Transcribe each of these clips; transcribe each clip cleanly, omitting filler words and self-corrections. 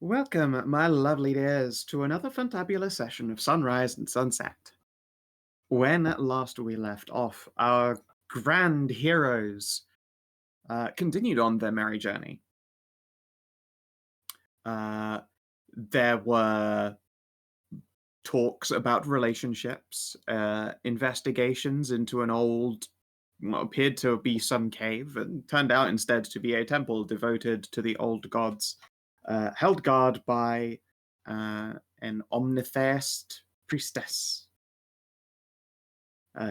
Welcome, my lovely dears, to another fantabulous session of Sunrise and Sunset. When last we left off, our grand heroes continued on their merry journey. There were talks about relationships, investigations into an old, what appeared to be some cave, and turned out instead to be a temple devoted to the old gods, held guard by an omnitheist priestess.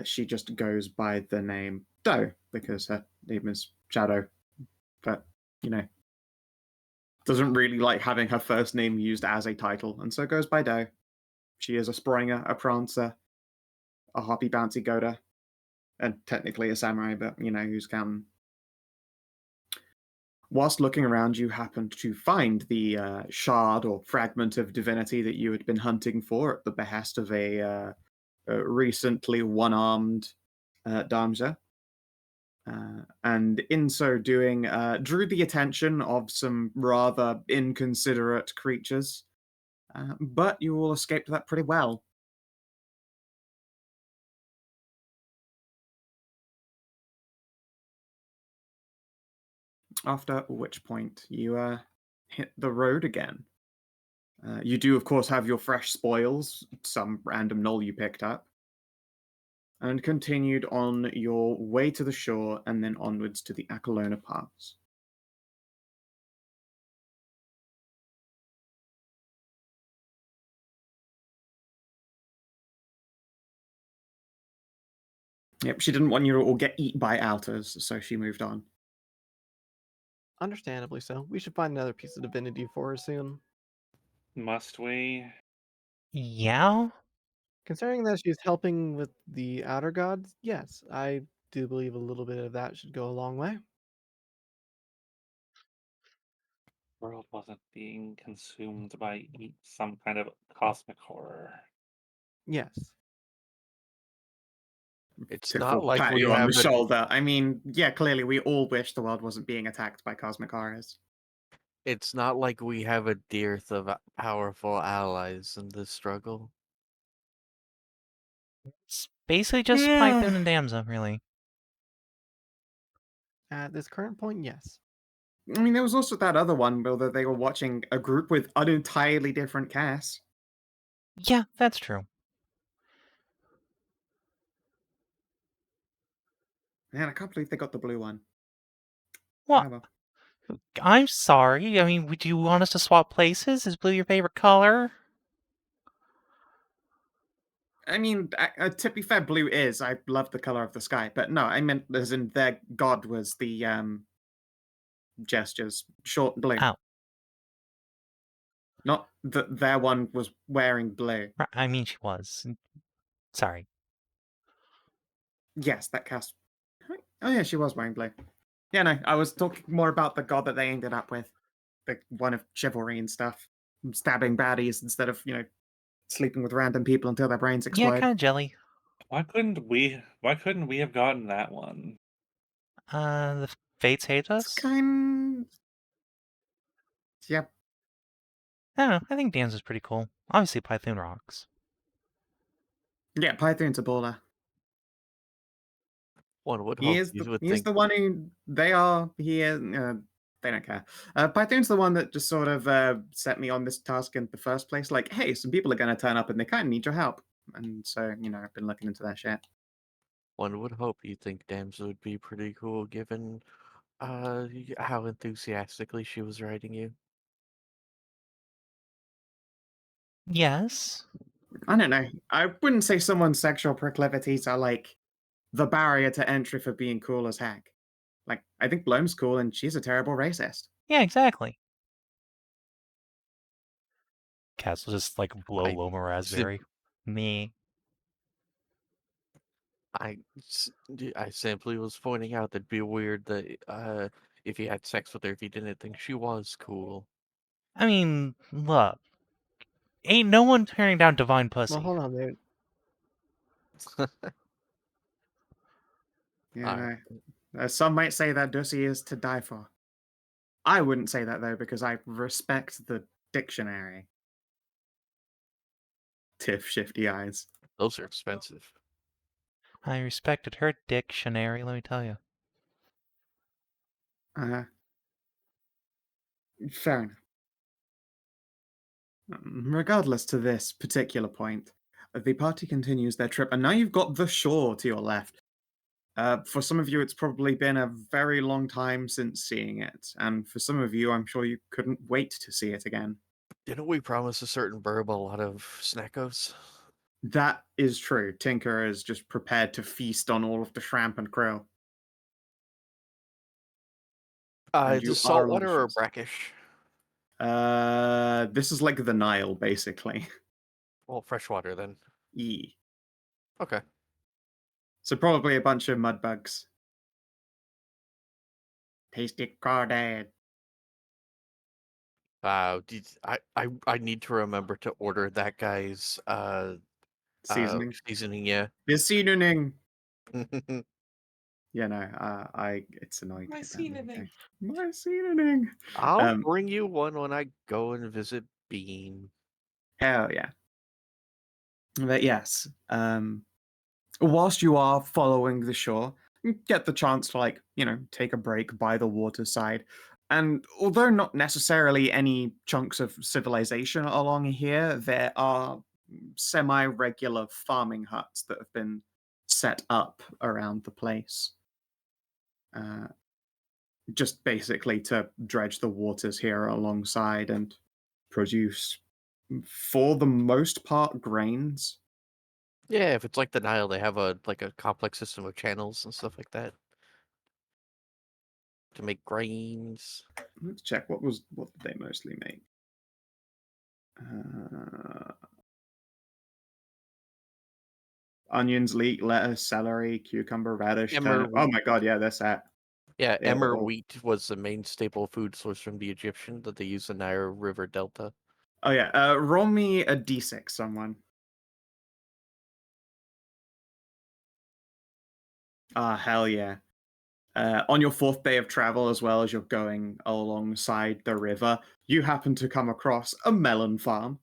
She just goes by the name Doe because her name is Shadow, but doesn't really like having her first name used as a title, and so goes by Doe. She is a Springer, a Prancer, a Hoppy Bouncy Goda, and technically a samurai, but who's counting? Whilst looking around, you happened to find the shard or fragment of divinity that you had been hunting for at the behest of a recently one-armed Damja. And in so doing, drew the attention of some rather inconsiderate creatures. But you all escaped that pretty well. After which point, you hit the road again. You do, of course, have your fresh spoils, some random knoll you picked up, and continued on your way to the shore and then onwards to the Akalona Pass. Yep, she didn't want you to all get eaten by alters, so she moved on. Understandably so. We should find another piece of divinity for her soon. Must we? Yeah? Considering that she's helping with the outer gods, yes, I do believe a little bit of that should go a long way. World wasn't being consumed by some kind of cosmic horror. Yes. It's Tiff not will like pat we you on have the a shoulder. I mean, yeah, clearly we all wish the world wasn't being attacked by cosmic horrors. it's not like we have a dearth of powerful allies in this struggle. It's basically just Python and Damza, really. At this current point, yes. I mean, there was also that other one where they were watching a group with an entirely different cast. Yeah, that's true. Man, I can't believe they got the blue one. What? However, I'm sorry. I mean, do you want us to swap places? Is blue your favorite color? I mean, to be fair, blue is. I love the color of the sky, but no, I meant as in their god was the gestures, short blue. Oh. Not that their one was wearing blue. I mean, she was. Sorry. Yes, that cast. Oh yeah, she was wearing blue. Yeah, no, I was talking more about the god that they ended up with, the one of chivalry and stuff, stabbing baddies instead of sleeping with random people until their brains explode. Yeah, kind of jelly. Why couldn't we have gotten that one? The Fates hate us? It's kind. Yep. I don't know. I think Damza's pretty cool. Obviously, Python rocks. Yeah, Python's a baller. One would He hope is you the would he is think. the one who they are. He is. They don't care. Python's the one that just sort of set me on this task in the first place. Like, hey, some people are going to turn up and they kind of need your help. And so, I've been looking into that shit. One would hope you think Damza would be pretty cool, given how enthusiastically she was writing you. Yes. I don't know. I wouldn't say someone's sexual proclivities are like the barrier to entry for being cool as heck. Like, I think Loam's cool and she's a terrible racist. Yeah, exactly. Cats will just like blow Loam a raspberry. Me. I simply was pointing out that'd be weird that if he had sex with her, if he didn't think she was cool. I mean, look, ain't no one turning down divine pussy. Well, hold on, dude. Yeah, some might say that Dussy is to die for. I wouldn't say that though because I respect the dictionary. Tiff shifty eyes. Those are expensive. I respected her dictionary, let me tell you. Fair enough. Regardless to this particular point, the party continues their trip, and now you've got the shore to your left. For some of you, it's probably been a very long time since seeing it, and for some of you, I'm sure you couldn't wait to see it again. Didn't we promise a certain burb a lot of snackos? That is true. Tinker is just prepared to feast on all of the shrimp and krill. And Is you this are saltwater or luscious. brackish? This is like the Nile, basically. Well, freshwater then. E. Okay. So probably a bunch of mud bugs. Tasty crawdad. I need to remember to order that guy's Seasoning. seasoning. Yeah. The seasoning. Yeah, no, it's annoying. My to get that many seasoning. things. My seasoning. I'll bring you one when I go and visit Bean. Hell yeah. But yes, whilst you are following the shore, you get the chance to take a break by the waterside. And although not necessarily any chunks of civilization along here, there are semi-regular farming huts that have been set up around the place. Just basically to dredge the waters here alongside and produce, for the most part, grains. Yeah, if it's like the Nile, they have a complex system of channels and stuff like that to make grains. Let's check what did they mostly make. Onions, leek, lettuce, celery, cucumber, radish, turnip. Oh my god, yeah, that's that. Yeah, Yeah, emmer well- wheat was the main staple food source from the Egyptian that they used in the Nile River Delta. Oh yeah, roll me a d6, someone. Ah, hell yeah. On your fourth day of travel, as well as you're going alongside the river, you happen to come across a melon farm.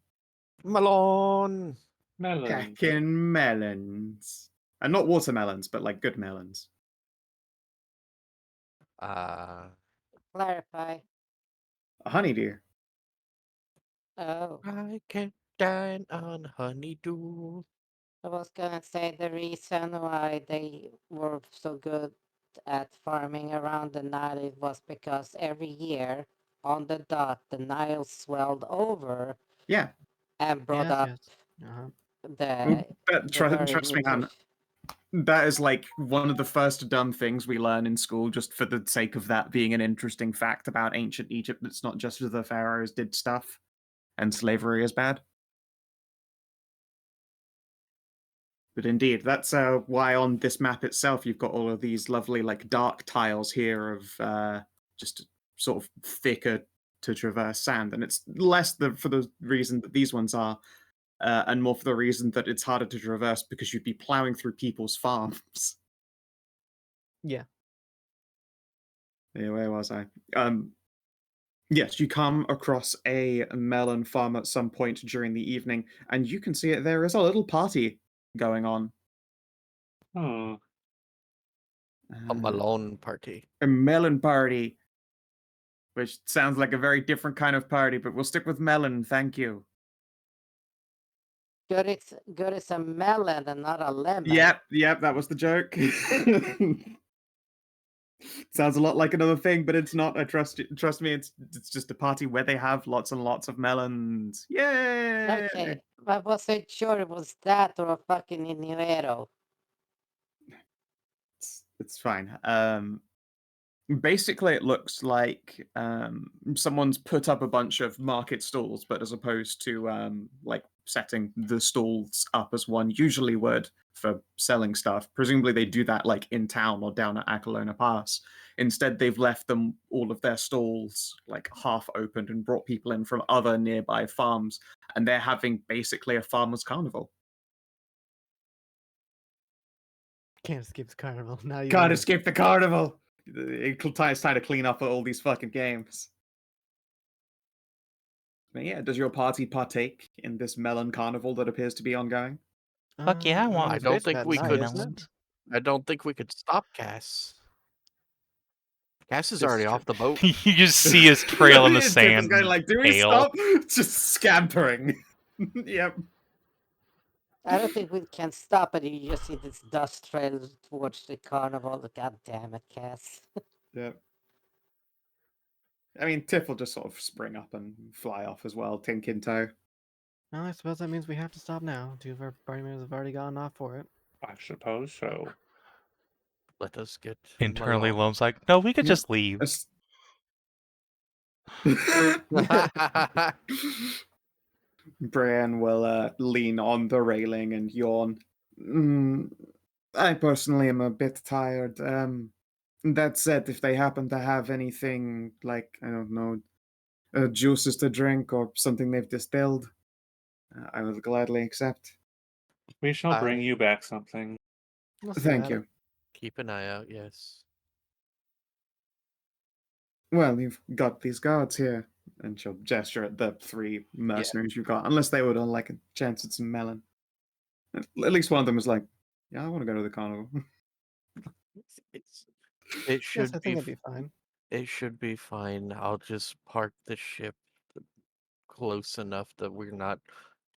Melon! Melon. Heckin' melons. And not watermelons, but like good melons. Clarify. A honeydew. Oh, I can't dine on honeydew. I was gonna say the reason why they were so good at farming around the Nile was because every year on the dot the Nile swelled over Yeah. and brought up the Trust me, Han. That is like one of the first dumb things we learn in school, just for the sake of that being an interesting fact about ancient Egypt. It's not just the pharaohs did stuff, and slavery is bad. But indeed, that's why on this map itself you've got all of these lovely dark tiles here of just sort of thicker to traverse sand, and it's less for the reason that these ones are. And more for the reason that it's harder to traverse because you'd be plowing through people's farms. Yeah. Yeah, where was I? Yes, you come across a melon farm at some point during the evening, and you can see it. There is a little party going on. Hmm. A melon party. A melon party, which sounds like a very different kind of party, but we'll stick with melon, thank you. good it's a melon and not a lemon. Yep, that was the joke. Sounds a lot like another thing, but it's not. I trust me. It's just a party where they have lots and lots of melons. Yay! Okay, I wasn't sure it was that or a fucking innuendo. It's fine. Basically, it looks like someone's put up a bunch of market stalls, but as opposed to setting the stalls up as one usually would for selling stuff, presumably they do that in town or down at Akalona Pass. Instead, they've left them all of their stalls half opened and brought people in from other nearby farms, and they're having basically a farmer's carnival. Can't escape the carnival. Now you Can't escape the carnival. It's time to clean up all these fucking games. But yeah, does your party partake in this melon carnival that appears to be ongoing? Fuck yeah, I mean, want I it's don't basically think at we night, could. isn't it? melons. I don't think we could stop Cass. Cass is This already is off the boat. You just see his trail in the Tiff is sand. going like, do we pale. stop? Just scampering. Yep. I don't think we can stop it. You just see this dust trail towards the carnival. God damn it, Cass. Yep. I mean, Tiff will just sort of spring up and fly off as well, tink in tow. Well, I suppose that means we have to stop now. Two of our party members have already gone off for it. I suppose so. Let us get Internally, along. Loam's like, no, we could Yep. just leave. Brian will lean on the railing and yawn. I personally am a bit tired. That said, if they happen to have anything like, I don't know, juices to drink or something they've distilled, I will gladly accept. We shall bring I- you back something. We'll see Thank about you. it. Keep an eye out, yes. Well, you've got these guards here. And she'll gesture at the 3 mercenaries you've got, unless they would like a chance at some melon. At least one of them is like, yeah, I want to go to the carnival. It Yes, should I think it'd be fine. It should be fine. I'll just park the ship close enough that we're not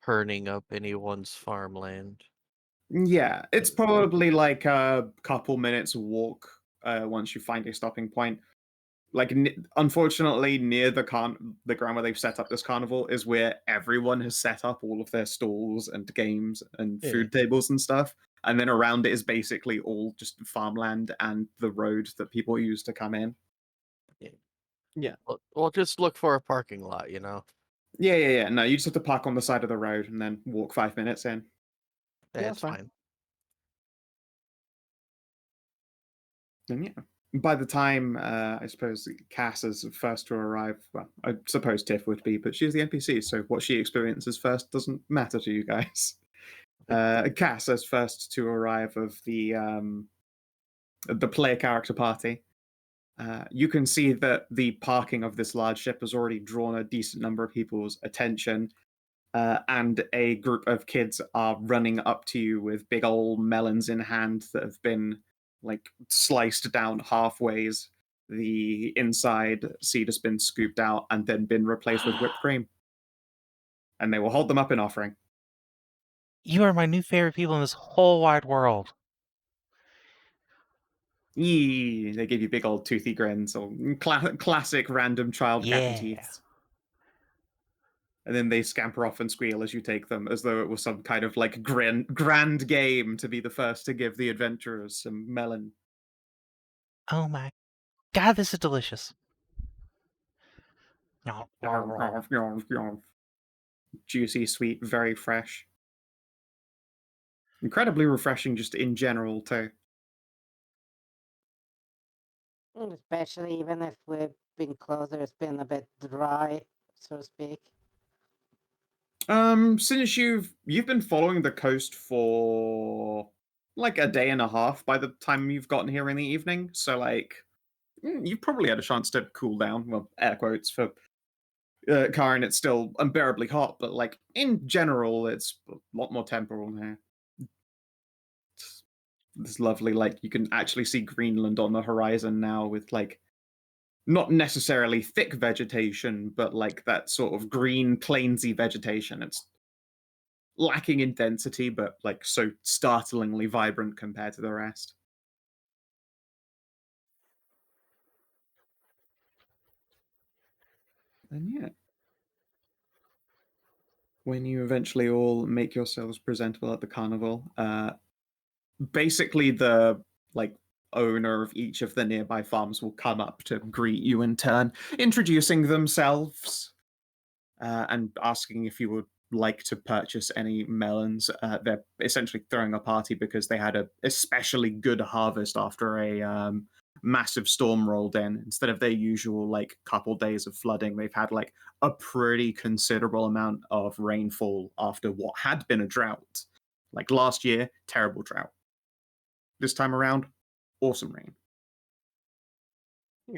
hurting up anyone's farmland. Yeah, it's probably like a couple minutes walk once you find a stopping point. Like, unfortunately, near the ground where they've set up this carnival is where everyone has set up all of their stalls and games and Yeah. food tables and stuff. And then around it is basically all just farmland and the road that people use to come in. We'll just look for a parking lot, you know? Yeah. No, you just have to park on the side of the road and then walk 5 minutes in. Yeah, That's that's fine. fine. And yeah, by the time I suppose Cass is first to arrive, well, I suppose Tiff would be, but she's the NPC, so what she experiences first doesn't matter to you guys. Cass is first to arrive of the player character party. You can see that the parking of this large ship has already drawn a decent number of people's attention, and a group of kids are running up to you with big old melons in hand that have been like sliced down halfways. The inside seed has been scooped out and then been replaced with whipped cream. And they will hold them up in offering. You are my new favorite people in this whole wide world. Yee! They give you big old toothy grins or classic random child Yeah. gappy teeth. And then they scamper off and squeal as you take them, as though it was some kind of like grand game to be the first to give the adventurers some melon. Oh my god, this is delicious. Juicy, sweet, very fresh. Incredibly refreshing just in general, too. Especially even if we've been closer, it's been a bit dry, so to speak. Since you've been following the coast for like a day and a half by the time you've gotten here in the evening, so like you've probably had a chance to cool down. Well, air quotes for Karin. It's still unbearably hot, but like in general, it's a lot more temporal here. It's lovely, like you can actually see Greenland on the horizon now with like not necessarily thick vegetation, but like that sort of green plainsy vegetation. It's lacking in density, but like so startlingly vibrant compared to the rest. And yeah, when you eventually all make yourselves presentable at the carnival, basically the like owner of each of the nearby farms will come up to greet you in turn, introducing themselves and asking if you would like to purchase any melons. They're essentially throwing a party because they had a especially good harvest after a massive storm rolled in. Instead of their usual like couple days of flooding, they've had like a pretty considerable amount of rainfall after what had been a drought. Like last year, terrible drought. This time around, awesome rain.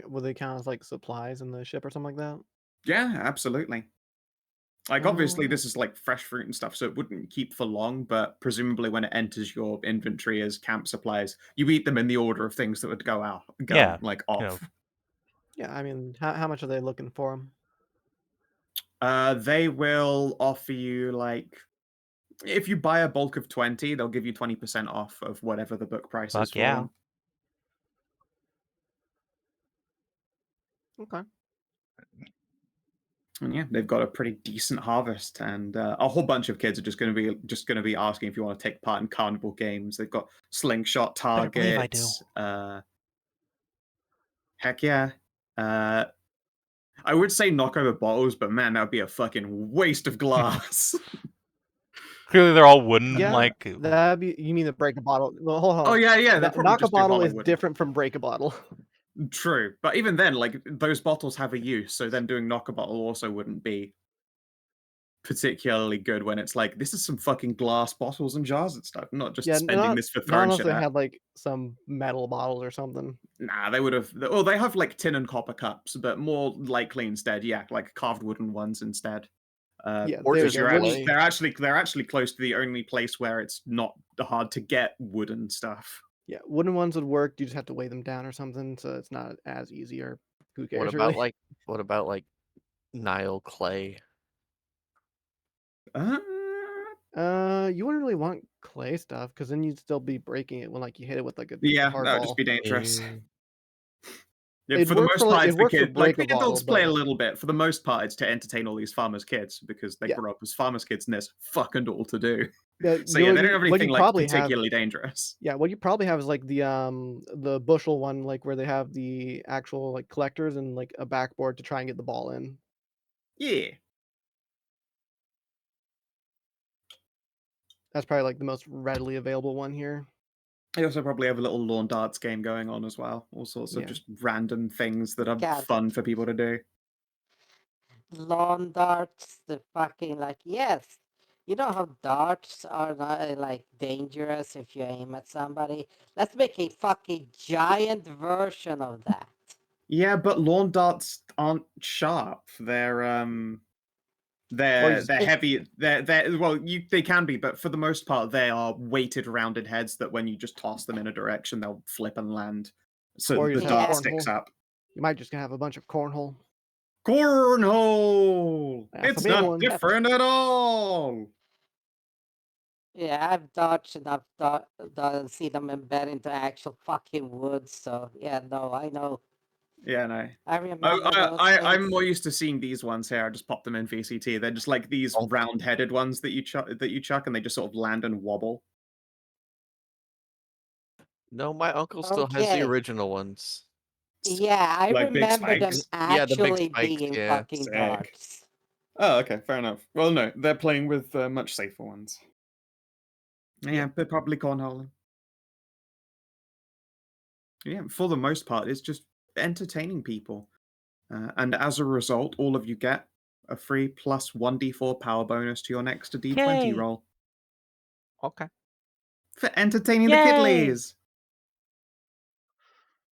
Will they count as like supplies in the ship or something like that? Yeah, absolutely. Like, obviously, this is like fresh fruit and stuff, so it wouldn't keep for long, but presumably when it enters your inventory as camp supplies, you eat them in the order of things that would go off. Yeah, I mean, how much are they looking for them? They will offer you, like, if you buy a bulk of 20, they'll give you 20% off of whatever the book price is Fuck for yeah. them. Okay. And yeah, they've got a pretty decent harvest, and a whole bunch of kids are just going to be asking if you want to take part in carnival games. They've got slingshot Better believe I do. targets. Heck yeah. I would say knock over bottles, but man, that would be a fucking waste of glass. Clearly, they're all wooden. Yeah, Like, that'd be. You mean the break a bottle? Well, hold on. Oh yeah. They'll probably Knock a just do bottle is Hollywood. different from break a bottle. True, but even then, like, those bottles have a use, so then doing knock a bottle also wouldn't be particularly good when it's like, this is some fucking glass bottles and jars and stuff, not just spending this for not throwing unless shit they at. had like some metal bottles or something. Nah, they would have. Well, they have like tin and copper cups, but more likely instead, yeah, like carved wooden ones instead. Yeah, Or there just you go. clay. they're actually close to the only place where it's not hard to get wooden stuff. Yeah, wooden ones would work. You just have to weigh them down or something, so it's not as easy. Or who cares? What about really? like Nile clay? You wouldn't really want clay stuff because then you'd still be breaking it when like you hit it with like a Yeah, hard that would ball. just be dangerous. Eh, Yeah, It'd for the work most for, like- part, it it's the works for kid. Like, break the a adults bottle, play a but- little bit. For the most part, it's to entertain all these farmers' kids because they Yeah. grew up as farmers' kids and there's fucking all to do. Yeah, So yeah, they don't have what anything you like probably have. particularly dangerous. Yeah, what you probably have is like the bushel one, like where they have the actual like collectors and like a backboard to try and get the ball in. Yeah. That's probably like the most readily available one here. They also probably have a little lawn darts game going on as well. All sorts of Yeah. just random things that are God. fun for people to do. Lawn darts, the fucking like, yes. You know how darts are not like dangerous if you aim at somebody? Let's make a fucking giant version of that. Yeah, but lawn darts aren't sharp. They're heavy. They can be, but for the most part, they are weighted, rounded heads that when you just toss them in a direction, they'll flip and land. So Or you the just have dart a sticks cornhole. up. You might just have a bunch of cornhole. Cornhole! That's a It's big not one. different at all! Yeah, I've dodged and I've seen them embed into actual fucking wood. So yeah, no, I know. Yeah, no. I remember those I'm days. more used to seeing these ones here. I just pop them in VCT. They're just like these Oh. round-headed ones that you chuck, and they just sort of land and wobble. No, my uncle still has the Okay. original ones. Yeah, I Like big remember them spikes? Yeah, the big actually spikes, being yeah. fucking Sick. darts. Oh, okay, fair enough. Well, no, they're playing with much safer ones. Yeah, but probably cornholing. Yeah, for the most part, it's just entertaining people. And as a result, all of you get a free plus 1d4 power bonus to your next D20 Yay. roll. Okay. For entertaining the Yay. kidlies!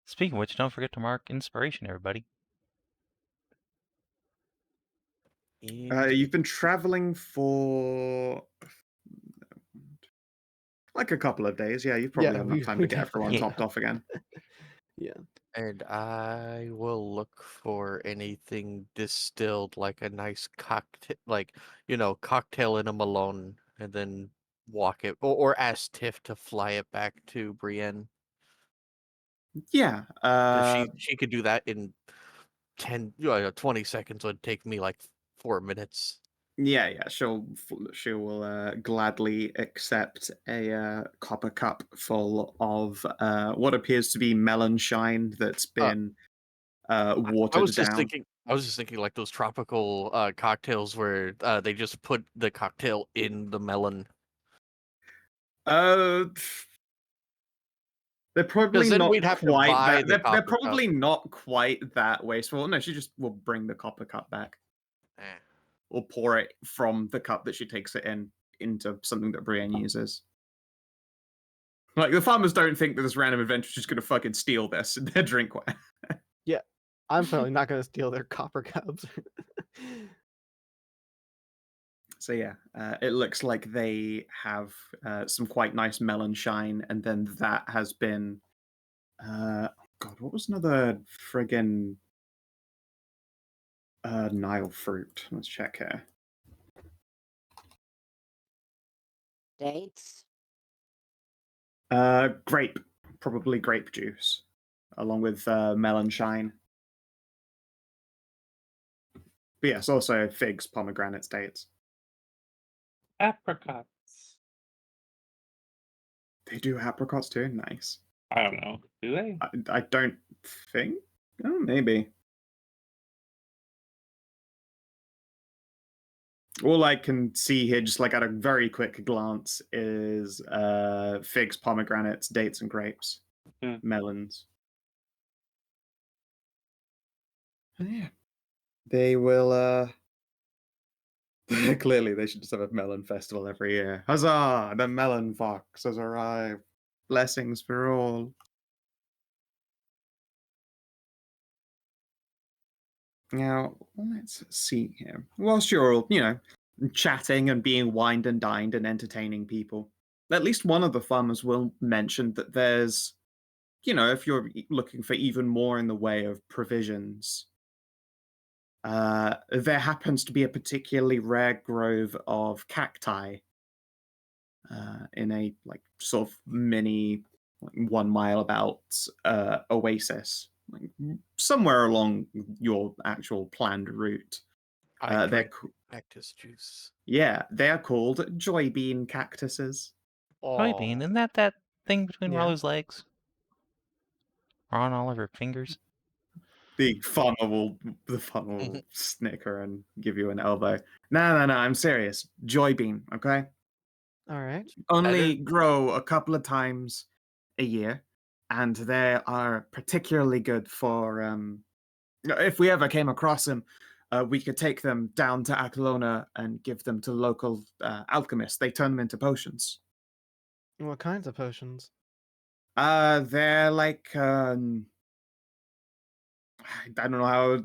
Speaking of which, don't forget to mark inspiration, everybody. You've been traveling for like a couple of days. Yeah, you've probably Yeah, had enough we- time we to get everyone definitely topped off again. Yeah. And I will look for anything distilled, like a nice cocktail, like, cocktail in a Malone, and then walk it, or ask Tiff to fly it back to Brienne. Yeah. 'Cause she could do that in 20 seconds. Would take me like 4 minutes. Yeah. She will gladly accept a copper cup full of what appears to be melon shine that's been watered I was down. just thinking like those tropical cocktails where they just put the cocktail in the melon. They're probably then not we'd have to quite buy that. the They're copper probably not quite that wasteful. No, she just will bring the copper cup back, Eh. or pour it from the cup that she takes it in into something that Brienne uses. Like, the farmers don't think that this random adventure's just gonna fucking steal this in their drinkware. I'm certainly not going to steal their copper cups. So yeah, it looks like they have some quite nice melon shine, and then that has been, God, what was another friggin' Nile fruit? Let's check here. Dates. Grape, probably grape juice, along with melon shine. But yes, also figs, pomegranates, dates. Apricots. They do apricots too. Nice. I don't know. Do they? I don't think. Oh, maybe. All I can see here, just like at a very quick glance, is figs, pomegranates, dates, and grapes, melons. And yeah, they will. Clearly, they should just have a melon festival every year. Huzzah! The melon fox has arrived. Blessings for all. Now, let's see here. Whilst you're all, chatting and being wined and dined and entertaining people, at least one of the farmers will mention that there's, if you're looking for even more in the way of provisions, there happens to be a particularly rare grove of cacti in a sort of mini 1 mile about oasis, somewhere along your actual planned route. I They're drink cactus juice. Yeah, they are called joy bean cactuses. Joy bean, isn't that thing between Yeah. Ralu's legs? Or on all of her fingers? The farmer will snicker and give you an elbow. No, I'm serious. Joy bean, okay? All right. Only grow a couple of times a year, and they are particularly good for if we ever came across them, we could take them down to Akalona and give them to local alchemists. They turn them into potions. What kinds of potions? They're like I don't know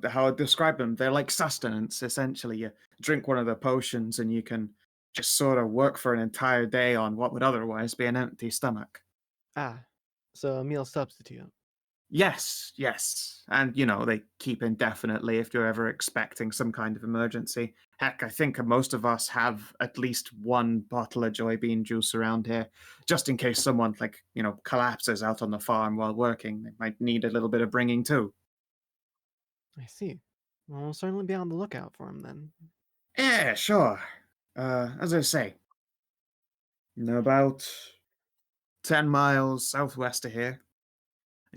how to describe them. They're like sustenance, essentially. You drink one of the potions and you can just sort of work for an entire day on what would otherwise be an empty stomach. Ah, so a meal substitute. Yes. And, they keep indefinitely if you're ever expecting some kind of emergency. Heck, I think most of us have at least one bottle of joy bean juice around here, just in case someone, collapses out on the farm while working. They might need a little bit of bringing too. I see. Well, we'll certainly be on the lookout for him then. Yeah, sure. As I say, about 10 miles southwest of here,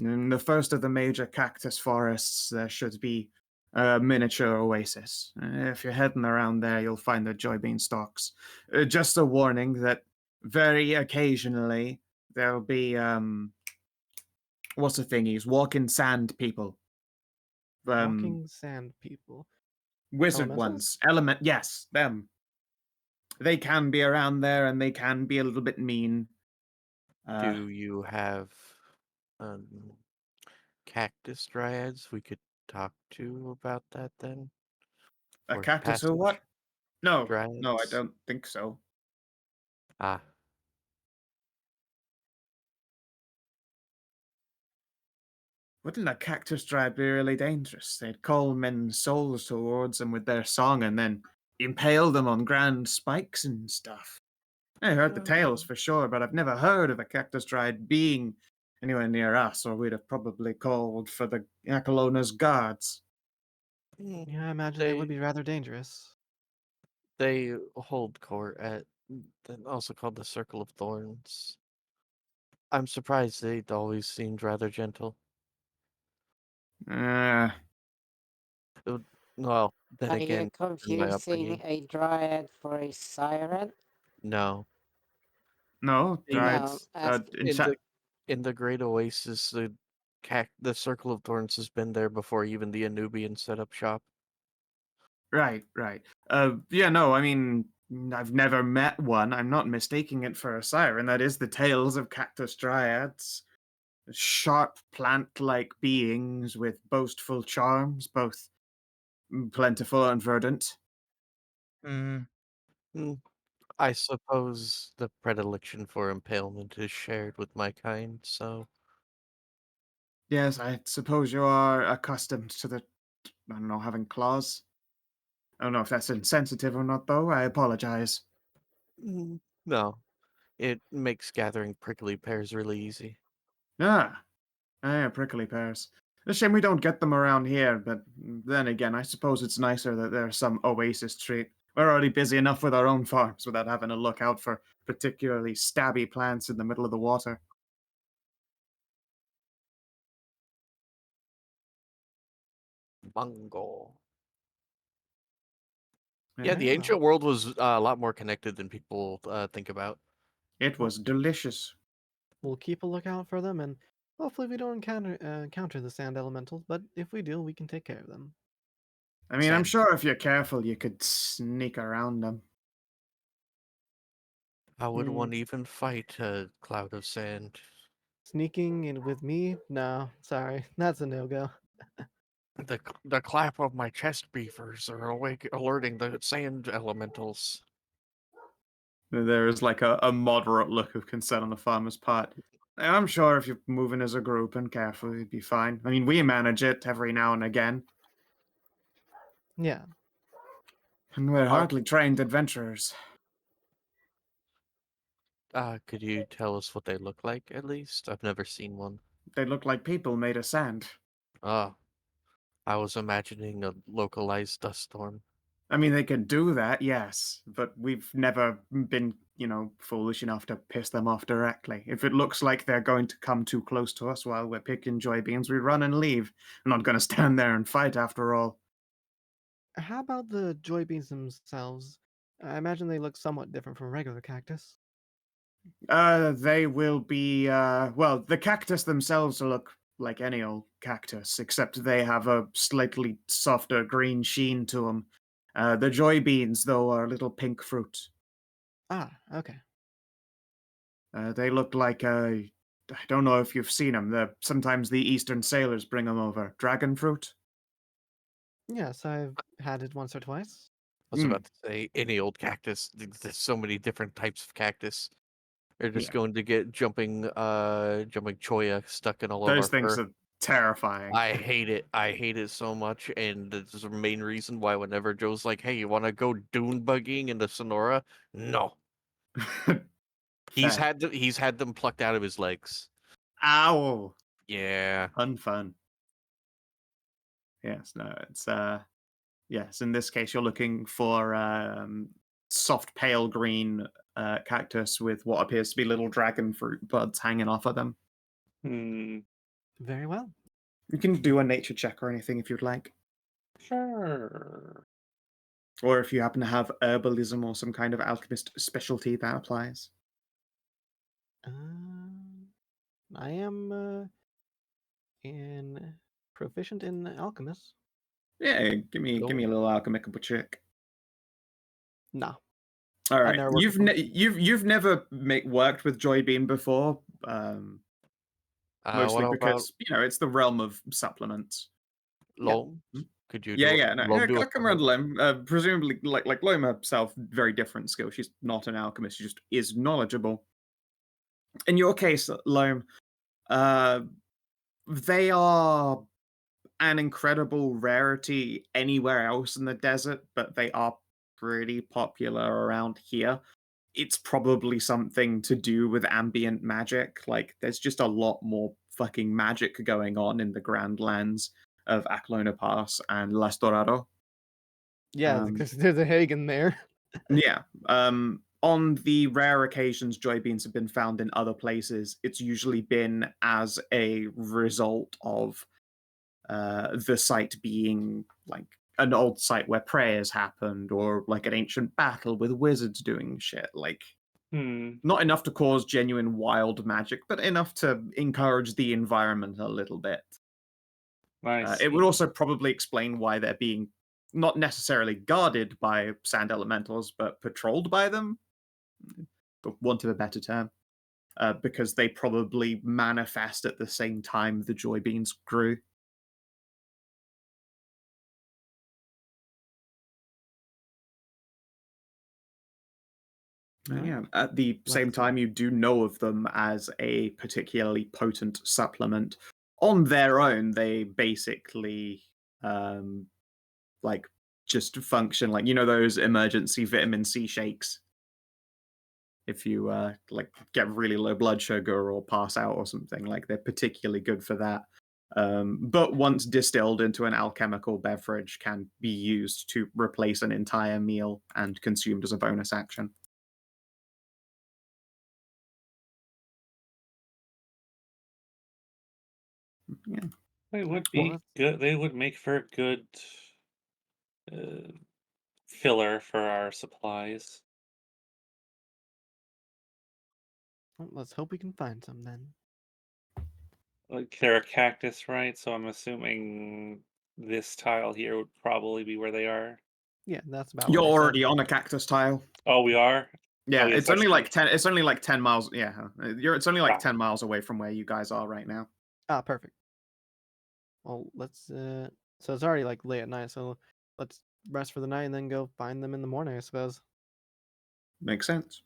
in the first of the major cactus forests, there should be a miniature oasis. If you're heading around there, you'll find the joy bean stalks. Just a warning that very occasionally there'll be, what's the thingies? Walking sand people. Walking sand people. Wizard Elementals? ones. Yes, them. They can be around there and they can be a little bit mean. Do you have cactus dryads we could talk to about that then? A Or cactus or passage what? No, I dryads? don't think so. Ah, Wouldn't a cactus dryad be really dangerous? They'd call men's souls towards them with their song and then impale them on grand spikes and stuff. I heard the tales for sure, but I've never heard of a cactus dryad being anywhere near us, or we'd have probably called for the Akalona's guards. Yeah, I imagine it would be rather dangerous. they hold court at also called the Circle of Thorns. I'm surprised they'd always seemed rather gentle. Uh, Well, then Are again, you in my confusing upbringing, a dryad for a siren? no. no, In- No, dryads. In the Great Oasis, the Circle of Thorns has been there before even the Anubians set up shop. Right. Yeah, no, I mean, I've never met one. I'm not mistaking it for a siren. That is the tales of cactus dryads. Sharp plant-like beings with boastful charms, both plentiful and verdant. Mm, I suppose the predilection for impalement is shared with my kind, so Yes, I suppose you are accustomed to the, I don't know, having claws. I don't know if that's insensitive or not, though. I apologize. no. It makes gathering prickly pears really easy. Ah, prickly pears. A shame we don't get them around here, but then again, I suppose it's nicer that there's some oasis treat. We're already busy enough with our own farms without having to look out for particularly stabby plants in the middle of the water. Bungle. Yeah, Yeah, the ancient world was a lot more connected than people think about. it was delicious. We'll keep a lookout for them, and hopefully we don't encounter the sand elementals. But if we do, we can take care of them. I mean, I'm Sand. sure if you're careful, you could sneak around them. How would Mm. one even fight a cloud of sand? Sneaking in with me? No, sorry, that's a no-go. The clap of my chest beavers are awake, alerting the sand elementals. There is like a moderate look of concern on the farmer's part. I'm sure if you're moving as a group and careful, you'd be fine. I mean, we manage it every now and again, Yeah. and we're Are- hardly trained adventurers. Could you tell us what they look like, at least? I've never seen one. They look like people made of sand. Ah, I was imagining a localized dust storm. I mean, they can do that, yes, but we've never been, foolish enough to piss them off directly. If it looks like they're going to come too close to us while we're picking joy beans, we run and leave. I'm not going to stand there and fight after all. How about the joy beans themselves? I imagine they look somewhat different from regular cactus. They will be, well, the cactus themselves look like any old cactus, except they have a slightly softer green sheen to them. The joy beans, though, are little pink fruit. Ah, okay. They look like, I don't know if you've seen them. Sometimes the Eastern sailors bring them over. Dragon fruit? Yes, I've had it once or twice. I was about to say any old cactus. There's so many different types of cactus. They're just Yeah. going to get jumping choya stuck in all of Those our things fur. are terrifying. I hate it. I hate it so much, and this is the main reason why whenever Joe's like, "Hey, you want to go dune buggying into Sonora?" No, he's Fair. had them plucked out of his legs. Ow! Yeah, Unfun. Yes, no, it's yes, in this case you're looking for soft pale green cactus with what appears to be little dragon fruit buds hanging off of them. Very well. You can do a nature check or anything if you'd like. Sure. Or if you happen to have herbalism or some kind of alchemist specialty, that applies. I am proficient in alchemist. Yeah, give me Cool. a little alchemical check. No. All right, never worked you've before. you've never worked with Joybeam before, mostly what about because it's the realm of supplements. Loam? Hmm? Could you Yeah, do yeah, no, Loam do I'll it come for around to her? Loam. Presumably, like Loam herself, very different skill. She's not an alchemist; she just is knowledgeable. In your case, Loam, they are an incredible rarity anywhere else in the desert, but they are pretty popular around here. It's probably something to do with ambient magic. Like, there's just a lot more fucking magic going on in the Grand Lands of Aclona Pass and Las Dorado. Yeah, because there's a Hagen there. Yeah. On the rare occasions joy beans have been found in other places, it's usually been as a result of the site being like an old site where prayers happened, or like an ancient battle with wizards doing shit. Like, not enough to cause genuine wild magic, but enough to encourage the environment a little bit. It would also probably explain why they're being not necessarily guarded by sand elementals, but patrolled by them, for want of a better term, because they probably manifest at the same time the joy beans grew. Yeah. At the same Let's see. time, you do know of them as a particularly potent supplement. On their own, they basically like just function like those emergency vitamin C shakes. If you like get really low blood sugar or pass out or something, like they're particularly good for that. But once distilled into an alchemical beverage, can be used to replace an entire meal and consumed as a bonus action. Yeah. They would Well, be good. They would make for a good filler for our supplies. well, let's hope we can find some then. Like they're a cactus, right? So I'm assuming this tile here would probably be where they are. Yeah, that's about You're what I said. already on a cactus tile. Oh, we are. Yeah, yes, it's only that's like true. 10. It's only like 10 miles. Yeah, it's only like Wow. 10 miles away from where you guys are right now. Ah, perfect. Well, let's. So it's already like late at night, so let's rest for the night and then go find them in the morning, I suppose. Makes sense.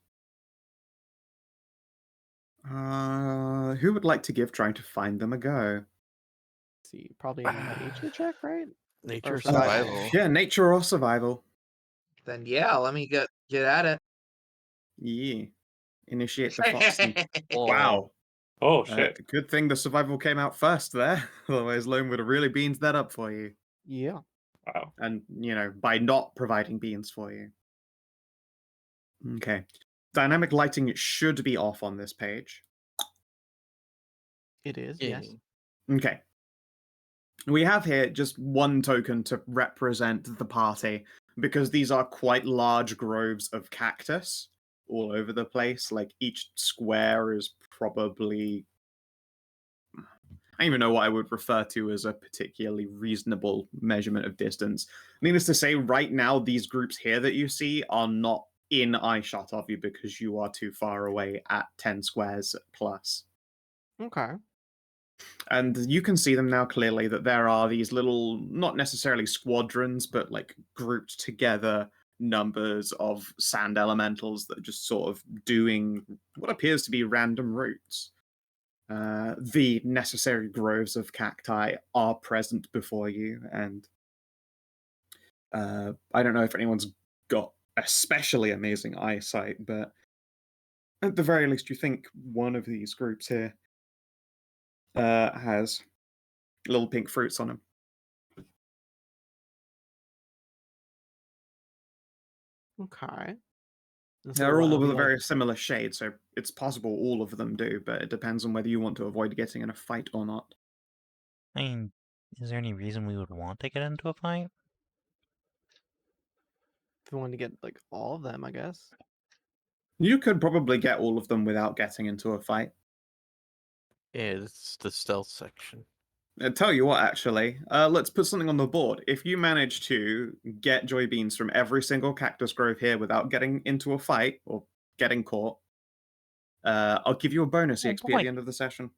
Who would like to give trying to find them a go? Let's see, probably a nature check, right? Nature Or survival. Yeah, nature or survival. Then yeah, let me get at it. Yeah. Initiate the fox sneak. Wow. Oh shit. Good thing the survival came out first there. Otherwise, Loam would have really beans that up for you. Yeah. Wow. And, by not providing beans for you. Okay. Dynamic lighting should be off on this page. It is, yes. Okay. We have here just one token to represent the party, because these are quite large groves of cactus all over the place. Like, each square is probably... I don't even know what I would refer to as a particularly reasonable measurement of distance. Needless to say, right now, these groups here that you see are not in eyeshot of you because you are too far away at 10 squares plus. Okay. And you can see them now clearly, that there are these little, not necessarily squadrons, but like grouped together numbers of sand elementals that are just sort of doing what appears to be random routes. The necessary groves of cacti are present before you, and I don't know if anyone's got especially amazing eyesight, but at the very least, you think one of these groups here has little pink fruits on them. Okay. They're all of a like, very similar shade, so it's possible all of them do, but it depends on whether you want to avoid getting in a fight or not. I mean, is there any reason we would want to get into a fight? if you wanted to get like all of them, I guess. You could probably get all of them without getting into a fight. Yeah, it's the stealth section. Tell you what, actually, let's put something on the board. If you manage to get joy beans from every single cactus grove here without getting into a fight or getting caught, I'll give you a bonus Oh, EXP at boy. the end of the session.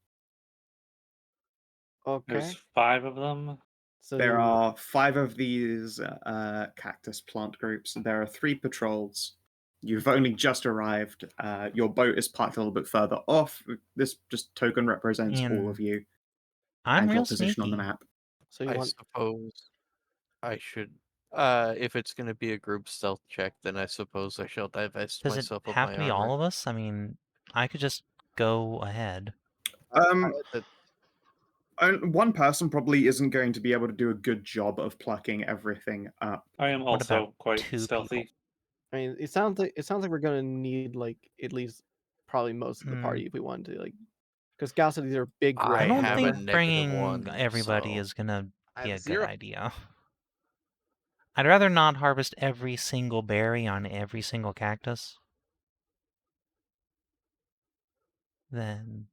Okay. There's 5 of them. So There are 5 of these cactus plant groups. There are 3 patrols. You've only just arrived. Your boat is parked a little bit further off. This just token represents all of you I'm and your real position on sneaky. the map. So you I want suppose I should. If it's going to be a group stealth check, then I suppose I shall divest Does it myself of have my to be armor. all of us? I mean, I could just go ahead. One person probably isn't going to be able to do a good job of plucking everything up. I am What about also quite 2 stealthy. people? I mean, it sounds like we're gonna need like at least probably most of the Hmm. party if we want to like, because Gal said these are big I groves. I don't have a think negative bringing 1, everybody so is gonna I be have a good 0. idea. I'd rather not harvest every single berry on every single cactus than...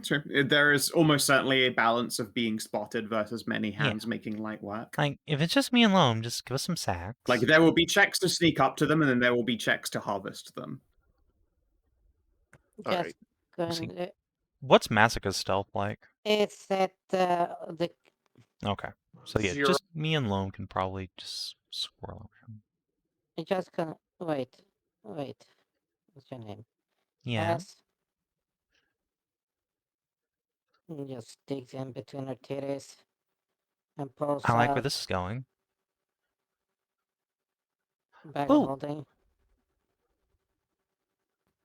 Sure. There is almost certainly a balance of being spotted versus many Yeah. hands making light work. Like, if it's just me and Loam, just give us some sacks. Like, there will be checks to sneak up to them, and then there will be checks to harvest them. all right. Just See. going. What's Masika's stealth like? It's at the Okay. So yeah, 0. just me and Loam can probably just swirl around. just gonna wait. What's your name? Yeah. S. And just digs in between her titties and pulls I like where out this is going. bag of Ooh. holding.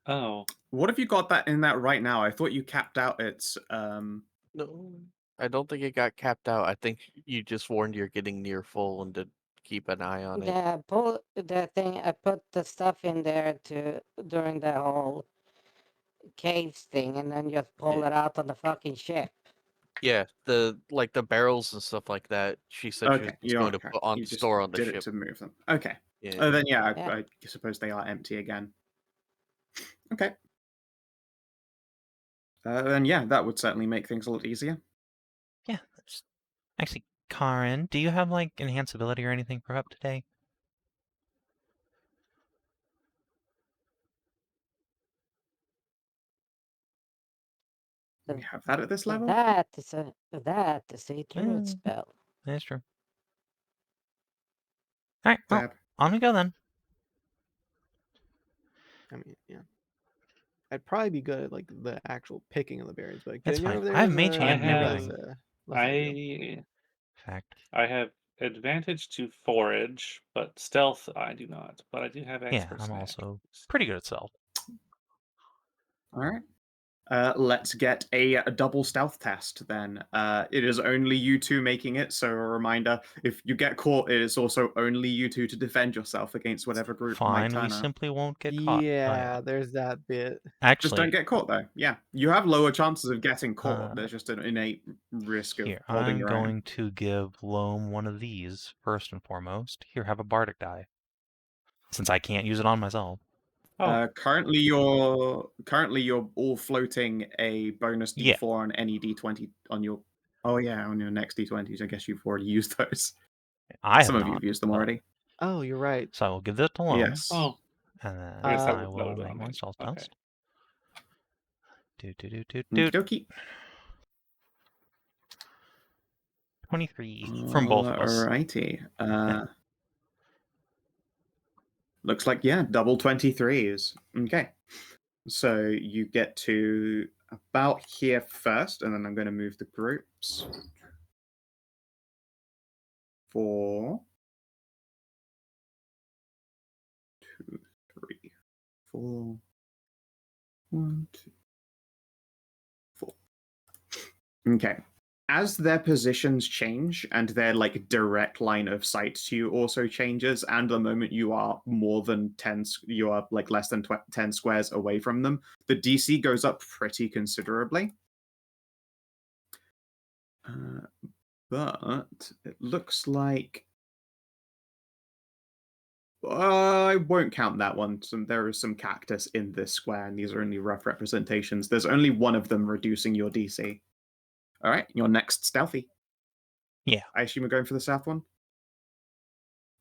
Oh, What have you got that in that right now? I thought you capped out its No, I don't think it got capped out. I think you just warned you're getting near full and to keep an eye on it. Yeah, pull that thing. I put the stuff in there during the whole caves thing, and then just pull it out on the fucking ship. Yeah, the barrels and stuff like that. She said she was okay. just You going to okay. put on You just store on the did it ship. to move them. Okay. Yeah. Then yeah, Yeah. I suppose they are empty again. Okay. Then yeah, that would certainly make things a lot easier. Yeah. Actually, Karin, do you have like enhance ability or anything for up today? We have that at this level. That is a druid Mm. spell. That's true. All right. Well, Dab. on we go then. I mean, yeah. I'd probably be good at like the actual picking of the berries, but That's getting fine. over there I have is, mage hand and less, everything. less ideal. Fact. I have advantage to forage, but stealth I do not. But I do have Yeah, expert I'm snack. also pretty good at stealth. All right. Let's get a double stealth test then. It is only you two making it, so a reminder, if you get caught, it is also only you two to defend yourself against whatever group might Fine, we turn up. simply won't get caught. Yeah, there's that bit. Just Actually, don't get caught though. Yeah, you have lower chances of getting caught. Uh, There's just an innate risk of here, holding I'm your own. going to give Loam one of these, first and foremost. Here, have a bardic die. Since I can't use it on myself. Oh, Currently you're all floating a bonus Yeah. D4 on any D20 on your. Oh yeah, on your next D20s. I guess you've already used those. I Some have of you not. have used them but- already. Oh, you're right. So I will give this to Loam. Yes. oh. And then I guess that I would will have make been my me. stealth Okay. test. Do. Okie dokie. 23 from both of us. Alrighty. Looks like yeah, double 23s. Okay. So you get to about here first, and then I'm going to move the groups. 4, 2, 3, 4. 1, 2, 4. Okay. As their positions change and their like direct line of sight to you also changes, and the moment you are more than 10, you are like less than 10 squares away from them, the DC goes up pretty considerably. But it looks like I won't count that one. There is some cactus in this square, and these are only rough representations. There's only one of them reducing your DC. All right, your next stealthy. Yeah. I assume we're going for the south one.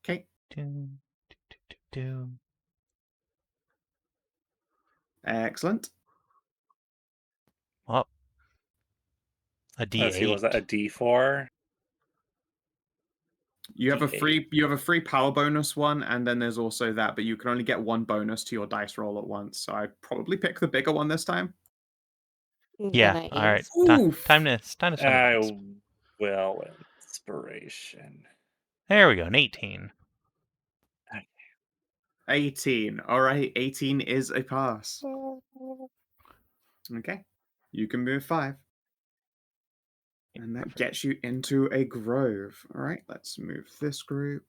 Okay. Do. Excellent. Well, a D8. Let's see, was that a D4? You have a D8. free power bonus one, and then there's also that, but you can only get one bonus to your dice roll at once. So I'd probably pick the bigger one this time. Yeah. Gonna All right. Oof. Time to summon I these. will inspiration. There we go. An 18. 18. All right, 18 is a pass. Okay. You can move 5. And that gets you into a grove. All right, let's move this group.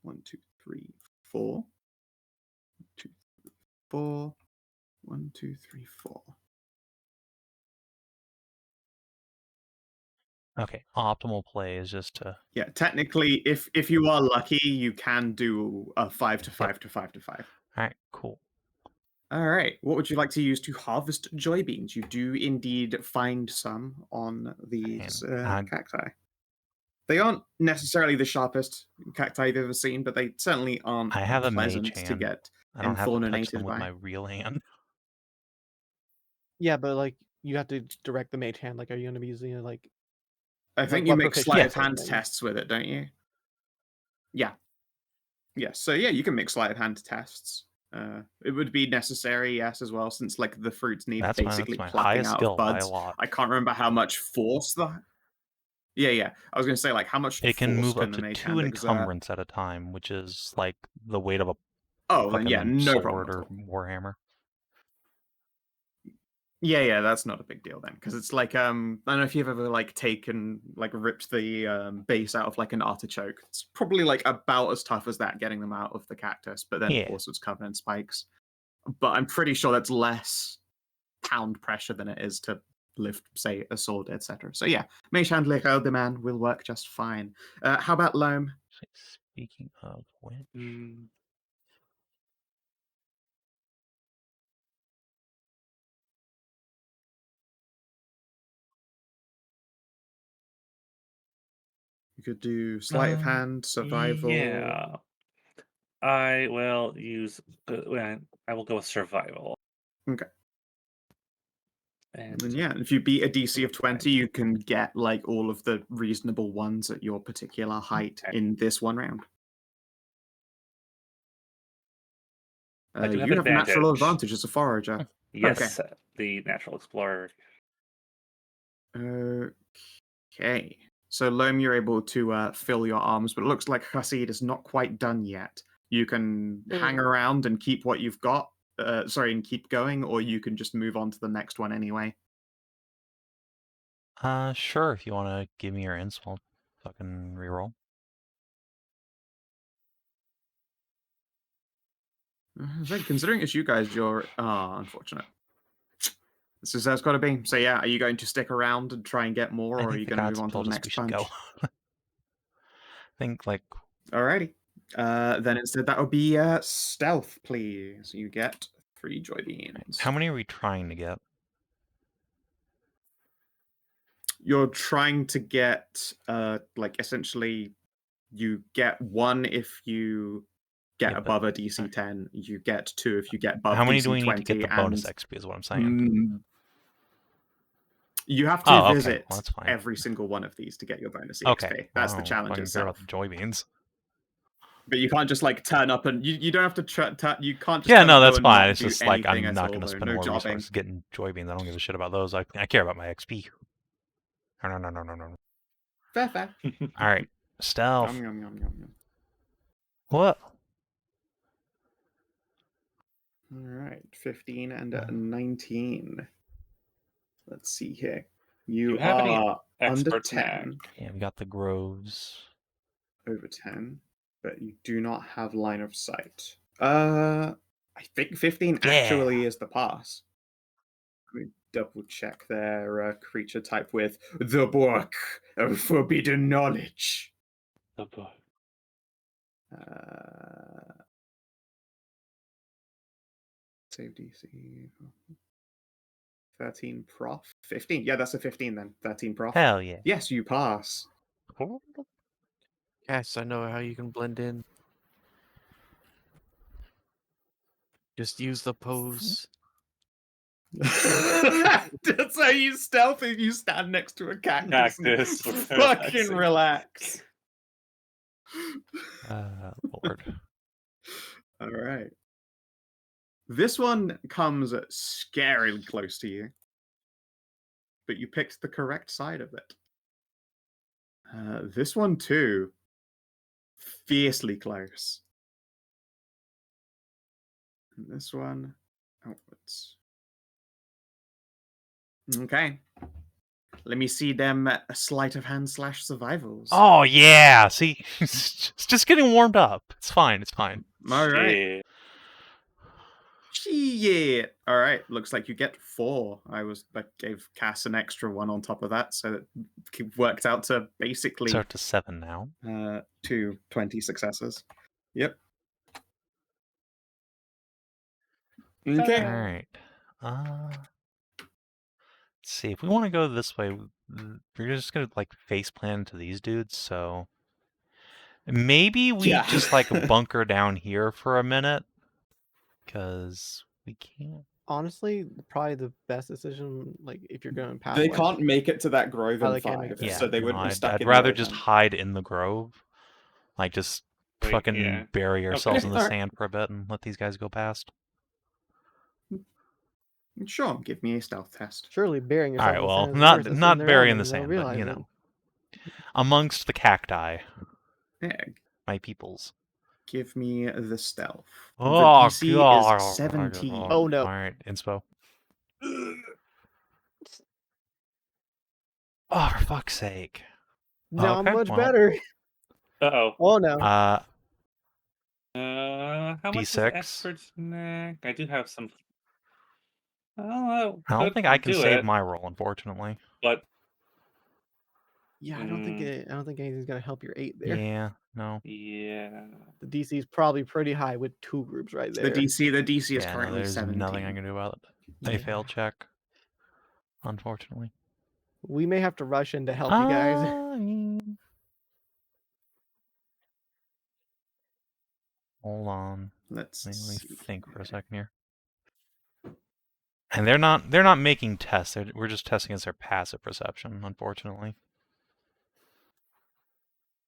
1, 2, 3, 4. 2, 3, 4. 1, 2, 3, 4. Okay. Optimal play is just to. Yeah, technically, if you are lucky, you can do a 5 to 5 to 5 to 5. All right. Cool. All right. What would you like to use to harvest joy beans? You do indeed find some on these cacti. They aren't necessarily the sharpest cacti you've ever seen, but they certainly aren't I have a pleasant mage to hand. get I don't have to touch them enthornated with by. my real hand. Yeah, but like you have to direct the mage hand. Like, are you going to be using it like? I think what you make proficiency sleight or of hand something? tests with it, don't you? Yeah. Yeah, so yeah, you can make sleight of hand tests. It would be necessary, yes, as well, since like the fruits need That's basically my plucking highest out skill of by a buds. lot. I can't remember how much force that. Yeah. I was going to say, like, how much It can force move can up the to mage 2 hand exert? encumbrance at a time, which is like the weight of a Oh, then yeah, fucking no sword problem at or all. warhammer. Yeah, that's not a big deal then, because it's like I don't know if you've ever like taken like ripped the base out of like an artichoke. It's probably like about as tough as that getting them out of the cactus, but then Yeah. of course it's covered in spikes. But I'm pretty sure that's less pound pressure than it is to lift, say, a sword, etc. So yeah, Mage Hand Lichel Demand will work just fine. How about Loam? Speaking of which, You could do Sleight of Hand, Survival. Yeah. I will use. I will go with survival. Okay. And And yeah, if you beat a DC of 20, you can get like all of the reasonable ones at your particular height in this one round. I do have You have natural advantage. advantage as a forager. Yes, the natural explorer. Okay. So Loam, you're able to fill your arms, but it looks like Khassid is not quite done yet. You can hang around and keep what you've got. And keep going, or you can just move on to the next one anyway. sure, if you want to give me your insult, fucking reroll. Considering it's you guys, you're unfortunate. This is how it's got to be. So yeah, are you going to stick around and try and get more, or are you going to move on to the next punch? Go. I think like. Alrighty. Then instead that would be stealth, please. You get 3 joy beans. How many are we trying to get? You're trying to get like essentially you get 1 if you get above a DC 10. You get 2 if you get above DC 20. How many do we need to get the bonus XP is what I'm saying. You have to visit well, that's fine. every single one of these to get your bonus XP. That's the challenge itself. About the joy beans. But you can't just like turn up and you don't have to you can't just yeah, turn no, up that's and fine. not It's do just like I'm anything not at going to all, spend no more jobbing. resources getting joy beans. I don't give a shit about those. I care about my XP. No. Fair. All right, stealth. Yum. What? All right, 15 and 19. Let's see here. You have any are under expert 10. Yeah, we got the groves. Over 10, but you do not have line of sight. I think 15 actually is the pass. Let me double check their creature type with the book of forbidden knowledge. The book. Save DC. 13 prof. 15. Yeah, that's a 15 then. 13 prof. Hell yeah. Yes, you pass. Yes, I know how you can blend in. Just use the pose. That's how you stealth if you stand next to a cactus. Fucking relax. Lord. All right. This one comes scarily close to you, but you picked the correct side of it. This one too, fiercely close. And this one, outwards. Okay. Let me see them sleight of hand / survivals. Oh yeah. See, it's just getting warmed up. It's fine. All right. Shit. All right. Looks like you get 4. I gave Cass an extra 1 on top of that, so it worked out to basically. Start to 7 now. 2 20 successes. Yep. Okay. All right. Let's see, if we want to go this way, we're just gonna like face plan into these dudes. So maybe we just like bunker down here for a minute, because we can't. Honestly, probably the best decision, like if you're going past. They can't make it to that grove in 5, Yeah, so they wouldn't be stuck. I'd rather just hide in the grove, like just Wait, fucking yeah. bury ourselves in the Alright. sand for a bit and let these guys go past? Sure, give me a stealth test. Surely burying All yourself right, in the well, sand is the worst. That's not in their burying the element, sand, and they'll but realize you it. know, amongst the cacti, Egg. my peoples. Give me the stealth. Oh the DC god! is 17. Oh, no. All right, inspo. Oh, for fuck's sake! Not Okay, much well. better. Uh-oh. Oh no. How much is D6? expert's neck? I do have some. Oh, I don't think I can do save it, my roll, unfortunately. but Yeah, I don't think anything's gonna help your 8 there. Yeah, no. yeah. The DC is probably pretty high with 2 groups right there. The DC is Yeah, no, currently there's 17. nothing I can do about it. They Yeah. failed check, unfortunately. We may have to rush in to help you guys. Hold on. Let's Let me see think for a here. second here. And they're not making tests. We're just testing against their passive perception, unfortunately.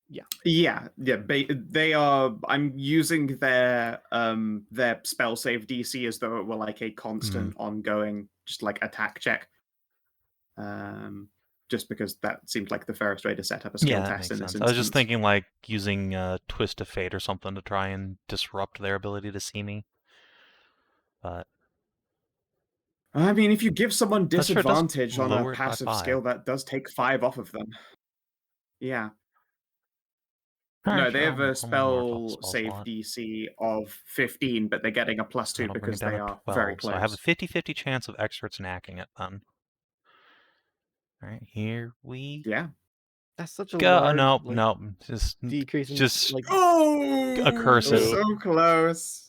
Yeah. They are. I'm using their spell save DC as though it were like a constant, ongoing, just like attack check. Just because that seemed like the fairest way to set up a skill Yeah, that test makes in this sense. instance. I was just thinking like using Twist of Fate or something to try and disrupt their ability to see me. But I mean, if you give someone That's true, it does disadvantage on lower a it by passive 5. skill, that does take 5 off of them. Yeah. Alright, No, they sure, have I'll a one more spell spell save slot. DC of 15, but they're getting a +2 That'll bring because it down they to are 12. very close. So I have a 50-50 chance of experts knacking it then. Alright, here we Yeah. That's such a go. large Nope. decrease in just like Oh, Accursed. so close.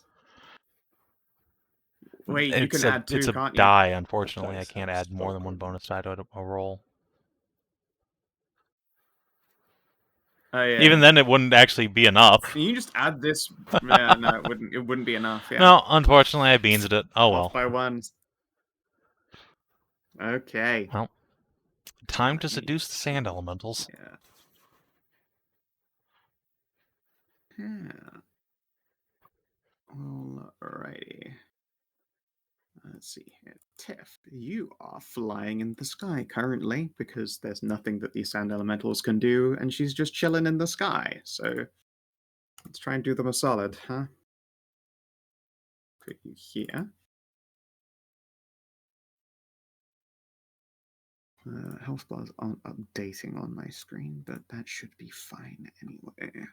Wait, you it's can a add 2, it's a can't you? die, unfortunately. I dice can't have add more than one spoken. bonus die to a roll. Oh, yeah. Even then, it wouldn't actually be enough. Can you just add this? Yeah, no, it wouldn't. It wouldn't be enough. Yeah. No, unfortunately, I beansed it. Oh Off well. by 1. Okay. Well, time to Let me seduce the sand see. elementals. Yeah. Alrighty. Let's see here. Tiff, you are flying in the sky currently because there's nothing that these sand elementals can do, and she's just chilling in the sky. So let's try and do them a solid, huh? Put you here. Health bars aren't updating on my screen, but that should be fine anyway.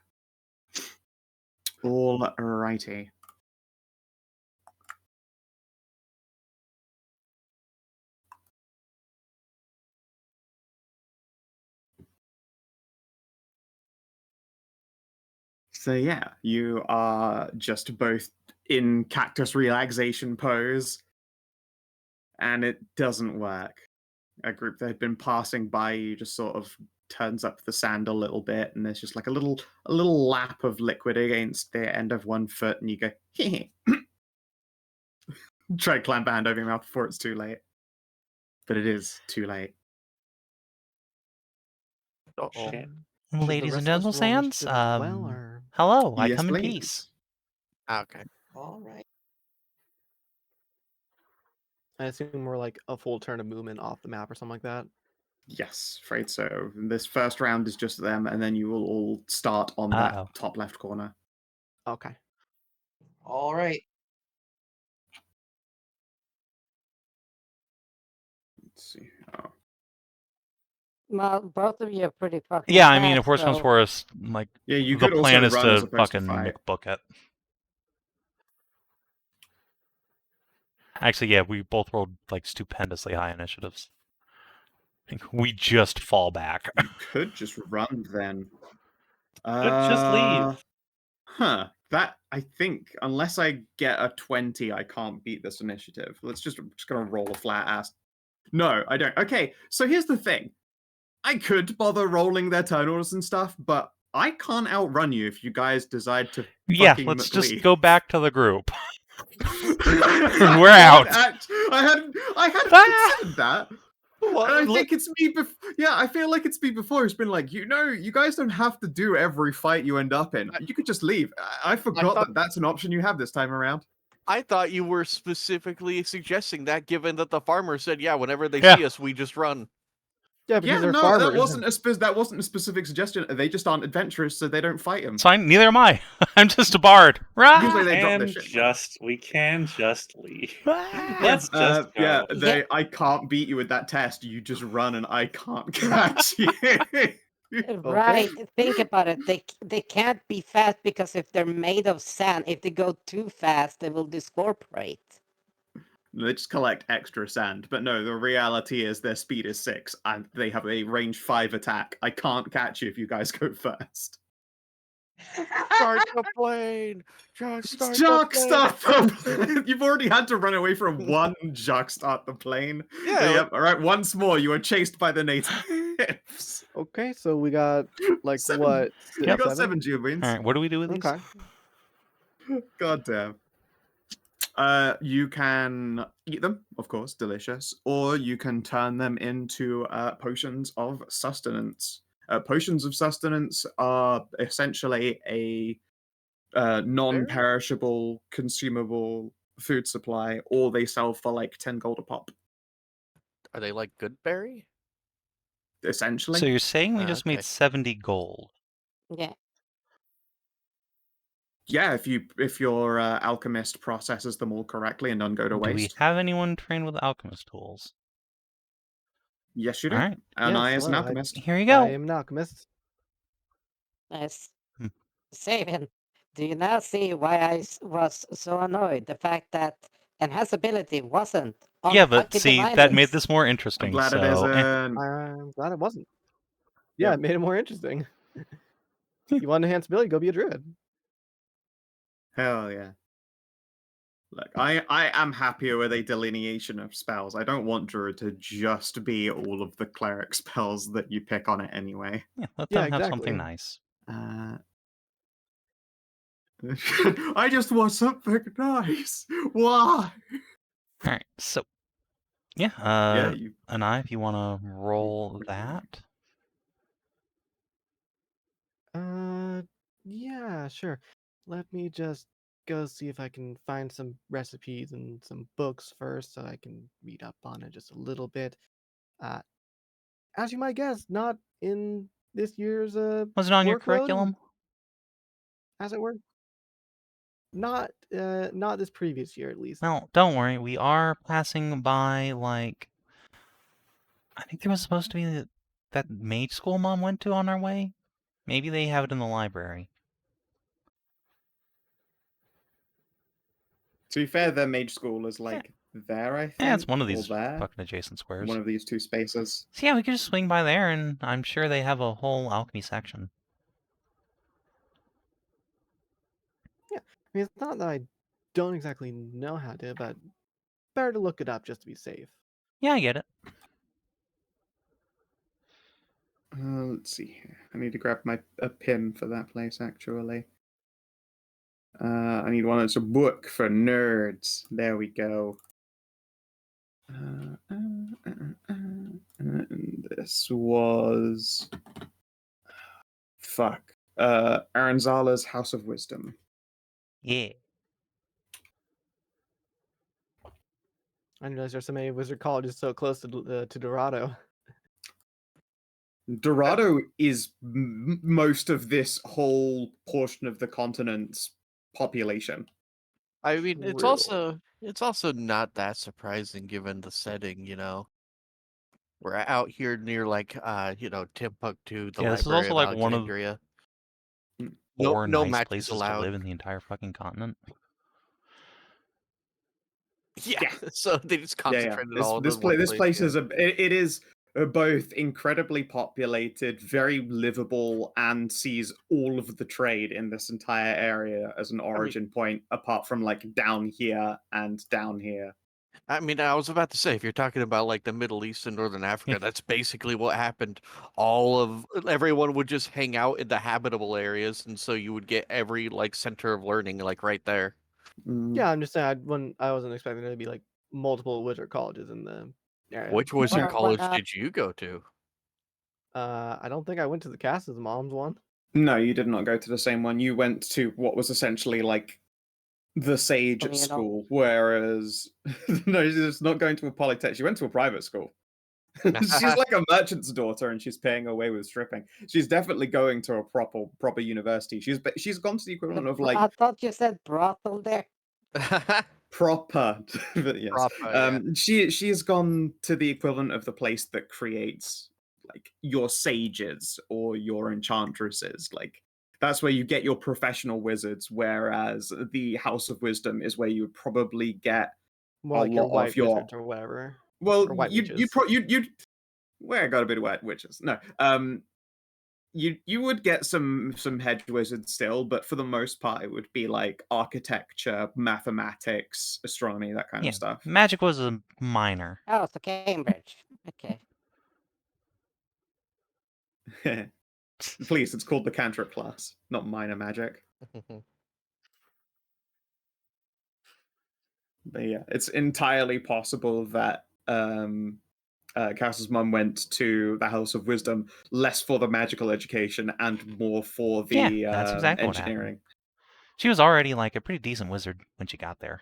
Alrighty. So yeah, you are just both in cactus relaxation pose, and it doesn't work. A group that had been passing by you just sort of turns up the sand a little bit, and there's just like a little lap of liquid against the end of one foot, and you go, hee. Try to clamp a hand over your mouth before it's too late. But it is too late. Uh-oh. Shit. Ladies and gentlemen, sands. Well, or... Hello. I Yes, come in please. peace. Okay. All right. I assume we're like a full turn of movement off the map or something like that. Yes, afraid so. This first round is just them, and then you will all start on that top left corner. Okay. All right. Let's see. Oh. Well, both of you are pretty fucking Yeah, I mean, if fast, worse comes so- to worse, like Yeah, you the could plan also is run as to opposed to fucking fight. McBook it. Actually, yeah, we both rolled like stupendously high initiatives. We just fall back. You could just run then. Just leave. Huh. That, I think, unless I get a 20, I can't beat this initiative. I'm just gonna roll a flat ass. No, I don't. Okay, so here's the thing. I could bother rolling their turn orders and stuff, but I can't outrun you if you guys decide to Yeah, fucking let's just leave. go back to the group. We're out. I hadn't considered that. What? And I Look, think it's me. Yeah, I feel like it's me before. Who's been like, you guys don't have to do every fight you end up in. You could just leave. I forgot thought- that that's an option you have this time around. I thought you were specifically suggesting that, given that the farmer said, "Yeah, whenever they Yeah. see us, we just run." Yeah, because Yeah, they're no, farmers. that wasn't a specific suggestion. They just aren't adventurous, so they don't fight him. It's fine. Neither am I. I'm just a bard. Rah! Usually they drop their And shit. we can just leave. Ah! Let's just go. I can't beat you with that test. You just run, and I can't catch you. Right. Think about it. They can't be fast because if they're made of sand, if they go too fast, they will discorporate. They just collect extra sand. But no, the reality is their speed is 6, and they have a range 5 attack. I can't catch you if you guys go first. Start the plane. Just start Jock, the plane. start the plane. You've already had to run away from one Jock, start the plane. Yeah. Yep. All right. Once more, you are chased by the natives. Okay, so we got like 7. what? You got 7 Jubilees. All right, what do we do with these? Okay. God damn. You can eat them, of course, delicious, or you can turn them into potions of sustenance. Potions of sustenance are essentially a non-perishable, consumable food supply, or they sell for like 10 gold a pop. Are they like good berry? Essentially. So you're saying we Ah, just okay. made 70 gold? Yeah. Yeah, if your alchemist processes them all correctly and don't go to Do we waste. have anyone trained with alchemist tools? Yes, you do. All right. Anai is an hello, alchemist. Here you I go. am an alchemist. Nice. Hmm. Savin, do you now see why I was so annoyed? The fact that Enhance ability wasn't on Yeah, but fucking see, Divine that made Links. this more I'm interesting. glad so, it isn't. I'm glad it wasn't. Yeah, Yeah. it made it more interesting. You want enhanced ability? Go be a druid. Hell yeah. Look, I am happier with a delineation of spells. I don't want Druid to just be all of the cleric spells that you pick on it anyway. Yeah, let Yeah, them have exactly. something nice. I just want something nice. Why? All right, so yeah, You Anai, if you want to roll that. Yeah, sure. Let me just go see if I can find some recipes and some books first so I can read up on it just a little bit. As you might guess, not in this year's Was it on your workload, curriculum? as it were. Not this previous year at least. Well, don't worry. We are passing by, like, I think there was supposed to be that mage school Mom went to on our way. Maybe they have it in the library. To be fair, their mage school is like there, I think. Yeah, it's one of or these there. fucking adjacent squares. One of these two spaces. So yeah, we could just swing by there, and I'm sure they have a whole alchemy section. Yeah, I mean, it's not that I don't exactly know how to, but better to look it up just to be safe. Yeah, I get it. Let's see here. I need to grab a pin for that place, actually. I need one that's a book for nerds. There we go. And this was... Fuck. Aranzala's House of Wisdom. Yeah. I didn't realize there's so many wizard colleges so close to Dorado. Dorado is most of this whole portion of the continent's population. I mean, it's True. also not that surprising given the setting, you know. We're out here near like Timbuktu, the Yeah, this is Library also of like one of Alexandria. four No nice matches places to allowed. live in the entire fucking continent. Yeah, Yeah. so they just concentrated all of This place yeah. is it is both incredibly populated, very livable, and sees all of the trade in this entire area as an origin point, apart from like down here and down here. I mean, I was about to say, if you're talking about like the Middle East and Northern Africa, that's basically what happened. Everyone would just hang out in the habitable areas, and so you would get every like center of learning like right there. Yeah, I'm just saying I wasn't expecting there to be like multiple wizard colleges in the Yeah. Which wizard Or college when, did you go to? I don't think I went to the Cass's mom's one. No, you did not go to the same one. You went to what was essentially like the sage Communal. school, whereas no, she's not going to a polytech. She went to a private school. She's like a merchant's daughter, and she's paying her way with stripping. She's definitely going to a proper university. She's gone to the equivalent of like I thought you said brothel there. proper, but yes. Proper, yeah. She has gone to the equivalent of the place that creates like your sages or your enchantresses. Like that's where you get your professional wizards, whereas the House of Wisdom is where you would probably get More a like your lot white of your wizards or whatever. well, or white you witches. you where I got a bit of white witches. No, you would get some hedge wizards still, but for the most part, it would be like architecture, mathematics, astronomy, that kind Yeah, of stuff. magic was a minor. Oh, so Cambridge. Okay. Please, it's called the cantrip class, not minor magic. But yeah, it's entirely possible that Cass's mum went to the House of Wisdom less for the magical education and more for the Yeah, that's exactly what happened. engineering. She was already like a pretty decent wizard when she got there.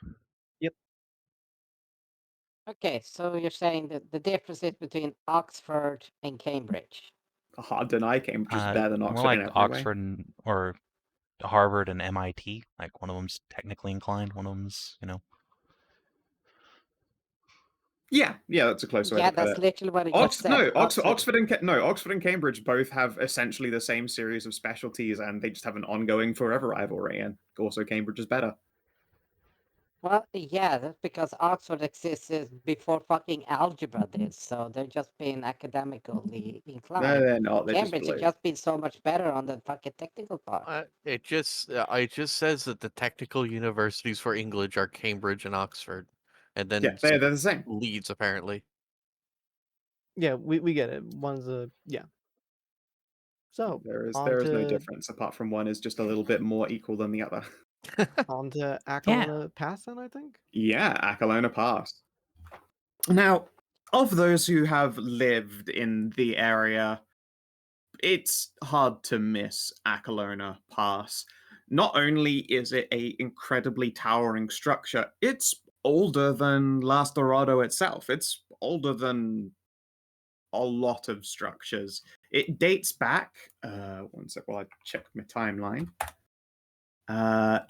Okay, so you're saying that the difference is between Oxford and Cambridge. Hard to deny Cambridge is better than More Oxford like in every way. Oxford or Harvard and MIT. Like one of them's technically inclined, one of them's, Yeah, that's a closer way Yeah, to put that's it. literally what I just said. Oxford and Cambridge both have essentially the same series of specialties, and they just have an ongoing forever rivalry. And also, Cambridge is better. Well, yeah, that's because Oxford existed before fucking algebra did, so they're just being academically No, inclined. they're not. They're just Cambridge has blue. just been so much better on the fucking technical part. It just says that the technical universities for English are Cambridge and Oxford, and then Yeah, they're the same. Leeds apparently. Yeah, we get it. One's yeah. So There is on no to difference apart from one is just a little bit more equal than the other. Acalona Pass, then I think. Yeah, Acalona Pass. Now, of those who have lived in the area, it's hard to miss Acalona Pass. Not only is it a incredibly towering structure, it's older than Las Dorado itself. It's older than a lot of structures. It dates back, one sec while I check my timeline,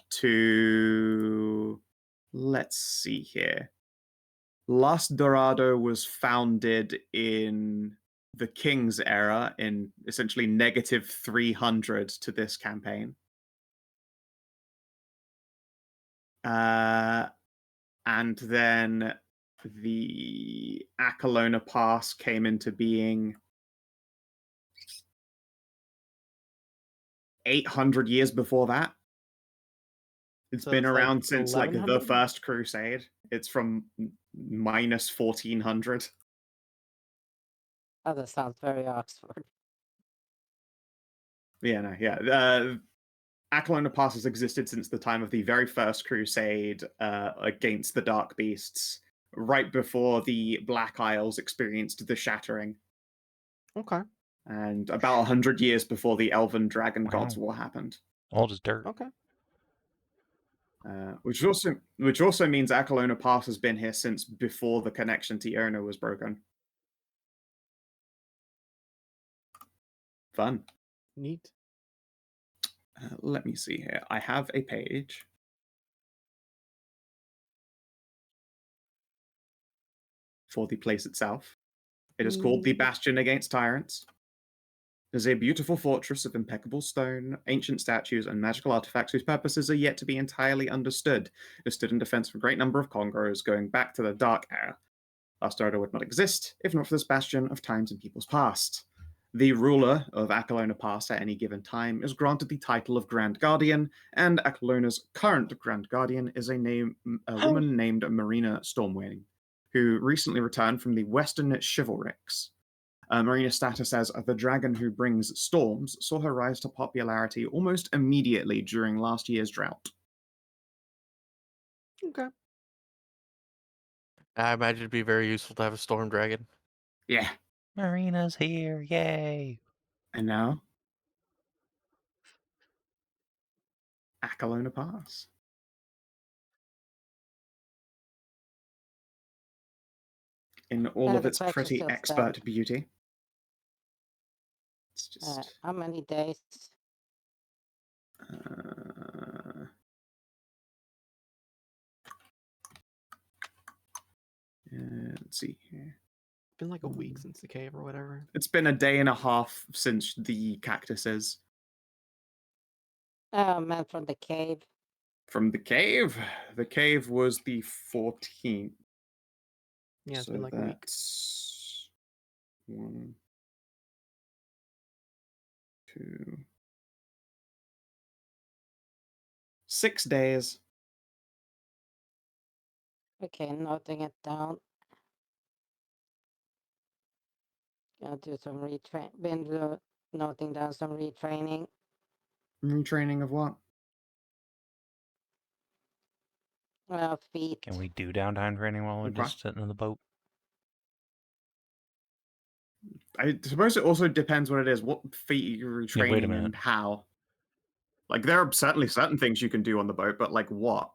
to, let's see here. Las Dorado was founded in the King's era in essentially negative 300 to this campaign. And then the Acalona Pass came into being 800 years before that. It's been it's like around since like the 1100? First Crusade. It's from minus 1400. Oh, that sounds very Oxford. Yeah. Acalona Pass has existed since the time of the very first crusade against the Dark Beasts, right before the Black Isles experienced the Shattering. Okay. And about 100 years before the Elven Dragon Wow. Gods War happened. Old as dirt. Okay. Which also means Acalona Pass has been here since before the connection to Ierna was broken. Fun. Neat. Let me see here. I have a page. For the place itself. It is called the Bastion Against Tyrants. It is a beautiful fortress of impeccable stone, ancient statues, and magical artifacts whose purposes are yet to be entirely understood. It stood in defense of a great number of Congros going back to the Dark Era. Last Order would not exist if not for this bastion of times and peoples past. The ruler of Acalona Pass at any given time is granted the title of Grand Guardian, and Acalona's current Grand Guardian is a woman named Marina Stormwing, who recently returned from the Western Chivalrics. Marina's status as the dragon who brings storms saw her rise to popularity almost immediately during last year's drought. Okay. I imagine it'd be very useful to have a storm dragon. Yeah. Marina's here, yay! And now, Akalona Pass. In all of The its question pretty still expert stands. beauty. It's just... How many days? Let's see here. It's been like a week since the cave or whatever. It's been a day and a half since the cactuses. Man from the cave. From the cave? The cave was the 14th. Yeah, it's so been like a week. that's 1, 2, 6 days. Okay, noting it down. Gonna do some noting down some retraining. Retraining of what? Feet. Can we do downtime training while we're Okay. just sitting in the boat? I suppose it also depends what it is. What feat you're Yeah, wait a retraining minute. and how. Like, there are certainly certain things you can do on the boat, but like what?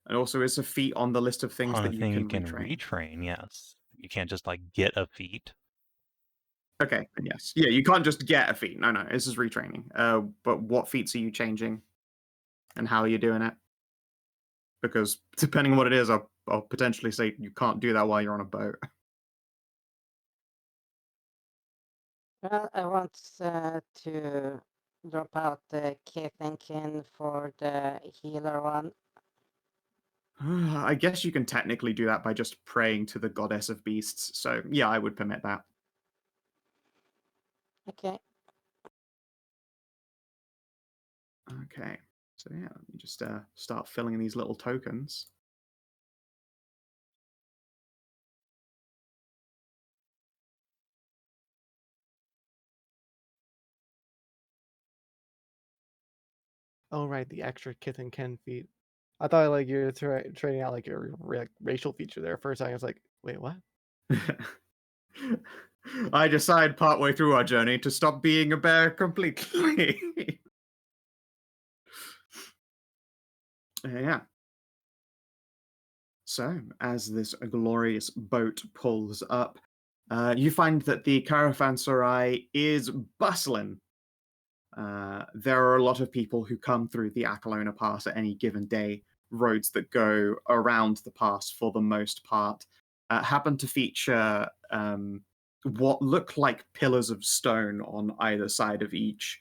And also, is a feat on the list of things On that the you thing can you can retrain? retrain, yes. You can't just like get a feat. Okay, then yes. Yeah, you can't just get a feat. No, this is retraining. But what feats are you changing? And how are you doing it? Because depending on what it is, I'll potentially say you can't do that while you're on a boat. Well, I want to drop out the kith and kin for the healer one. I guess you can technically do that by just praying to the goddess of beasts. So yeah, I would permit that. Okay. Okay. So yeah, let me just start filling in these little tokens. Oh right, the extra Kith and Ken feat. I thought like you were trading out like your racial feature there. First I was like, wait, what? I decide partway through our journey to stop being a bear completely. Yeah. So, as this glorious boat pulls up, you find that the caravanserai is bustling. There are a lot of people who come through the Akalona Pass at any given day. Roads that go around the pass, for the most part, happen to feature what look like pillars of stone on either side of each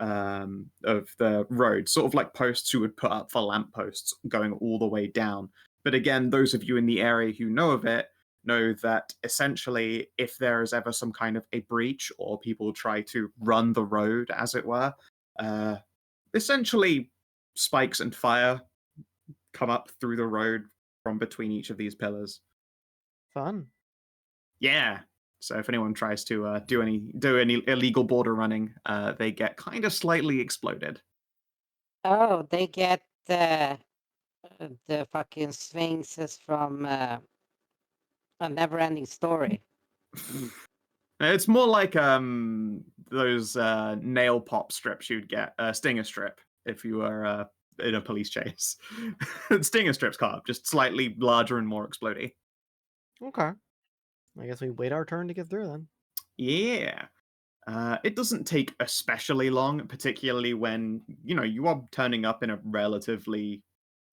of the road, sort of like posts you would put up for lampposts going all the way down. But again, those of you in the area who know of it know that essentially if there is ever some kind of a breach or people try to run the road, as it were, essentially spikes and fire come up through the road from between each of these pillars. Fun. Yeah. So if anyone tries to do any illegal border running, they get kind of slightly exploded. Oh, they get the fucking sphinxes from A Never-Ending Story. It's more like those nail pop strips you'd get, stinger strip, if you were in a police chase. Stinger strips carved, just slightly larger and more explodey. Okay. I guess we wait our turn to get through then. Yeah. It doesn't take especially long, particularly when, you are turning up in a relatively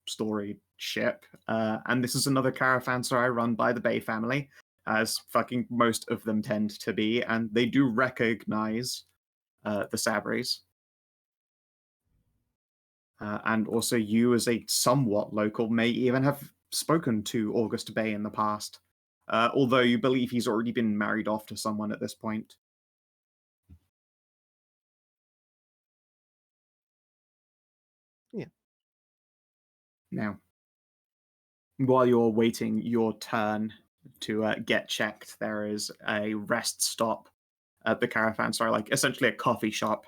storied ship. And this is another caravanserai run by the Bay family, as fucking most of them tend to be, and they do recognize the Sabris. And also you, as a somewhat local, may even have spoken to August Bay in the past, although you believe he's already been married off to someone at this point. Yeah. Now, while you're waiting your turn to get checked, there is a rest stop at the caravanserai, like essentially a coffee shop,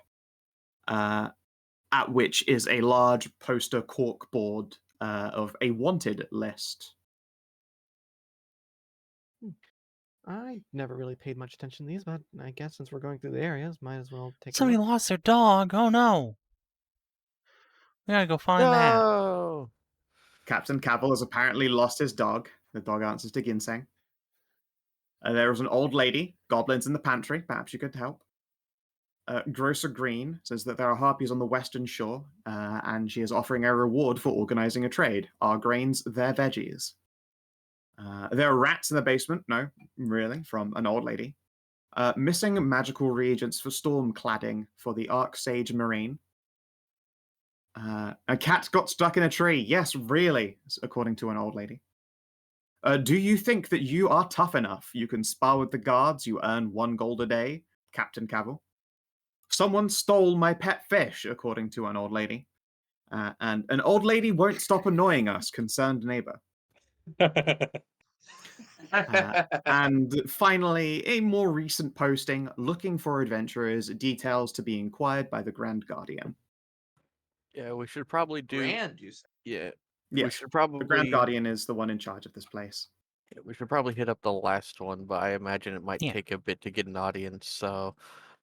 at which is a large poster corkboard of a wanted list. I never really paid much attention to these, but I guess since we're going through the areas, might as well take a Somebody look. lost their dog. Oh no. We gotta go find that. No. Captain Cavil has apparently lost his dog. The dog answers to ginseng. There is an old lady, goblins in the pantry. Perhaps you could help. Grocer Green says that there are harpies on the western shore, and she is offering a reward for organizing a trade. Our grains, their veggies. There are rats in the basement. No, really, from an old lady. Missing magical reagents for storm cladding for the Arc Sage Marine. A cat got stuck in a tree. Yes, really, according to an old lady. Do you think that you are tough enough? You can spar with the guards. You earn 1 gold a day, Captain Cavil. Someone stole my pet fish, according to an old lady. And an old lady won't stop annoying us, concerned neighbor. And finally, a more recent posting looking for adventurers, details to be inquired by the Grand Guardian. Yeah, we should probably do. Grand, you said. Yeah, Yes, we should the Grand probably. Guardian is the one in charge of this place. Yeah, we should probably hit up the last one, but I imagine it might Yeah. take a bit to get an audience. So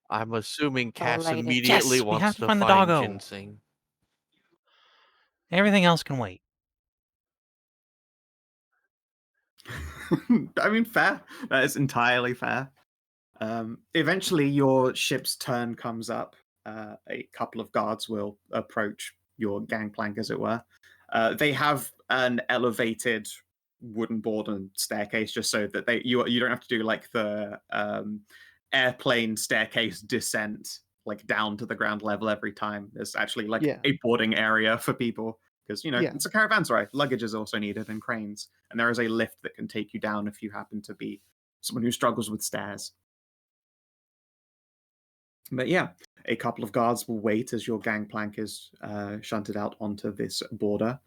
I'm assuming Cass lady. immediately Yes, we wants have to to find the find doggo. ginseng. Everything else can wait. I mean, fair. That is entirely fair. Eventually, your ship's turn comes up. A couple of guards will approach your gangplank, as it were. They have an elevated wooden board and staircase, just so that you don't have to do like the airplane staircase descent, like down to the ground level every time. There's actually like Yeah. a boarding area for people. Because, Yeah. it's a caravanserai. Luggage is also needed and cranes. And there is a lift that can take you down if you happen to be someone who struggles with stairs. But yeah, a couple of guards will wait as your gangplank is shunted out onto this border.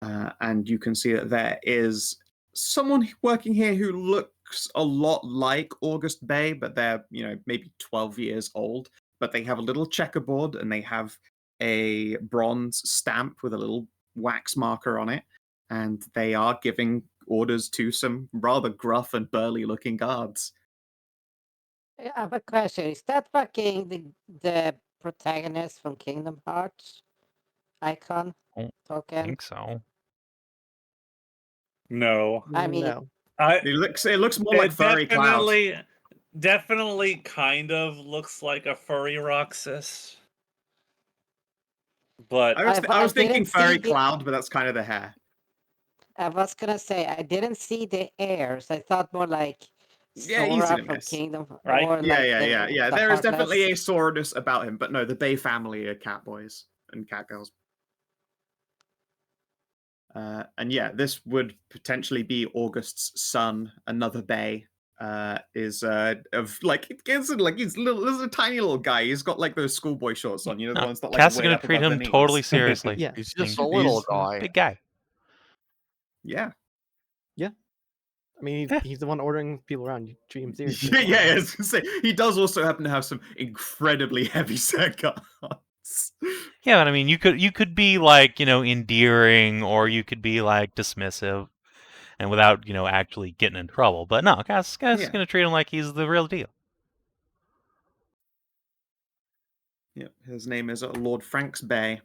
And you can see that there is someone working here who looks a lot like August Bay, but they're, maybe 12 years old. But they have a little checkerboard and they have a bronze stamp with a little wax marker on it, and they are giving orders to some rather gruff and burly looking guards. I have a question. Is that fucking the protagonist from Kingdom Hearts icon I token? think so. No. I mean, No. It looks more like furry clouds. Definitely kind of looks like a furry Roxas. But I was thinking didn't see furry the- cloud, but that's kind of the hair. I was gonna say I didn't see the heirs. I thought more like Yeah, easy Sora to from miss. Kingdom, Right? or Yeah, like yeah. the There is definitely a Heartless. soreness about him, but no, the Bay family are cat boys and cat girls. And yeah, this would potentially be August's son, another Bay. Is of like he's little. There's a tiny little guy. He's got like those schoolboy shorts on. The No, ones that like Cass is way gonna up treat above the him knees. totally seriously. Yeah. He's Being- just a little he's a guy. Big guy. Yeah. I mean, he's the one ordering people around. You treat him seriously. Yeah. I was gonna say, he does also happen to have some incredibly heavy set guards. Yeah, but I mean, you could be like, endearing, or you could be like dismissive, and without, actually getting in trouble. But no, Cass is Yeah. gonna treat him like he's the real deal. Yep, his name is Lord Franks Bay.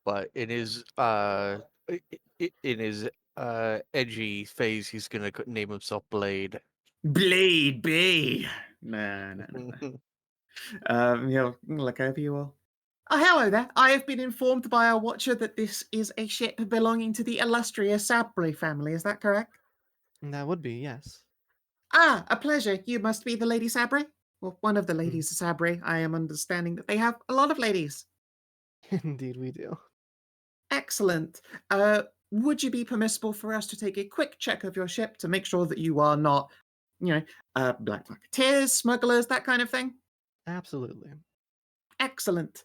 But in his edgy phase, he's gonna name himself Blade. Blade Bay. No. Look over you all. Oh, hello there. I have been informed by our watcher that this is a ship belonging to the illustrious Sabri family. Is that correct? That would be, yes. Ah, a pleasure. You must be the Lady Sabri? Well, one of the ladies of Sabri. I am understanding that they have a lot of ladies. Indeed, we do. Excellent. Would you be permissible for us to take a quick check of your ship to make sure that you are not, black marketeers, smugglers, that kind of thing? Absolutely. Excellent.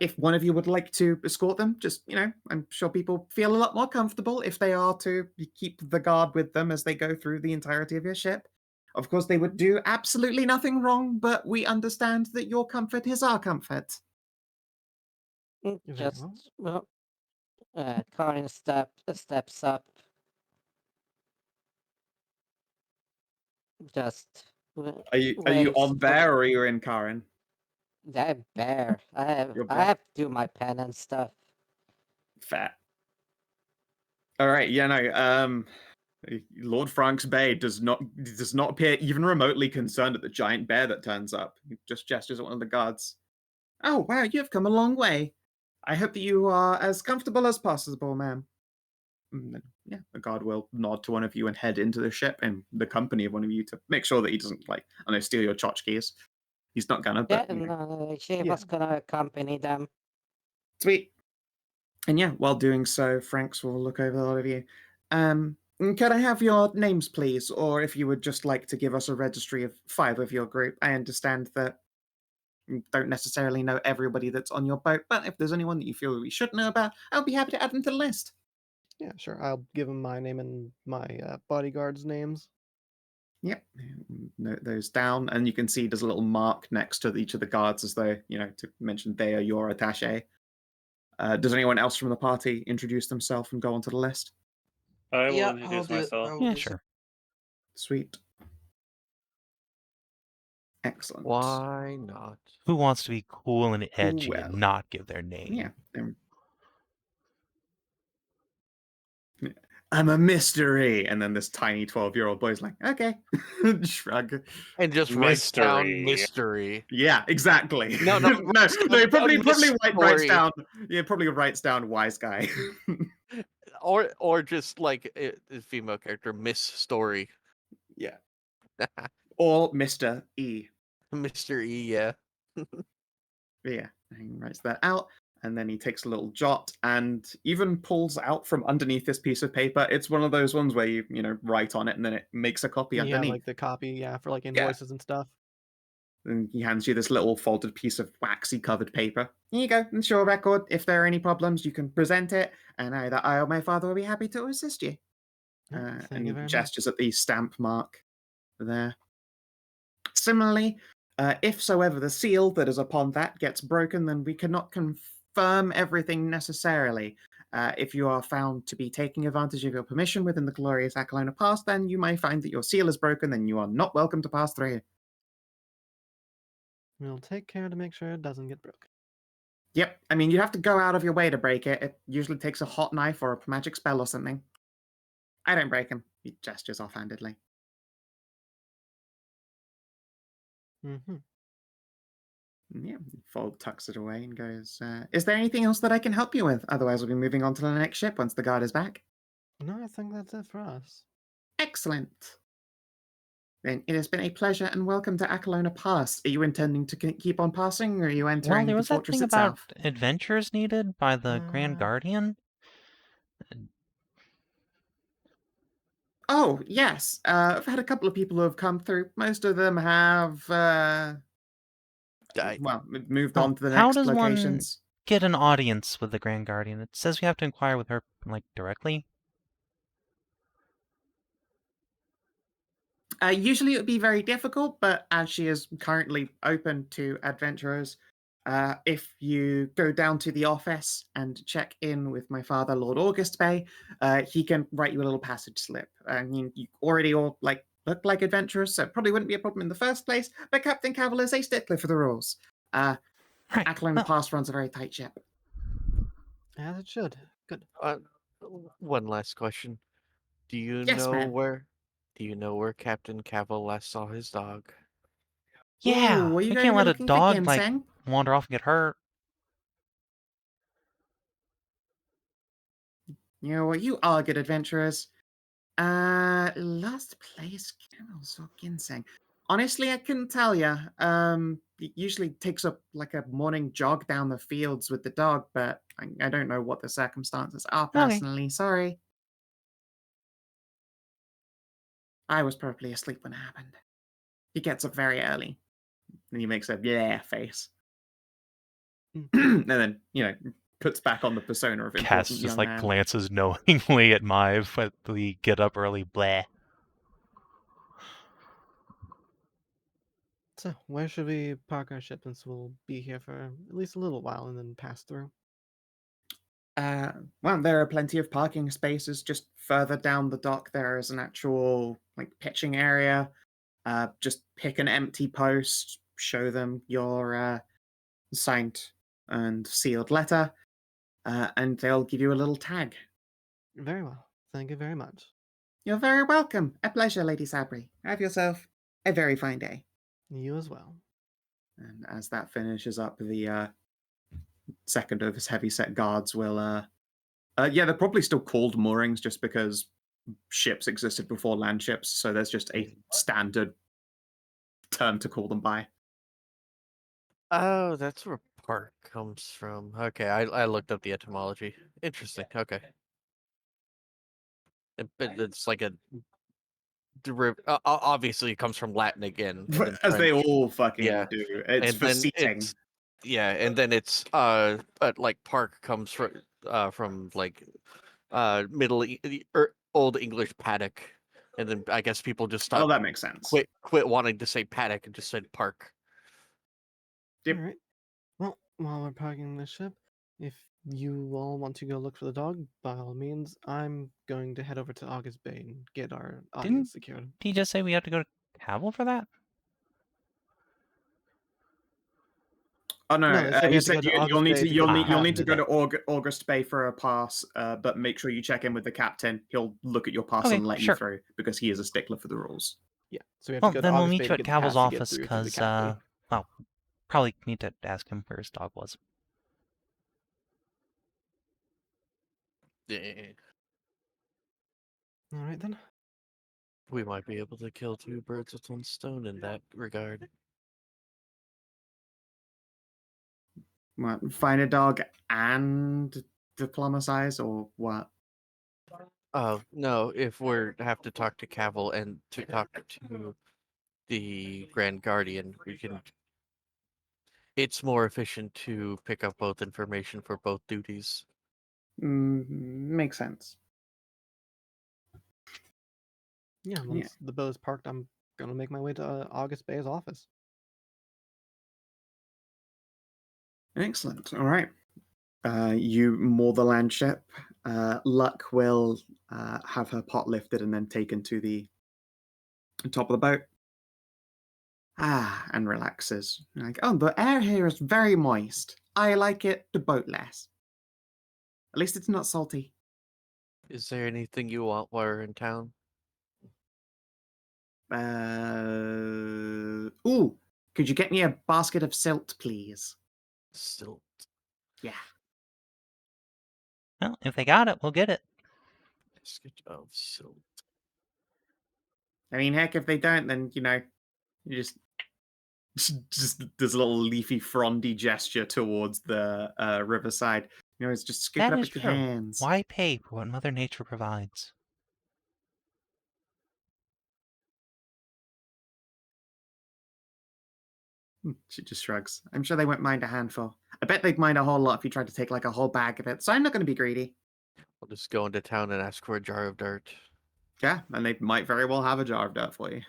If one of you would like to escort them, just, I'm sure people feel a lot more comfortable if they are to keep the guard with them as they go through the entirety of your ship. Of course, they would do absolutely nothing wrong, but we understand that your comfort is our comfort. Very Just well. Karin steps up. Just Are you waves. on there or are you in Karin? That bear. You're I bear. have to do my pen and stuff. Fair. All right. Yeah. No. Lord Frank's Bay does not appear even remotely concerned at the giant bear that turns up. He just gestures at one of the guards. Oh wow, you have come a long way. I hope that you are as comfortable as possible, ma'am. And then, yeah, the guard will nod to one of you and head into the ship in the company of one of you to make sure that he doesn't, like, I don't know, steal your tchotchkes. He's not gonna, Yeah, but you know. no, she Yeah. was gonna accompany them. Sweet. And yeah, while doing so, Franks will look over a lot of you. Could I have your names, please? Or if you would just like to give us a registry of 5 of your group. I understand that you don't necessarily know everybody that's on your boat, but if there's anyone that you feel we should know about, I'll be happy to add them to the list. Yeah, sure. I'll give him my name and my bodyguards' names. Yep, note those down, and you can see there's a little mark next to each of the guards as though, you know, to mention they are your attaché. Does anyone else from the party introduce themselves and go onto the list? I will Yeah, introduce myself. Yeah, sure. Sweet. Excellent. Why not? Who wants to be cool and edgy Well, and not give their name? Yeah. I'm a mystery. And then this tiny 12-year-old boy's like, okay. Shrug. And just writes down Mystery. mystery. Yeah, exactly. No, no, no, he probably writes mystery. down. Yeah, probably writes down wise guy. Or just like a female character, Miss Story. Yeah. Or Mr. E. Mr. E, yeah. Yeah, he writes that out, and then he takes a little jot and even pulls out from underneath this piece of paper. It's one of those ones where you write on it and then it makes a copy Yeah, underneath. like the copy, yeah, for like invoices and stuff. And he hands you this little folded piece of waxy covered paper. Here you go, it's your record. If there are any problems, you can present it, and either I or my father will be happy to assist you. Thank And you he very gestures at the stamp mark there. Similarly, if so ever the seal that is upon that gets broken, then we cannot confirm everything necessarily. If you are found to be taking advantage of your permission within the glorious Acalona Pass, then you may find that your seal is broken, then you are not welcome to pass through. We'll take care to make sure it doesn't get broken. Yep, I mean, you have to go out of your way to break it. It usually takes a hot knife or a magic spell or something. I don't break them. He gestures offhandedly. Mm-hmm. Yeah, Fold tucks it away and goes, is there anything else that I can help you with? Otherwise, we'll be moving on to the next ship once the guard is back. No, I think that's it for us. Excellent. Then it has been a pleasure and welcome to Acalona Pass. Are you intending to keep on passing, or are you Well, entering there the was that fortress thing about itself? adventures needed by the Grand Guardian. Oh, yes. I've had a couple of people who have come through. Most of them have, Die. moved on to the How next does one locations. get an audience with the Grand Guardian? It says we have to inquire with her, like, directly. Usually it would be very difficult, but as she is currently open to adventurers, if you go down to the office and check in with my father, Lord August Bay, he can write you a little passage slip. I mean, you already all look like adventurers, so it probably wouldn't be a problem in the first place. But Captain Cavil is a stickler for the rules. Right. Acalona Pass runs a very tight ship. As it should. Good. One last question. Do you Yes, know ma'am. where Captain Cavill last saw his dog? Yeah, Ooh, are you we going can't to be let a looking for dog like ginseng? wander off and get hurt. You know what? You are good adventurers. Last place camels or ginseng. Honestly, I couldn't tell you. It usually takes up like a morning jog down the fields with the dog, but I don't know what the circumstances are personally. Sorry. I was probably asleep when it happened. He gets up very early, and he makes a yeah face, and then puts back on the persona of Cass important just young like man. glances knowingly at Maeve at the get up early bleh. So, where should we park our ship since we'll be here for at least a little while and then pass through? Well, there are plenty of parking spaces just further down the dock. There is an actual pitching area. Just pick an empty post, show them your signed and sealed letter, and they'll give you a little tag. Very well. Thank you very much. You're very welcome. A pleasure, Lady Sabri. Have yourself a very fine day. You as well. And as that finishes up, the second of his heavy-set guards will... they're probably still called moorings just because ships existed before land ships, so there's just a standard term to call them by. Oh, that's where park comes from. Okay, I looked up the etymology. Interesting. Okay. It's like a obviously it comes from Latin again, and then As they French. all fucking Yeah. do. It's And for then seating. and then it's but like park comes from like Old English paddock, and then I guess people just Oh, stopped that makes sense. quit wanting to say paddock and just said park. Yep. All right. Well, while we're parking the ship, if you all want to go look for the dog, by all means, I'm going to head over to August Bay and get our audience secured. Did he just say we have to go to Cavill for that? Oh no, No, they said we he have to said go to you'll August need Bay to to you'll get the need you'll pass need to into go the to August Bay for a pass, but make sure you check in with the captain. He'll look at your pass Okay, and let you sure. through because he is a stickler for the rules. Yeah, so we have Well, to go to then we'll August meet Bay you to at get the pass Cavil's to get office through to the because, academy. well, probably need to ask him where his dog was. Yeah. All right then. We might be able to kill two birds with one stone in that regard. What, find a dog and diplomatize or what? Oh no! If we're have to talk to Cavill and to talk to the Grand Guardian, we can. It's more efficient to pick up both information for both duties. Makes sense. Yeah, once the boat is parked, I'm gonna make my way to August Bay's office. Excellent. All right. You moor the land ship. Luck will have her pot lifted and then taken to the top of the boat. And relaxes. Like, oh, the air here is very moist. I like it the boat less. At least it's not salty. Is there anything you want while we're in town? Ooh, could you get me a basket of silt, please? Still. Yeah. Well, if they got it, we'll get it. Basket of silt. I mean, heck, if they don't, then, you just does a little leafy frondy gesture towards the riverside. It's just scoop That it up is with your true. hands. Why pay for what Mother Nature provides? She just shrugs. I'm sure they won't mind a handful. I bet they'd mind a whole lot if you tried to take like a whole bag of it, so I'm not going to be greedy. I'll just go into town and ask for a jar of dirt. Yeah, and they might very well have a jar of dirt for you.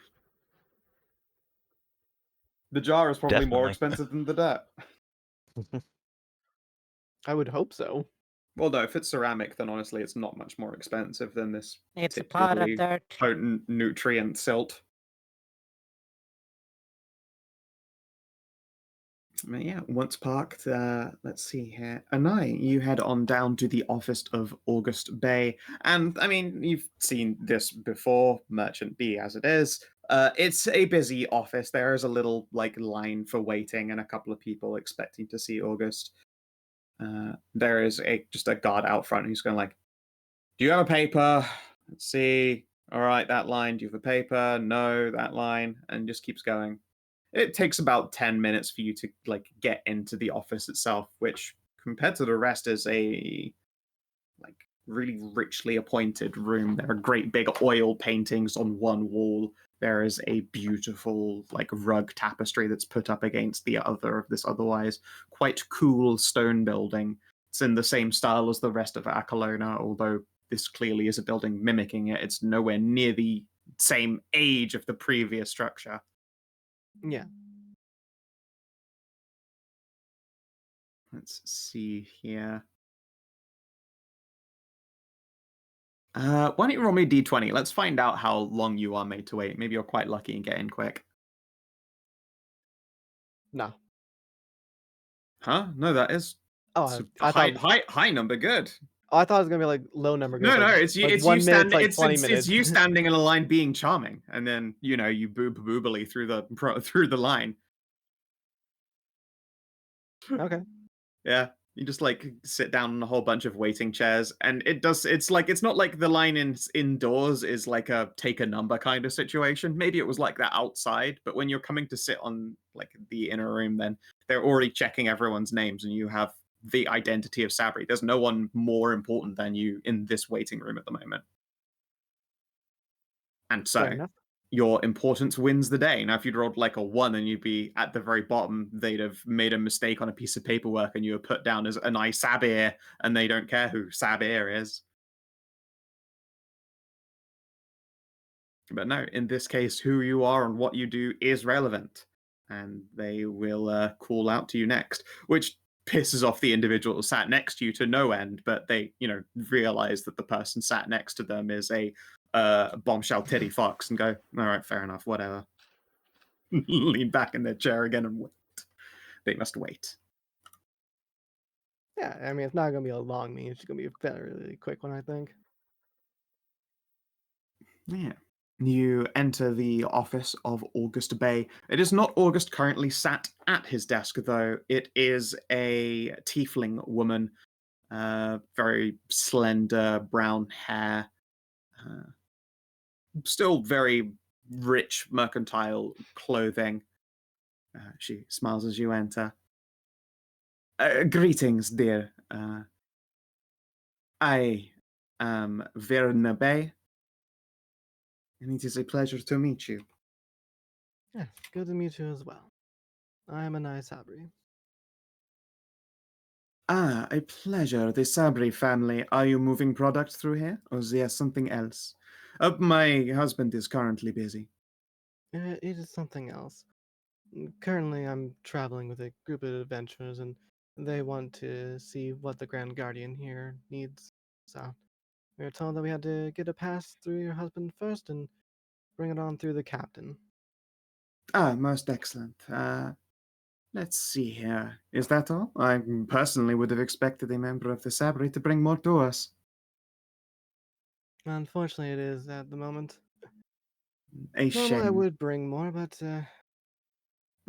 The jar is probably more Definitely. expensive than the dirt. I would hope so. Well, no, if it's ceramic, then honestly, it's not much more expensive than this It's a pot of particularly dirt. potent nutrient silt. But yeah, once parked, let's see here. Anai, you head on down to the office of August Bay. And, I mean, you've seen this before, Merchant B as it is. It's a busy office. There is a little, line for waiting and a couple of people expecting to see August. There is just a guard out front who's going do you have a paper? Let's see. All right, that line. Do you have a paper? No, that line. And just keeps going. It takes about 10 minutes for you to get into the office itself, which compared to the rest is a really richly appointed room. There are great big oil paintings on one wall. There is a beautiful rug tapestry that's put up against the other of this otherwise quite cool stone building. It's in the same style as the rest of Akalona, although this clearly is a building mimicking it. It's nowhere near the same age of the previous structure. Yeah. Let's see here. Why don't you roll me a d20? Let's find out how long you are made to wait. Maybe you're quite lucky and get in quick. No. Huh? No, that is Oh, a I thought high number. Good. I thought it was gonna be like low number. No, no, it's you. like It's 1 you minute, standing. like 20 minutes. It's you standing in a line, being charming, and then you boobily through the line. Okay. Yeah, you just like sit down on a whole bunch of waiting chairs, and it's not like the line indoors is like a take a number kind of situation. Maybe it was like that outside, but when you're coming to sit on like the inner room, then they're already checking everyone's names, and you have the identity of Sabri. There's no one more important than you in this waiting room at the moment. And so Fair enough. your importance wins the day. Now, if you'd rolled like a 1 and you'd be at the very bottom, they'd have made a mistake on a piece of paperwork and you were put down as Anai Sabir, and they don't care who Sabir is. But no, in this case, who you are and what you do is relevant. And they will call out to you next, which pisses off the individual who sat next to you to no end, but they, realize that the person sat next to them is a bombshell titty fox and go, all right, fair enough, whatever. Lean back in their chair again and wait. They must wait. Yeah, I mean, it's not gonna be a long meeting. It's gonna be a fairly quick one, I think. Yeah. You enter the office of August Bay. It is not August currently sat at his desk, though. It is a tiefling woman, very slender, brown hair, still very rich mercantile clothing. She smiles as you enter. Greetings, dear. I am Verna Bay, and it is a pleasure to meet you. Yes, good to meet you as well. I am Anai Sabri. Ah, a pleasure. The Sabri family. Are you moving product through here, or is there something else? My husband is currently busy. It is something else. Currently, I'm traveling with a group of adventurers, and they want to see what the Grand Guardian here needs. So, we were told that we had to get a pass through your husband first and bring it on through the captain. Ah, most excellent. Let's see here. Is that all? I personally would have expected a member of the Sabri to bring more to us. Unfortunately, it is at the moment. A Normally, I shame, would bring more, but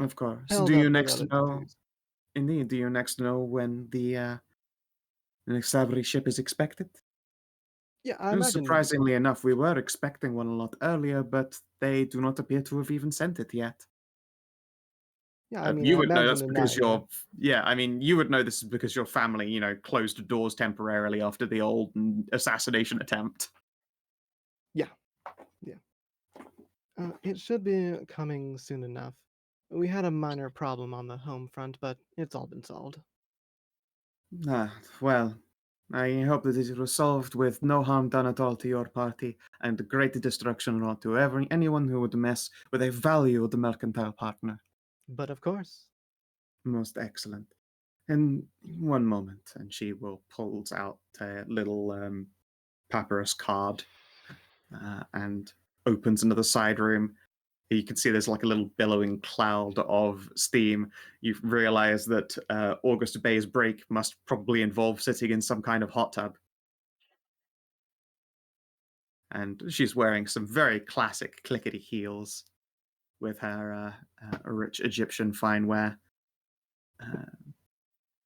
of course. held Do you up with next other know? duties. Indeed, do you next know when the next Sabri ship is expected? Yeah, I imagine. Surprisingly enough, we were expecting one a lot earlier, but they do not appear to have even sent it yet. Yeah, I mean, You I would know imagine that's the because night. you would know this is because your family, closed doors temporarily after the old assassination attempt. Yeah. It should be coming soon enough. We had a minor problem on the home front, but it's all been solved. Ah, well, I hope that it was solved with no harm done at all to your party and great destruction wrought to anyone who would mess with a valued mercantile partner. But of course. Most excellent. And one moment, and she will pulls out a little papyrus card and opens another side room. You can see there's like a little billowing cloud of steam. You realize that August Bay's break must probably involve sitting in some kind of hot tub. And she's wearing some very classic clickety heels with her rich Egyptian fine wear.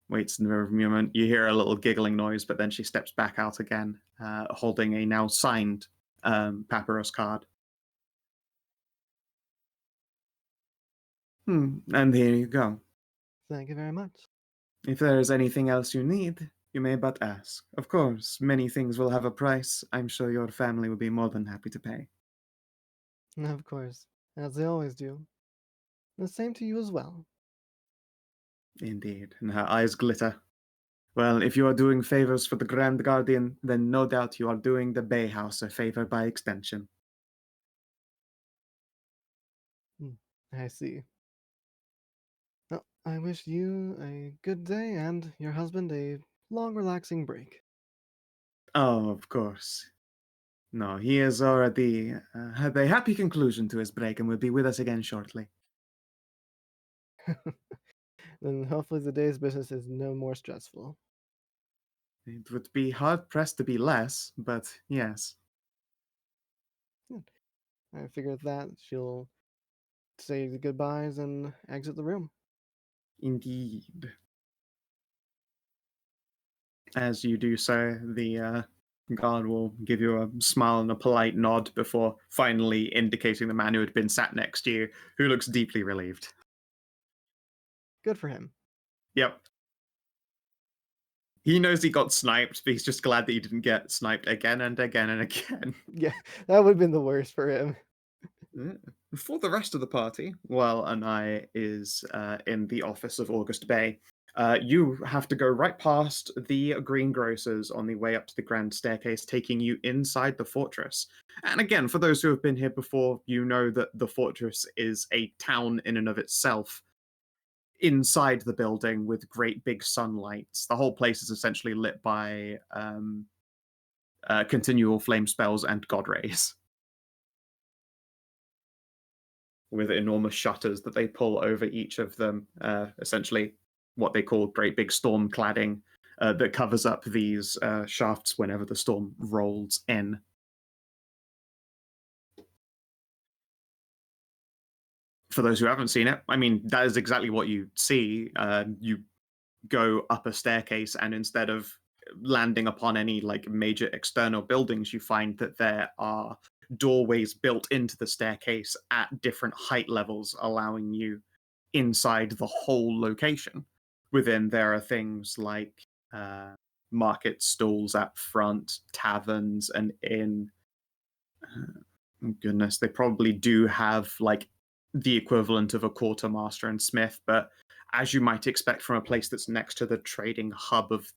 Waits in the moment. You hear a little giggling noise, but then she steps back out again, holding a now signed papyrus card. And here you go. Thank you very much. If there is anything else you need, you may but ask. Of course, many things will have a price. I'm sure your family will be more than happy to pay. Of course, as they always do. The same to you as well. Indeed, and her eyes glitter. Well, if you are doing favors for the Grand Guardian, then no doubt you are doing the Bay House a favor by extension. I see. Well, I wish you a good day and your husband a long, relaxing break. Oh, of course. No, he has already had a happy conclusion to his break and will be with us again shortly. Then hopefully the day's business is no more stressful. It would be hard pressed to be less, but yes. I figure that she'll say the goodbyes and exit the room. Indeed. As you do so, the guard will give you a smile and a polite nod before finally indicating the man who had been sat next to you, who looks deeply relieved. Good for him. Yep. He knows he got sniped, but he's just glad that he didn't get sniped again and again and again. Yeah, that would have been the worst for him. For the rest of the party, while Anai is in the office of August Bay, you have to go right past the greengrocers on the way up to the grand staircase, taking you inside the fortress. And again, for those who have been here before, you know that the fortress is a town in and of itself. Inside the building with great big sunlights. The whole place is essentially lit by continual flame spells and god rays, with enormous shutters that they pull over each of them, essentially what they call great big storm cladding that covers up these shafts whenever the storm rolls in. For those who haven't seen it, I mean, that is exactly what you see. You go up a staircase, and instead of landing upon any like major external buildings, you find that there are doorways built into the staircase at different height levels, allowing you inside the whole location. Within, there are things like market stalls at front, taverns, and inn. Goodness, they probably do have like the equivalent of a quartermaster and smith, but as you might expect from a place that's next to the trading hub of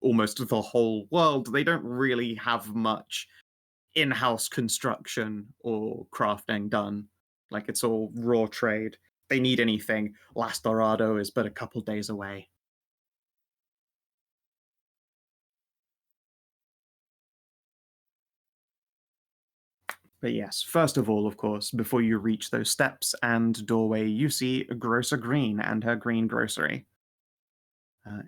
almost the whole world, they don't really have much in-house construction or crafting done. Like, it's all raw trade. They need anything. Last Dorado is but a couple days away. But yes, first of all, of course, before you reach those steps and doorway, you see Grocer Green and her green grocery.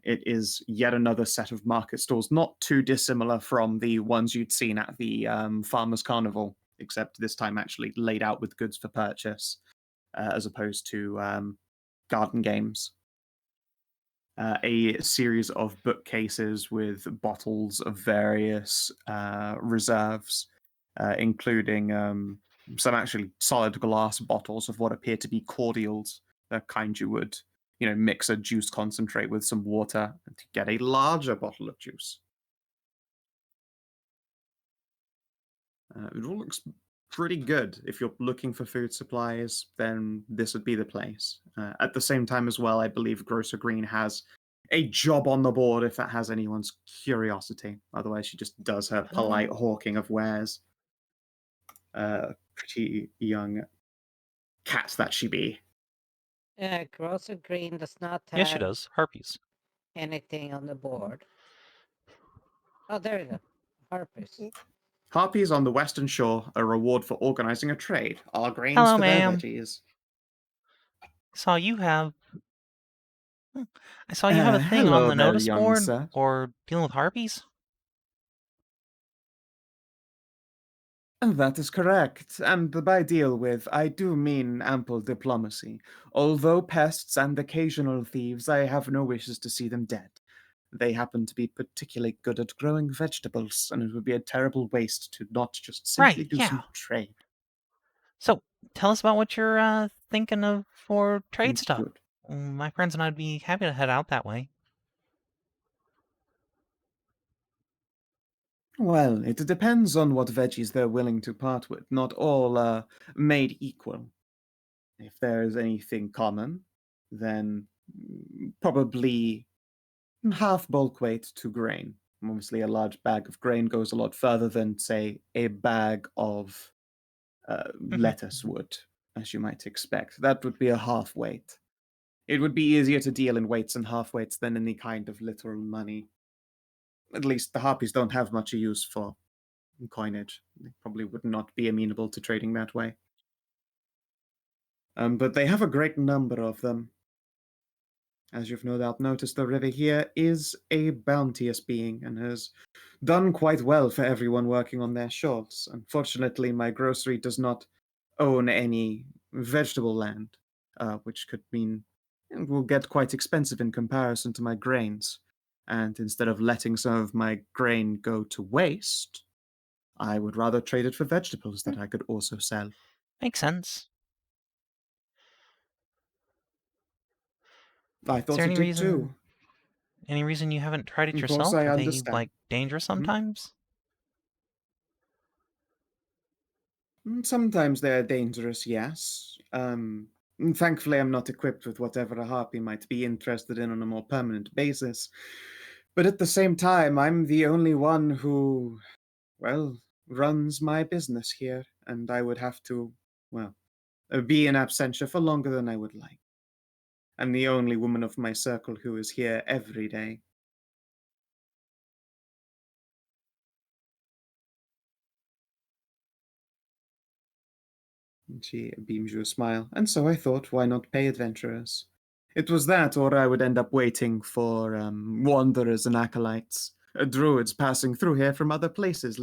It is yet another set of market stalls, not too dissimilar from the ones you'd seen at the Farmers Carnival, except this time actually laid out with goods for purchase, as opposed to garden games. A series of bookcases with bottles of various reserves, including some actually solid glass bottles of what appear to be cordials, the kind you would, mix a juice concentrate with some water to get a larger bottle of juice. It all looks pretty good. If you're looking for food supplies, then this would be the place. At the same time as well, I believe Grocer Green has a job on the board if that has anyone's curiosity. Otherwise, she just does her polite hawking of wares. Pretty young cat that she be. Grocer Green does not have Yes, she does. Harpies. anything on the board. Oh, there you go. Harpies. Harpies on the Western Shore, a reward for organizing a trade. Our grains Hello, for their ma'am. veggies. I saw you have a thing on Hello the there, notice young board sir. or dealing with harpies. That is correct, and by deal with, I do mean ample diplomacy. Although pests and occasional thieves, I have no wishes to see them dead. They happen to be particularly good at growing vegetables, and it would be a terrible waste to not just simply Right, do yeah. some trade. So, tell us about what you're thinking of for trade stuff. Good. My friends and I'd be happy to head out that way. Well, it depends on what veggies they're willing to part with. Not all are made equal. If there is anything common, then probably half bulk weight to grain. Obviously, a large bag of grain goes a lot further than, say, a bag of lettuce would, as you might expect. That would be a half weight. It would be easier to deal in weights and half weights than any kind of literal money. At least the harpies don't have much use for coinage. They probably would not be amenable to trading that way. But they have a great number of them. As you've no doubt noticed, the river here is a bounteous being and has done quite well for everyone working on their shores. Unfortunately, my grocery does not own any vegetable land, which could mean it will get quite expensive in comparison to my grains. And instead of letting some of my grain go to waste, I would rather trade it for vegetables that I could also sell. Makes sense. I Is thought there you any did reason? too. Any reason you haven't tried it Of course, yourself? I Are they understand. like dangerous sometimes? Sometimes they're dangerous, yes. Thankfully, I'm not equipped with whatever a harpy might be interested in on a more permanent basis. But at the same time, I'm the only one who, well, runs my business here, and I would have to, well, be in absentia for longer than I would like. I'm the only woman of my circle who is here every day. And she beams you a smile. And so I thought, why not pay adventurers? It was that, or I would end up waiting for wanderers and acolytes, druids passing through here from other places,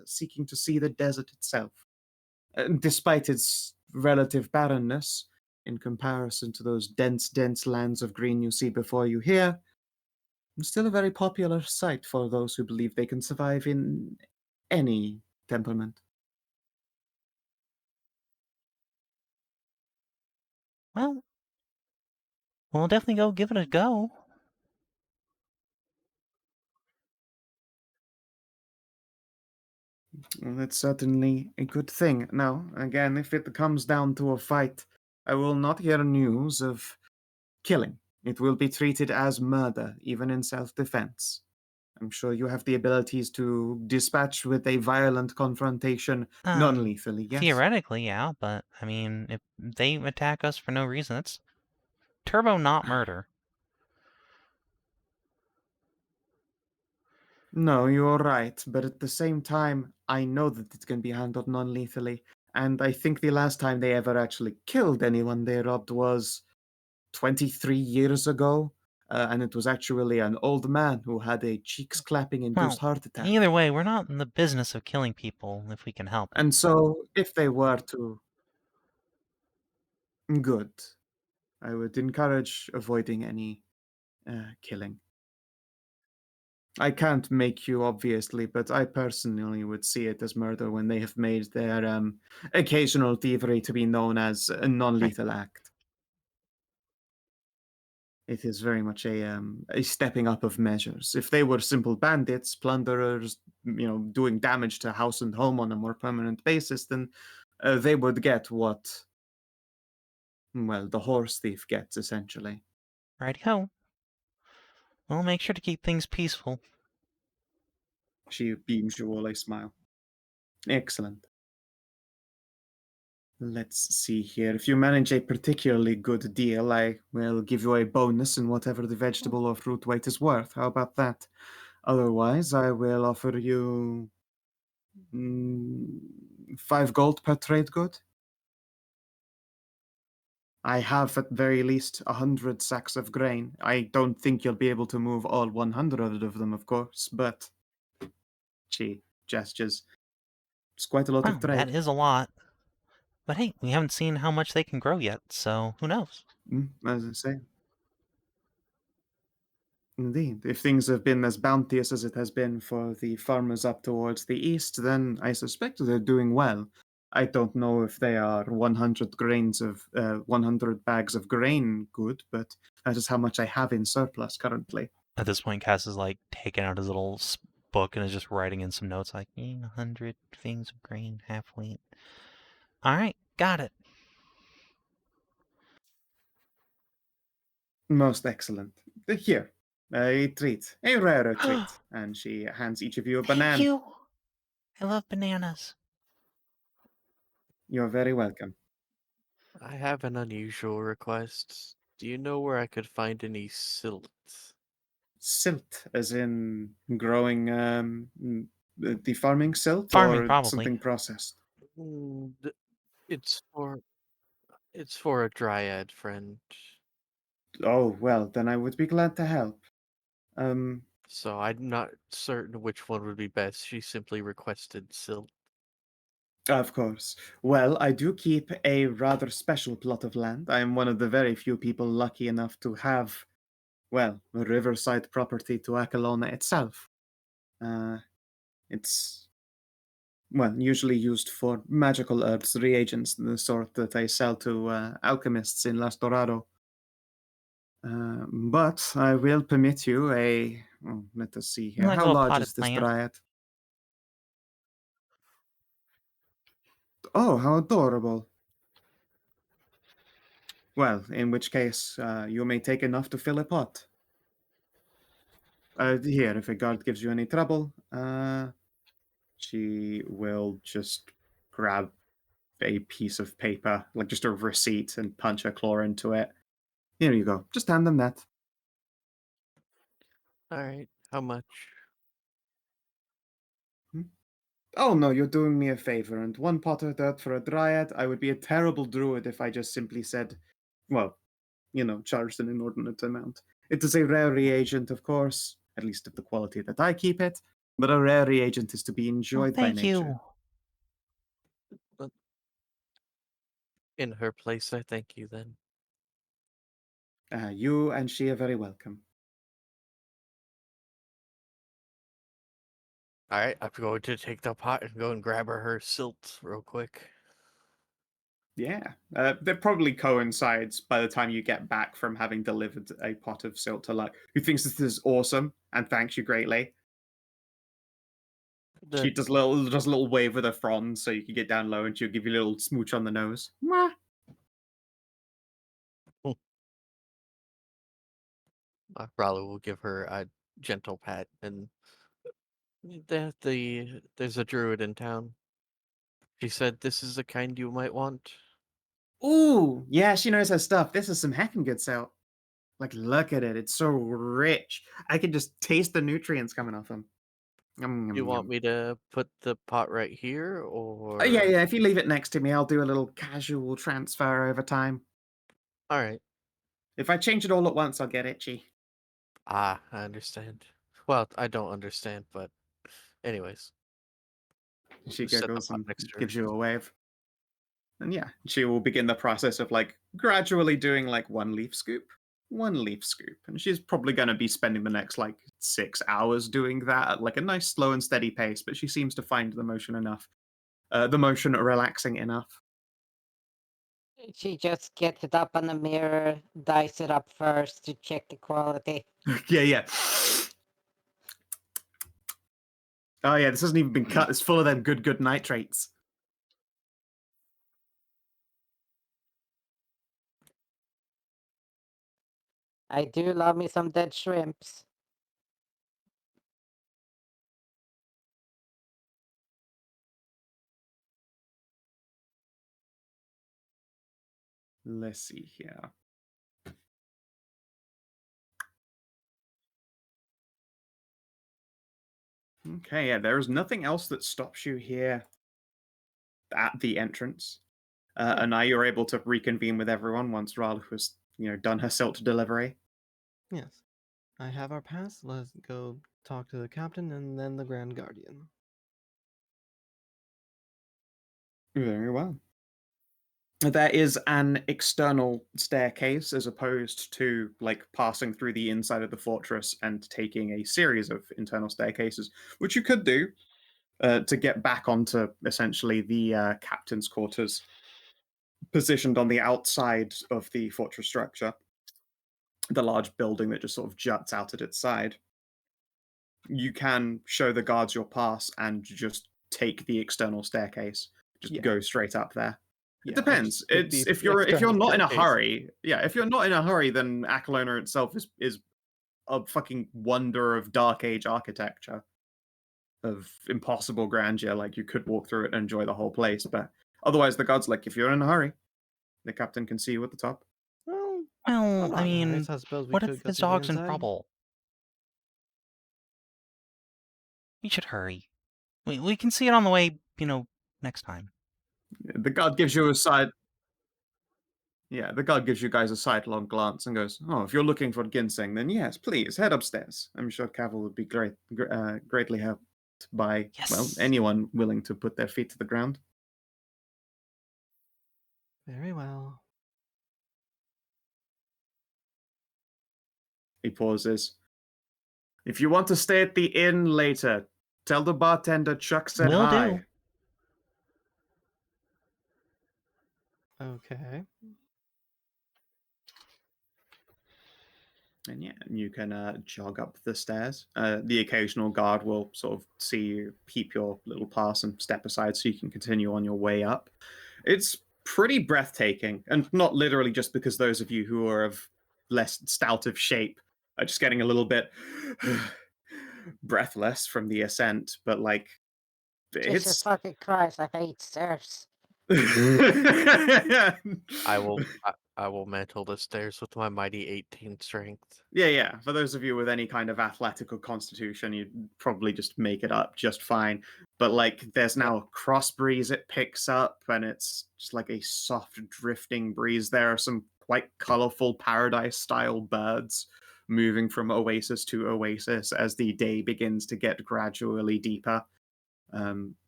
seeking to see the desert itself. Despite its relative barrenness, in comparison to those dense, dense lands of green you see before you here, it's still a very popular sight for those who believe they can survive in any temperament. Well, we'll definitely go give it a go. Well, that's certainly a good thing. Now, again, if it comes down to a fight, I will not hear news of killing. It will be treated as murder, even in self-defense. I'm sure you have the abilities to dispatch with a violent confrontation non-lethally, yes? Theoretically, yeah, but I mean, if they attack us for no reason, it's turbo not murder. No, you're right, but at the same time, I know that it can be handled non-lethally, and I think the last time they ever actually killed anyone they robbed was 23 years ago, and it was actually an old man who had a cheeks-clapping-induced heart attack. Either way, we're not in the business of killing people if we can help it. And so, if they were to... Good. I would encourage avoiding any killing. I can't make you, obviously, but I personally would see it as murder when they have made their occasional thievery to be known as a non-lethal act. It is very much a stepping up of measures. If they were simple bandits, plunderers, doing damage to house and home on a more permanent basis, then they would get what, well, the horse thief gets, essentially. Righty-ho. We'll make sure to keep things peaceful. She beams you all a smile. Excellent. Let's see here. If you manage a particularly good deal, I will give you a bonus in whatever the vegetable or fruit weight is worth. How about that? Otherwise, I will offer you 5 gold per trade good. I have at very least 100 sacks of grain. I don't think you'll be able to move all 100 of them, of course, but she gestures. It's quite a lot of trade. That is a lot. But hey, we haven't seen how much they can grow yet, so who knows? As I say. Indeed. If things have been as bounteous as it has been for the farmers up towards the east, then I suspect they're doing well. I don't know if they are 100 bags of grain good, but that is how much I have in surplus currently. At this point, Cass is like taking out his little book and is just writing in some notes like 100 things of grain, half wheat. All right, got it. Most excellent. Here, a treat, a rarer treat. And she hands each of you a banana. Thank you. I love bananas. You're very welcome. I have an unusual request. Do you know where I could find any silt? Silt, as in growing The farming silt Farming, or probably. something processed? It's for a dryad friend. Oh, well, then I would be glad to help. So I'm not certain which one would be best. She simply requested silt. Of course. Well, I do keep a rather special plot of land. I am one of the very few people lucky enough to have, well, a riverside property to Akalona itself. It's, well, usually used for magical herbs, reagents, the sort that I sell to alchemists in Las Dorado. But I will permit you a. Oh, let us see here. Like a How little large potted is this plant. dryad? Oh, how adorable. Well, in which case, you may take enough to fill a pot. Here, if a guard gives you any trouble, she will just grab a piece of paper, like just a receipt, and punch a claw into it. Here you go. Just hand them that. All right. How much? Oh no, you're doing me a favor, and one pot of dirt for a dryad. I would be a terrible druid if I just simply said, well, charged an inordinate amount. It is a rare reagent, of course, at least of the quality that I keep it, but a rare reagent is to be Oh, enjoyed by thank nature. you. In her place, I thank you then. You and she are very welcome. All right, I'm going to take the pot and go and grab her silt real quick. Yeah, that probably coincides by the time you get back from having delivered a pot of silt to Luck, who thinks this is awesome and thanks you greatly. She does a little wave with her frond so you can get down low, and she'll give you a little smooch on the nose. Mwah. Ralu will give her a gentle pat, and there's a druid in town. She said this is the kind you might want. Ooh, yeah, she knows her stuff. This is some heckin' good silt. Like, look at it. It's so rich. I can just taste the nutrients coming off them. You want me to put the pot right here, or? Yeah. If you leave it next to me, I'll do a little casual transfer over time. All right. If I change it all at once, I'll get itchy. I understand. Well, I don't understand, but anyways. She Set the giggles pot and next to her. gives you a wave. And yeah, she will begin the process of like gradually doing like one leaf scoop. And she's probably going to be spending the next like 6 hours doing that at like a nice slow and steady pace, but she seems to find the motion relaxing enough. She just gets it up on the mirror, dice it up first to check the quality. Yeah. Oh yeah, this hasn't even been cut. It's full of them good nitrates. I do love me some dead shrimps. Let's see here. Okay, yeah, there is nothing else that stops you here at the entrance. And now you're able to reconvene with everyone once Ralu has, done her silt delivery. Yes. I have our pass. Let's go talk to the captain and then the Grand Guardian. Very well. There is an external staircase as opposed to like passing through the inside of the fortress and taking a series of internal staircases, which you could do to get back onto essentially the captain's quarters, positioned on the outside of the fortress structure, the large building that just sort of juts out at its side. You can show the guards your pass and just take the external staircase. Just go straight up there. It depends. It's if you're not in a hurry. Yeah, if you're not in a hurry, then Akalona itself is a fucking wonder of Dark Age architecture, of impossible grandeur. Like you could walk through it and enjoy the whole place, but otherwise the guards like if you're in a hurry, the captain can see you at the top. Well, Well, I mean, I suppose we what could if go the through the dog's in inside. trouble? We should hurry. We can see it on the way, next time. The guard gives you a side. Yeah, the guard gives you guys a sidelong glance and goes, "Oh, if you're looking for ginseng, then yes, please head upstairs. I'm sure Cavill would be greatly helped by Yes. anyone willing to put their feet to the ground." Very well. He pauses. "If you want to stay at the inn later, tell the bartender Chuck said Will hi." do. Okay. And yeah, you can jog up the stairs. The occasional guard will sort of see you, peep your little pass, and step aside so you can continue on your way up. It's pretty breathtaking, and not literally just because those of you who are of less stout of shape are just getting a little bit breathless from the ascent, but like Jesus it's. fucking Christ, I hate stairs. I will mantle the stairs with my mighty 18 strength. Yeah. For those of you with any kind of athletic or constitution, you'd probably just make it up just fine. But like, there's now a cross breeze it picks up, and it's just like a soft drifting breeze. There are some quite colorful paradise-style birds moving from oasis to oasis as the day begins to get gradually deeper.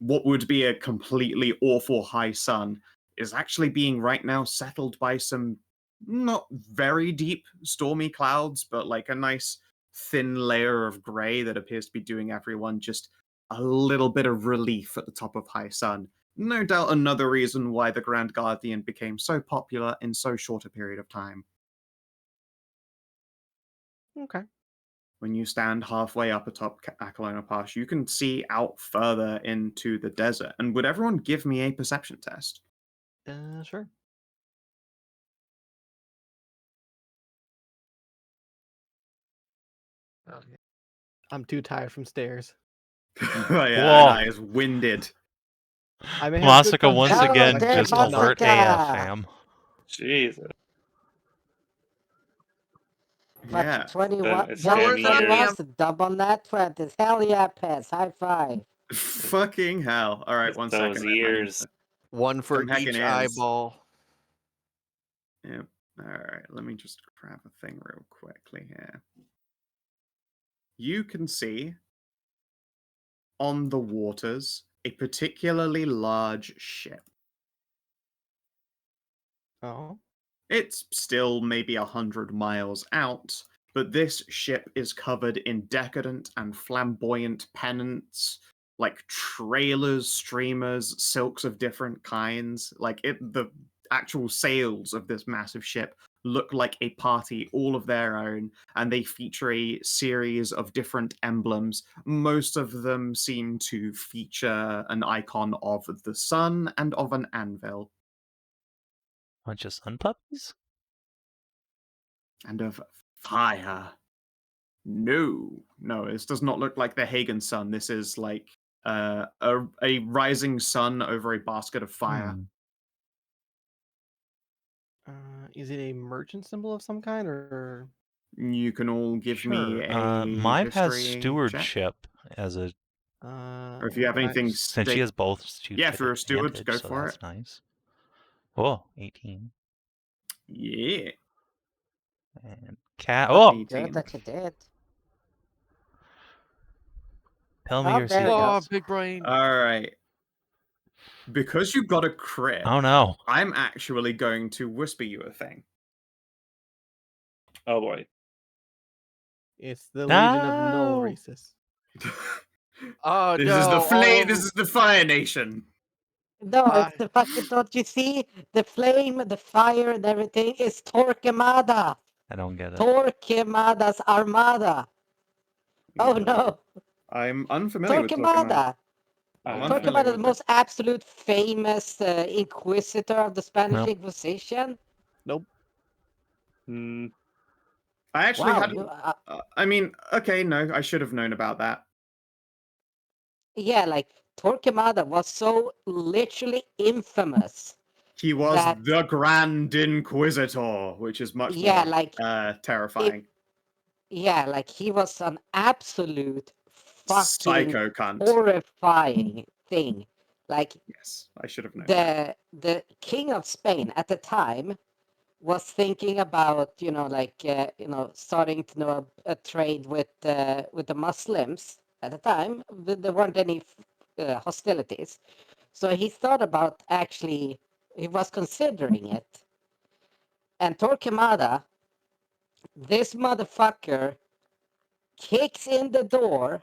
What would be a completely awful high sun is actually being right now settled by some not very deep stormy clouds, but like a nice thin layer of grey that appears to be doing everyone just a little bit of relief at the top of high sun. No doubt another reason why the Grand Guardian became so popular in so short a period of time. Okay. When you stand halfway up atop Akalona Pass, you can see out further into the desert. And would everyone give me a perception test? Sure. Okay. I'm too tired from stairs. Oh, yeah, Whoa. Anai is winded. I may have good Masika once concentration, Hello again but there, just just not. alert AF, Masika. fam. Jesus. But Yeah. 21, It's just 10 21 years. is the double net 20. Hell yeah, Pez. High five. Fucking hell. All right, It's one those second. years. One for Some heckin' each is. eyeball. Yep. All right, let me just grab a thing real quickly here. You can see on the waters a particularly large ship. Oh. It's still maybe 100 miles out, but this ship is covered in decadent and flamboyant pennants, like trailers, streamers, silks of different kinds. Like the actual sails of this massive ship look like a party all of their own, and they feature a series of different emblems. Most of them seem to feature an icon of the sun and of an anvil. Bunch of sun puppies? And of fire. No, this does not look like the Hagen sun. This is like a rising sun over a basket of fire. Is it a merchant symbol of some kind, or? You can all give me Sure. a Maeve has history check. Or if you have anything, since she has both. Yeah, for a steward, go so for that's it. nice. Oh, 18. Yeah. And cat. Oh, 18. Good that you did. tell me Oh, your there it secret. Oh, goes. big brain. All right. Because you got a crit, Oh no. I'm actually going to whisper you a thing. Oh boy. It's the Legion of Null No. Races. Oh, This no. is the flame. This is the Fire Nation. No, I- it's the fucking. Don't you see the flame, the fire, and everything is Torquemada. I don't get it. Torquemada's Armada. Oh no, I'm unfamiliar with Torquemada. I'm unfamiliar Torquemada, the with most absolute famous inquisitor of the Spanish Nope. Inquisition. Nope. Mm, I actually Wow, had. you, I mean, okay, no, I should have known about that. yeah, like Torquemada was so literally infamous. He was That- the Grand Inquisitor, which is much Yeah, more like terrifying. yeah, like he was an absolute fucking psycho cunt. horrifying thing. Like Yes, I should have known that. the king of Spain at the time was thinking about starting to know a trade with the Muslims at the time. There weren't any hostilities, so he thought about he was considering it. And Torquemada, this motherfucker, kicks in the door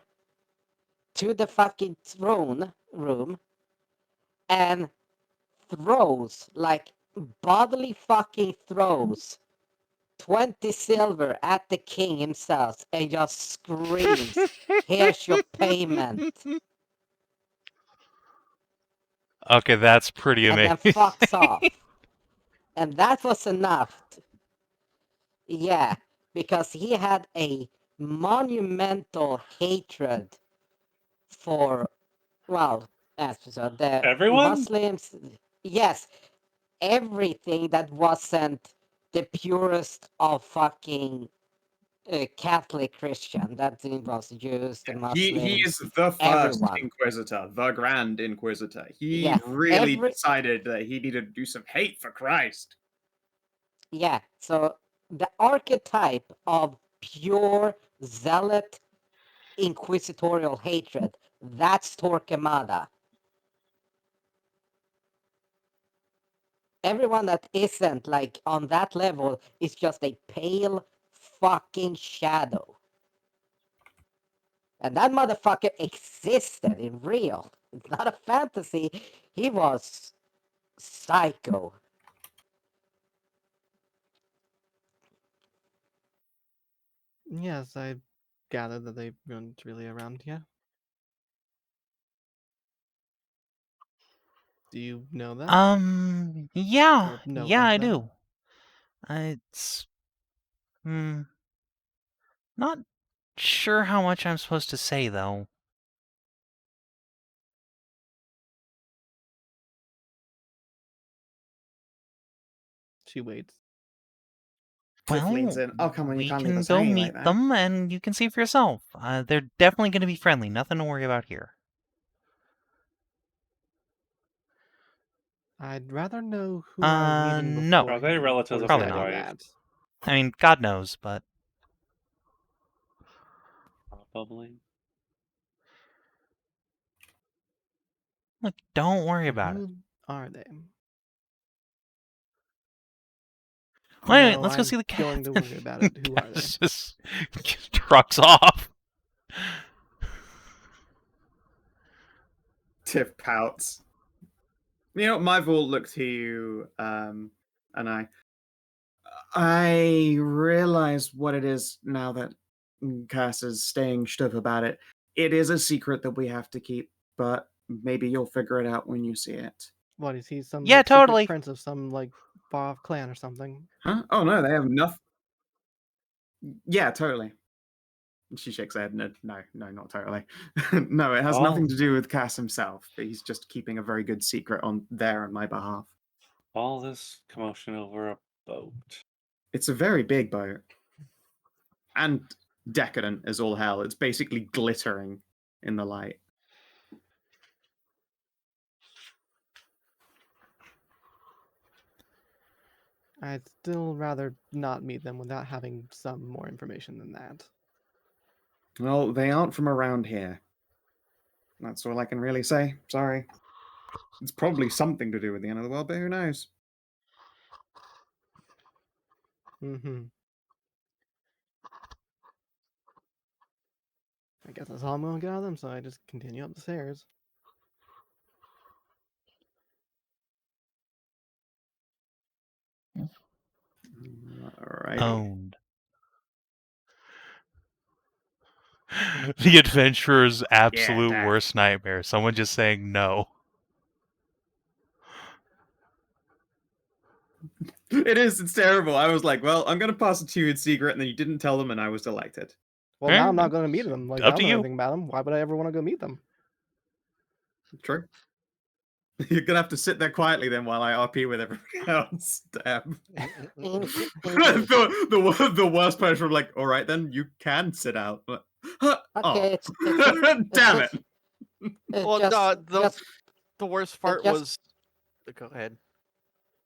to the fucking throne room and throws, like bodily fucking throws 20 silver at the king himself and just screams, "Here's your payment." Okay, that's pretty And then amazing. fucks off. And that was enough. Yeah, because he had a monumental hatred for, well, as the Everyone? Muslims. Yes, everything that wasn't the purest of fucking Catholic Christian. That involves Jews, the Muslims. He is the first everyone. Inquisitor, the Grand Inquisitor. He Yeah, really decided that he needed to do some hate for Christ. Yeah, so the archetype of pure zealot inquisitorial hatred, that's Torquemada. Everyone that isn't like on that level is just a pale fucking shadow. And that motherfucker existed in real. It's not a fantasy. He was psycho. Yes, I gather that they weren't really around here. Do you know that? Yeah, Or know yeah, of I them? do. It's, not sure how much I'm supposed to say, though. She waits. Cliff leans in. Oh, come on, you can't leave us hanging like that. them, and you can see for yourself. They're definitely going to be friendly. Nothing to worry about here. I'd rather know who I was meeting No. before. Are they relatives of Probably his not. wife? That. I mean, God knows, but Probably. look, don't worry about it. Who are they? Well, anyway, No, let's go I'm see the cat. going to worry about it. Who are they? Just trucks off. Tiff pouts. You know, my vault looks to you, and I realize what it is now that Cass is staying stuff about it. It is a secret that we have to keep, but maybe you'll figure it out when you see it. What, is he some Yeah, like, secret totally. prince of some like far-off clan or something? Huh? Oh no, they have nothing. Yeah, totally. She shakes her head. No, not totally. No, it has nothing to do with Cass himself. He's just keeping a very good secret on my behalf. All this commotion over a boat. It's a very big boat. And decadent as all hell. It's basically glittering in the light. I'd still rather not meet them without having some more information than that. Well, they aren't from around here. That's all I can really say. Sorry. It's probably something to do with the end of the world, but who knows? Mm-hmm. I guess that's all I'm going to get out of them, so I just continue up the stairs. Alright. Owned. The adventurer's absolute that. worst nightmare. Someone just saying no. It is. It's terrible. I was like, well, I'm going to pass it to you in secret, and then you didn't tell them, and I was delighted. Well, now I'm not going to meet them. Like, I Up don't to know you. anything about them. Why would I ever want to go meet them? True. You're going to have to sit there quietly then while I RP with everybody else. Damn. In- the worst person, like, all right, then you can sit out. Oh, Okay, it's damn just, it! it's Well, just, no, just, the worst it's part just. was. Go ahead.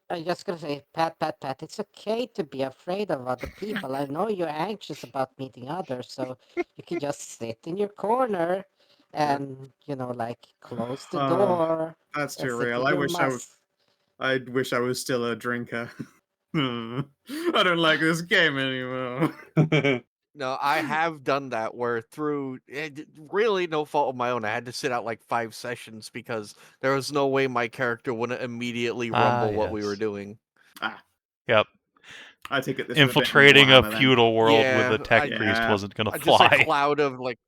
I'm just gonna say, Pat. It's okay to be afraid of other people. I know you're anxious about meeting others, so you can just sit in your corner and like close the door That's and too sit real. with your mus. I wish I was still a drinker. I don't like this game anymore. No, I have done that where through really no fault of my own, I had to sit out like 5 sessions because there was no way my character wouldn't immediately rumble what we were Yes. doing. Yep. I take it this was a bit Infiltrating a Warhammer then. feudal world with Yeah, a tech I- priest Yeah. wasn't gonna Just a fly. cloud of like,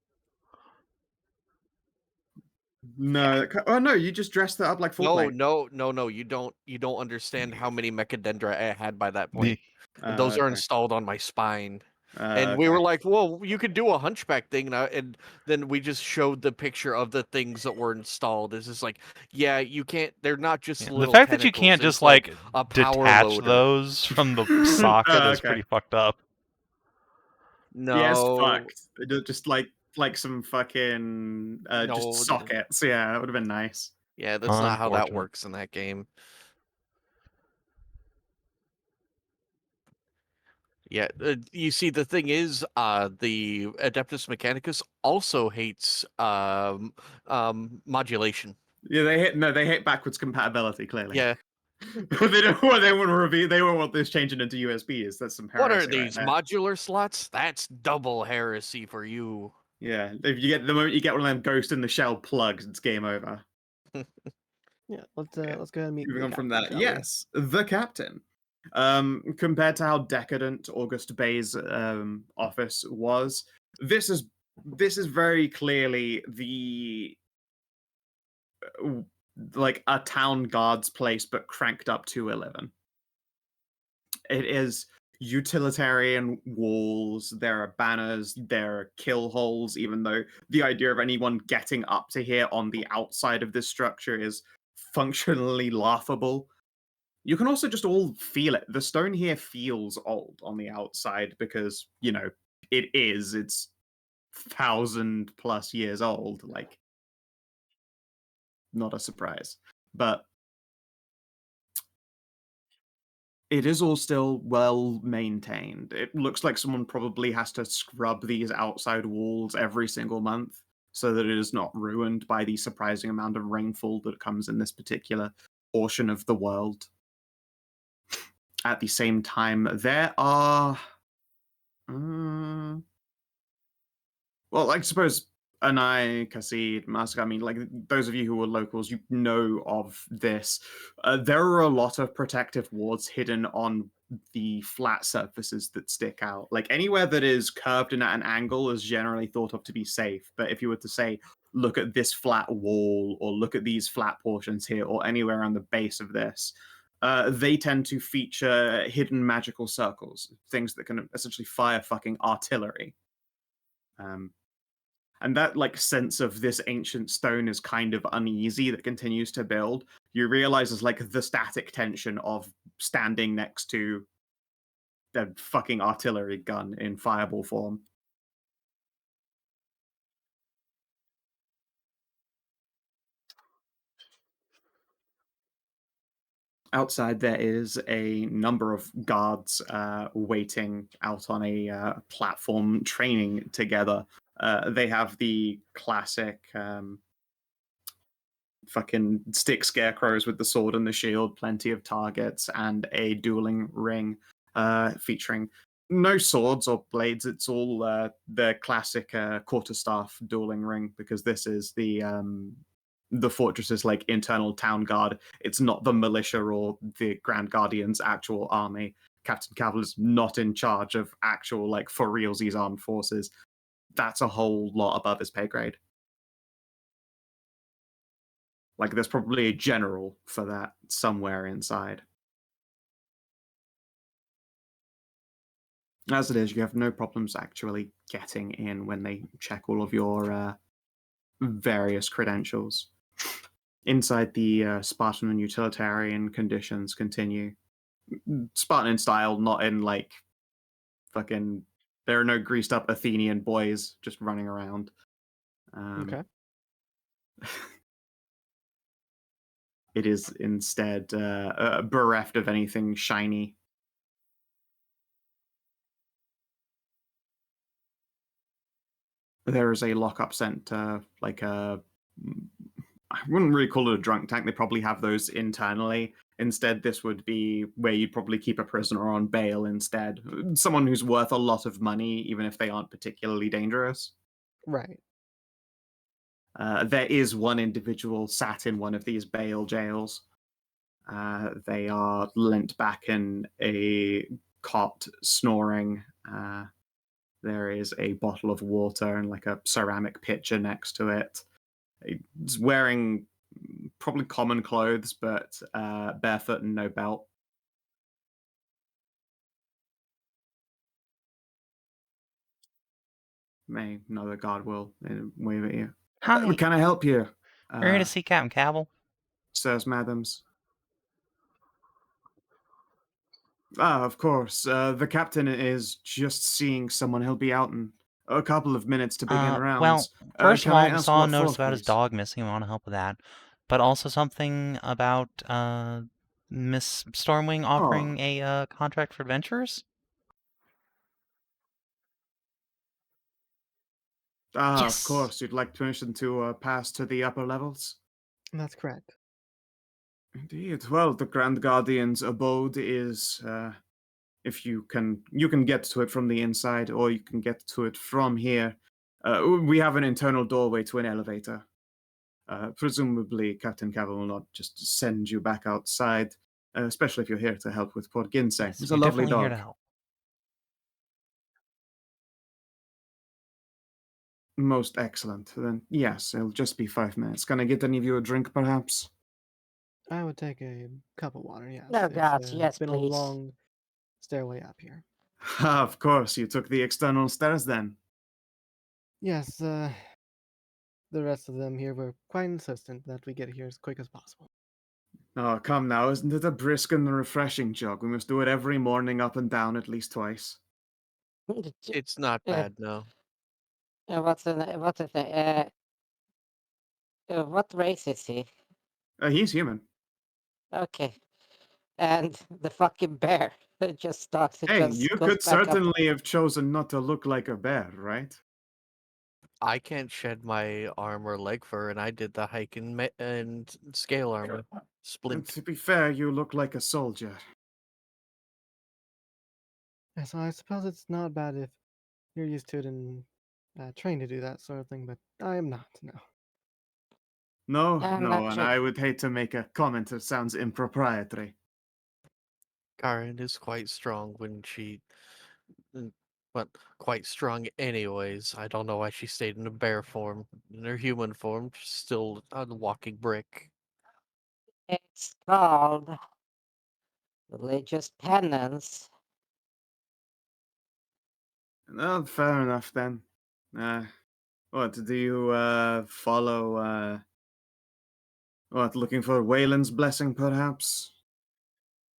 No, oh no, you just dressed that up like Fortnite. no, you don't understand how many mechadendra I had by that point. And those are Okay. installed on my spine. And we Okay. were like, well, you could do a hunchback thing now. And then we just showed the picture of the things that were installed. It's just like, yeah, you can't, they're not just The little fact that you tentacles, can't just it's like a power detach loader. those from the socket is Okay. pretty fucked up. Yes, No, fucked. Just like some fucking No, just sockets. Yeah, that would have been nice. yeah, that's not how that Unfortunate. works in that game. Yeah, you see, the thing is, the Adeptus Mechanicus also hates modulation. Yeah, they hate backwards compatibility, clearly. Yeah. They don't want to reveal. They won't want this changing into USBs. That's some heresy. What are right these, there. modular slots? That's double heresy for you. Yeah, if you get the moment you get one of them Ghost in the Shell plugs, it's game over. Yeah, let's go ahead and meet Moving the on from captain, that, shall we? yes, the captain. Compared to how decadent August Bay's office was, this is very clearly the like a town guard's place, but cranked up to 11. It is utilitarian walls. There are banners. There are kill holes. Even though the idea of anyone getting up to here on the outside of this structure is functionally laughable. You can also just all feel it. The stone here feels old on the outside because, it's 1,000+ years old. Like, not a surprise. But it is all still well maintained. It looks like someone probably has to scrub these outside walls every single month so that it is not ruined by the surprising amount of rainfall that comes in this particular portion of the world. At the same time, there are well, I suppose Anai, Khassid, Masika, I mean, like, those of you who are locals, you know of this. There are a lot of protective wards hidden on the flat surfaces that stick out. Like, anywhere that is curved and at an angle is generally thought of to be safe. But if you were to say, look at this flat wall, or look at these flat portions here, or anywhere on the base of this, they tend to feature hidden magical circles, things that can essentially fire fucking artillery. And that sense of this ancient stone is kind of uneasy that continues to build. You realize it's like the static tension of standing next to the fucking artillery gun in fireball form. Outside, there is a number of guards waiting out on a platform, training together. They have the classic fucking stick scarecrows with the sword and the shield, plenty of targets, and a dueling ring featuring no swords or blades. It's all the classic quarterstaff dueling ring, because this is the fortress's internal town guard. It's not the militia or the Grand Guardian's actual army. Captain Cavalry's not in charge of actual for realsies armed forces. That's a whole lot above his pay grade. There's probably a general for that somewhere inside. As it is, you have no problems actually getting in when they check all of your various credentials. Inside, the Spartan and utilitarian conditions continue. Spartan in style, not in fucking There are no greased up Athenian boys just running around. Okay. It is instead bereft of anything shiny. There is a lockup center, like a. I wouldn't really call it a drunk tank. They probably have those internally. Instead, this would be where you'd probably keep a prisoner on bail instead. Someone who's worth a lot of money, even if they aren't particularly dangerous. Right. There is one individual sat in one of these bail jails. They are leant back in a cot, snoring. There is a bottle of water and like a ceramic pitcher next to it. He's wearing probably common clothes, but barefoot and no belt. Another guard will wave at you. Hi. Can I help you? We're here to see Captain Cabell. Says madams. Of course. The captain is just seeing someone. He'll be out in a couple of minutes to begin rounds. Well, first of Can all, I we ask saw a what notice for, about his please? dog missing. We want to help with that. But also something about Miss Stormwing offering a contract for adventures. Of Yes. course. You'd like permission to pass to the upper levels? That's correct. Indeed. Well, the Grand Guardian's abode is, if you can get to it from the inside, or you can get to it from here. We have an internal doorway to an elevator. Presumably, Captain Cabell will not just send you back outside, especially if you're here to help with poor Ginseng. Yes, He's we're a lovely definitely here dog. to help. Most excellent. Then, yes, it'll just be 5 minutes. Can I get any of you a drink, perhaps? I would take a cup of water, yes. No, gods, yes, It's been please. a long stairway up here. Of course, you took the external stairs then. Yes, the rest of them here were quite insistent that we get here as quick as possible. Oh, come now, isn't it a brisk and refreshing jog? We must do it every morning up and down at least twice. It's not bad, no. What's the thing? What race is he? He's human. Okay. And the fucking bear that just stalks. Hey, Just you goes could back up. certainly have chosen not to look like a bear, right? I can't shed my arm or leg fur, and I did the hike and scale armor. And Splint. to be fair, you look like a soldier. Yeah, so I suppose it's not bad if you're used to it and trained to do that sort of thing, but I am not, no. No, I'm no, not and sure. I would hate to make a comment that sounds improprietary. Karin is quite strong when she... But quite strong anyways. I don't know why she stayed in a bear form. In her human form, she's still a walking brick. It's called religious penance. No, fair enough then. What, do you follow, what, looking for Wayland's blessing perhaps?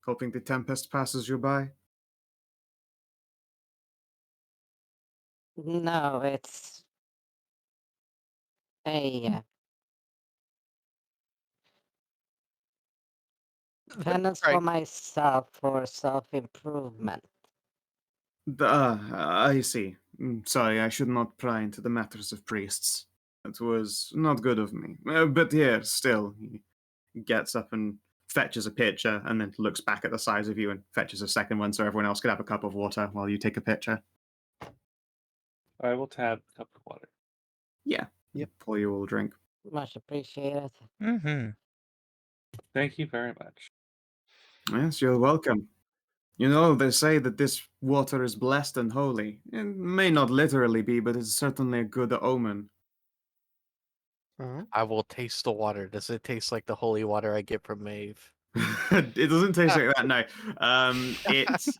Hoping the tempest passes you by? No, it's a penance for Right. myself for self-improvement. I see. Sorry, I should not pry into the matters of priests. That was not good of me. But here, still, he gets up and fetches a pitcher and then looks back at the size of you and fetches a second one so everyone else could have a cup of water while you take a pitcher. I will tab a cup of water. Yeah. Yep. Pour you all a drink. Much appreciated. Mm-hmm. Thank you very much. Yes, you're welcome. You know, they say that this water is blessed and holy. It may not literally be, but it's certainly a good omen. Uh-huh. I will taste the water. Does it taste like the holy water I get from Maeve? It doesn't taste like that, no. It's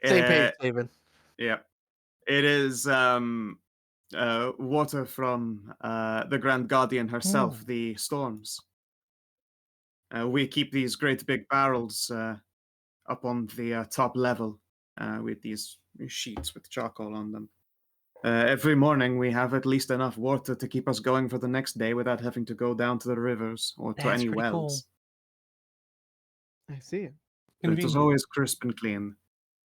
Same page, Savin. yeah. It is water from the Grand Guardian herself, the Storms. We keep these great big barrels up on the top level. with these sheets with charcoal on them. Every morning we have at least enough water to keep us going for the next day without having to go down to the rivers or to That's any pretty cool. wells. I see. So it was Convenient. always crisp and clean.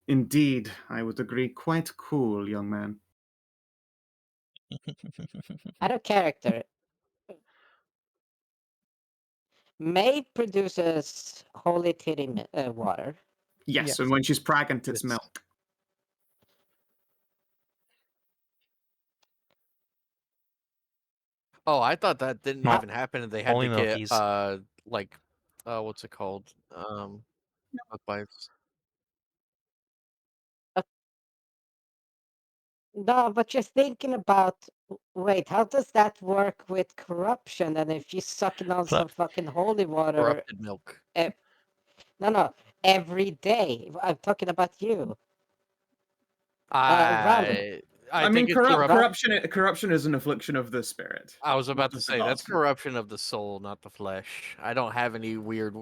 Indeed, I would agree, quite cool, young man. Out of character, May produces holy titty water. Yes, Yes. and when she's pregnant, it's Yes. milk. Oh, I thought that didn't Not even happen, and they had only to get milkies. like what's it called? Bug bites. No, but just thinking about, wait, how does that work with corruption? And if you're sucking on So- some fucking holy water, Corrupted milk. no, every day. I'm talking about you. Ralu. I mean, think it's corruption is an affliction of the spirit. I was about not to of the say that's gods. corruption of the soul, not the flesh. I don't have any weird.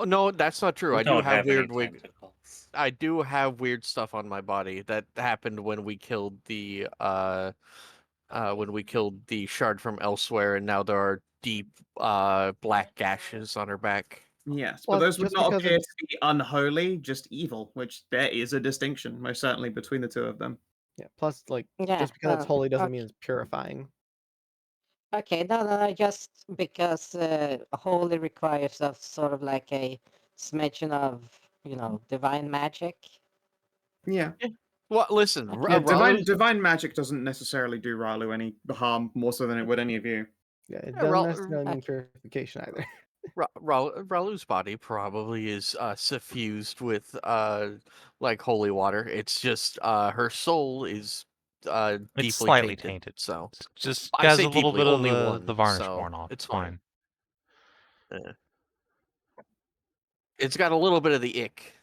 No, that's not true. We I do don't have any weird. tentacles. I do have weird stuff on my body that happened when we killed the shard from elsewhere, and now there are deep black gashes on her back. Yes, Well, but those would just not because appear to be unholy, just evil, which there is a distinction, most certainly, between the two of them. Yeah. Plus, like, Yeah, just because it's holy doesn't okay. mean it's purifying. Okay, no, just because holy requires of sort of like a smidgen of, divine magic. Yeah. Well, listen, Yeah, Ralu's- divine magic doesn't necessarily do Ralu any harm more so than it would any of you. Yeah, it Yeah, doesn't Ral- necessarily mean purification either. Ralu's body probably is suffused with like holy water. It's just her soul is It's deeply slightly tainted. tainted. So It's just I has say a little deeply, bit of only the one, varnish so worn off. it's It's fine. Yeah. It's got a little bit of the ick.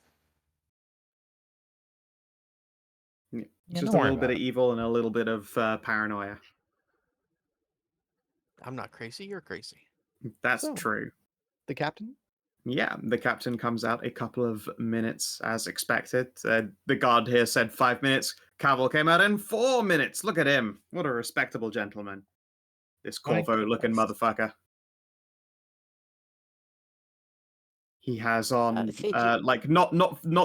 Yeah, Yeah, just don't a worry little bit about of evil and a little bit of paranoia. I'm not crazy. You're crazy. That's So- true. The captain? Yeah, the captain comes out a couple of minutes as expected. The guard here said 5 minutes. Cavill came out in 4 minutes. Look at him. What a respectable gentleman. This My Corvo-looking goodness. motherfucker. He has on like not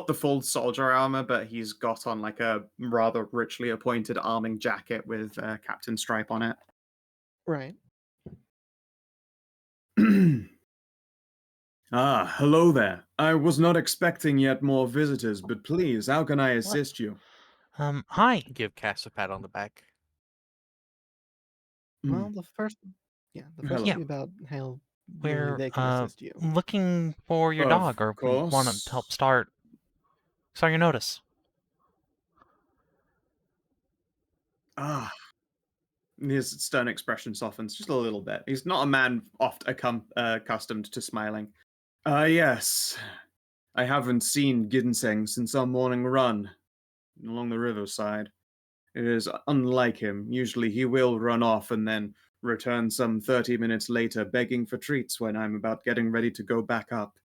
the full soldier armor, but he's got on like a rather richly appointed arming jacket with captain stripe on it. Right. Ah, hello there. I was not expecting yet more visitors, but please, how can I assist you? Hi. Give Cass a pat on the back. Well, the first Hello. will be about how maybe We're they can assist you. looking for your Of dog, or we want course. to help start your notice. Ah. His stern expression softens just a little bit. He's not a man oft accustomed to smiling. Yes. I haven't seen Ginseng since our morning run along the riverside. It is unlike him. Usually he will run off and then return some 30 minutes later begging for treats when I'm about getting ready to go back up.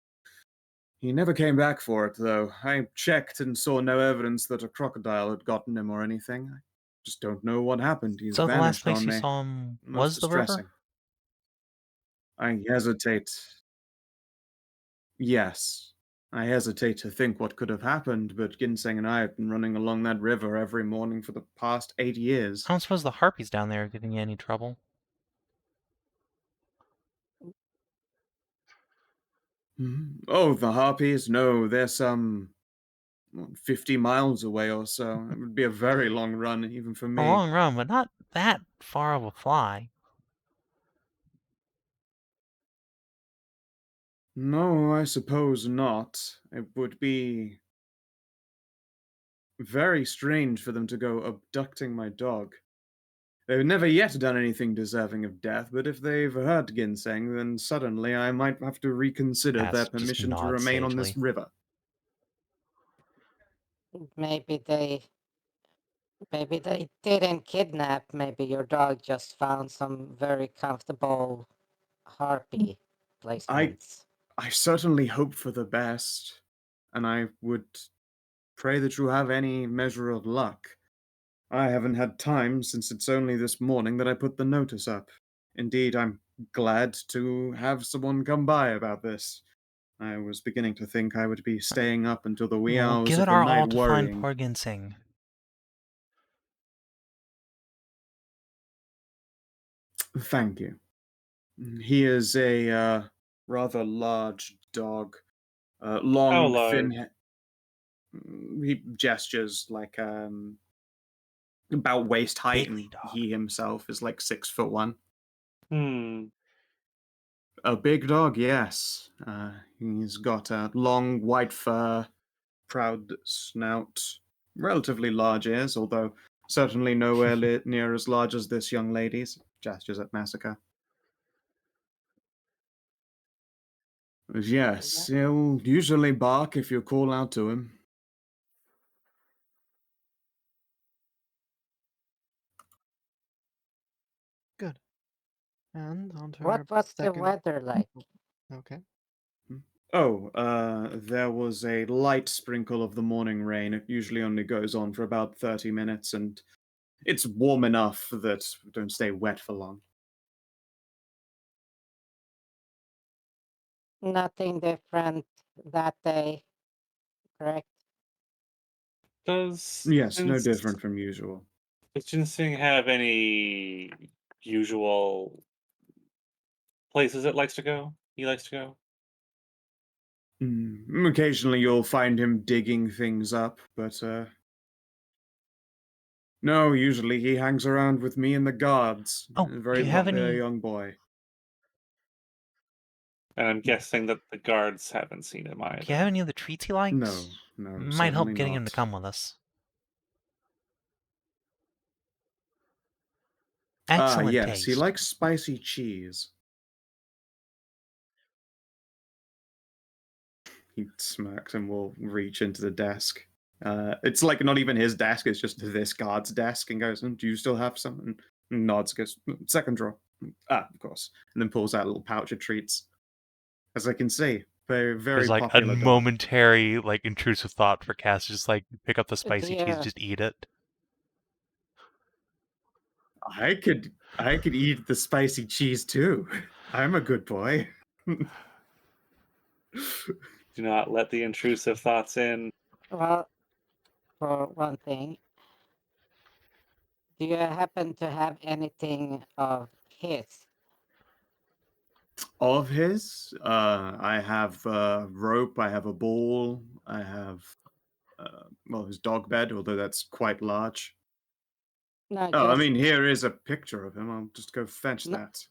He never came back for it, though. I checked and saw no evidence that a crocodile had gotten him or anything. I just don't know what happened. He's So the last vanished place on you me. saw him Most was the river? distressing. I hesitate. Yes. I hesitate to think what could have happened, but Ginseng and I have been running along that river every morning for the past 8 years. I don't suppose the harpies down there are giving you any trouble. Oh, the harpies? No, they're some 50 miles away or so. It would be a very long run, even for me. A long run, but not that far of a fly. No, I suppose not. It would be very strange for them to go abducting my dog. They've never yet done anything deserving of death, but if they've hurt Ginseng, then suddenly I might have to reconsider Ass their just permission to nods remain on this sagely. river. Maybe they didn't kidnap. Maybe your dog just found some very comfortable harpy placements. I certainly hope for the best, and I would pray that you have any measure of luck. I haven't had time since it's only this morning that I put the notice up. Indeed, I'm glad to have someone come by about this. I was beginning to think I would be staying up until the wee We'll hours give of it the our night all to find worrying. poor Ginseng. Thank you. He is a rather large dog. How Long, large? thin. He gestures like about waist height, Bigly and dog. he himself is like 6'1". Hmm. A big dog, yes. He's got a long white fur, proud snout, relatively large ears, although certainly nowhere near as large as this young lady's. Gestures at Masika. Yes, he'll usually bark if you call out to him. Good. And on to What our was the second. weather like? Okay. Oh, there was a light sprinkle of the morning rain. It usually only goes on for about 30 minutes, and it's warm enough that we don't stay wet for long. Nothing different that day, correct? Does Yes, no different from usual. Does Ginseng have any usual places it likes to go? He likes to go? Occasionally you'll find him digging things up, but no, usually he hangs around with me and the guards. Oh, A do very you have popular any? young boy. And I'm guessing that the guards haven't seen him either. Do you have any of the treats he likes? No, Might help certainly getting him not. to come with us. Excellent Yes, he taste. likes spicy cheese. He smirks and will reach into the desk. It's like not even his desk, it's just this guard's desk, and goes, do you still have some? And nods, goes, second drawer. Of course. And then pulls out a little pouch of treats. As I can see, very, very There's like a popular dog. momentary, like, intrusive thought for Cass, just like pick up the spicy cheese, Dear. just eat it. I could eat the spicy cheese too. I'm a good boy. Do not let the intrusive thoughts in. Well, for one thing, do you happen to have anything of his? Of his, I have rope, I have a ball, I have his dog bed, although that's quite large. No, Oh, I just mean, here is a picture of him. I'll just go fetch No. that.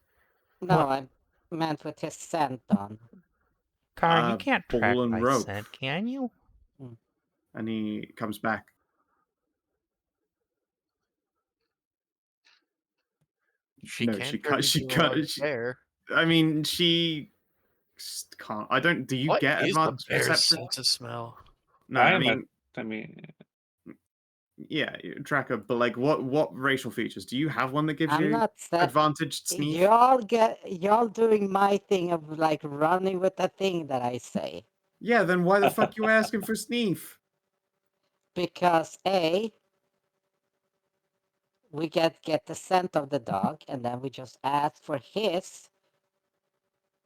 no. What? I meant with his scent on. Karin, you can't track Ball and by rope. scent, can you? And he comes back. She No, can't she turn cut. She into a cut. large bear. I mean, she can't. I don't. Do you What get is the advanced bear's perception? sense of smell? No, I mean, yeah, tracker. But like, what racial features? Do you have one that gives I'm you not saying advantaged sneak? y'all doing my thing of like running with the thing that I say. Yeah, then why the fuck you asking for sneef? Because A, we get the scent of the dog, and then we just ask for his,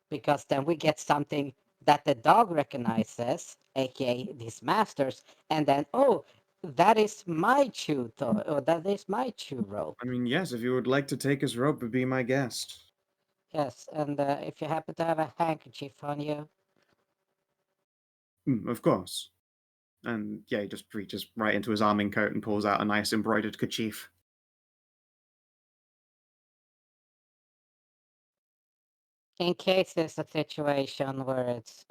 because then we get something that the dog recognizes, aka these masters, and then that is my chew toy, or that is my chew rope. I mean, yes, if you would like to take his rope, be my guest. Yes, and if you happen to have a handkerchief on you. Of course. And yeah, he just reaches right into his arming coat and pulls out a nice embroidered kerchief. In case there's a situation where it's,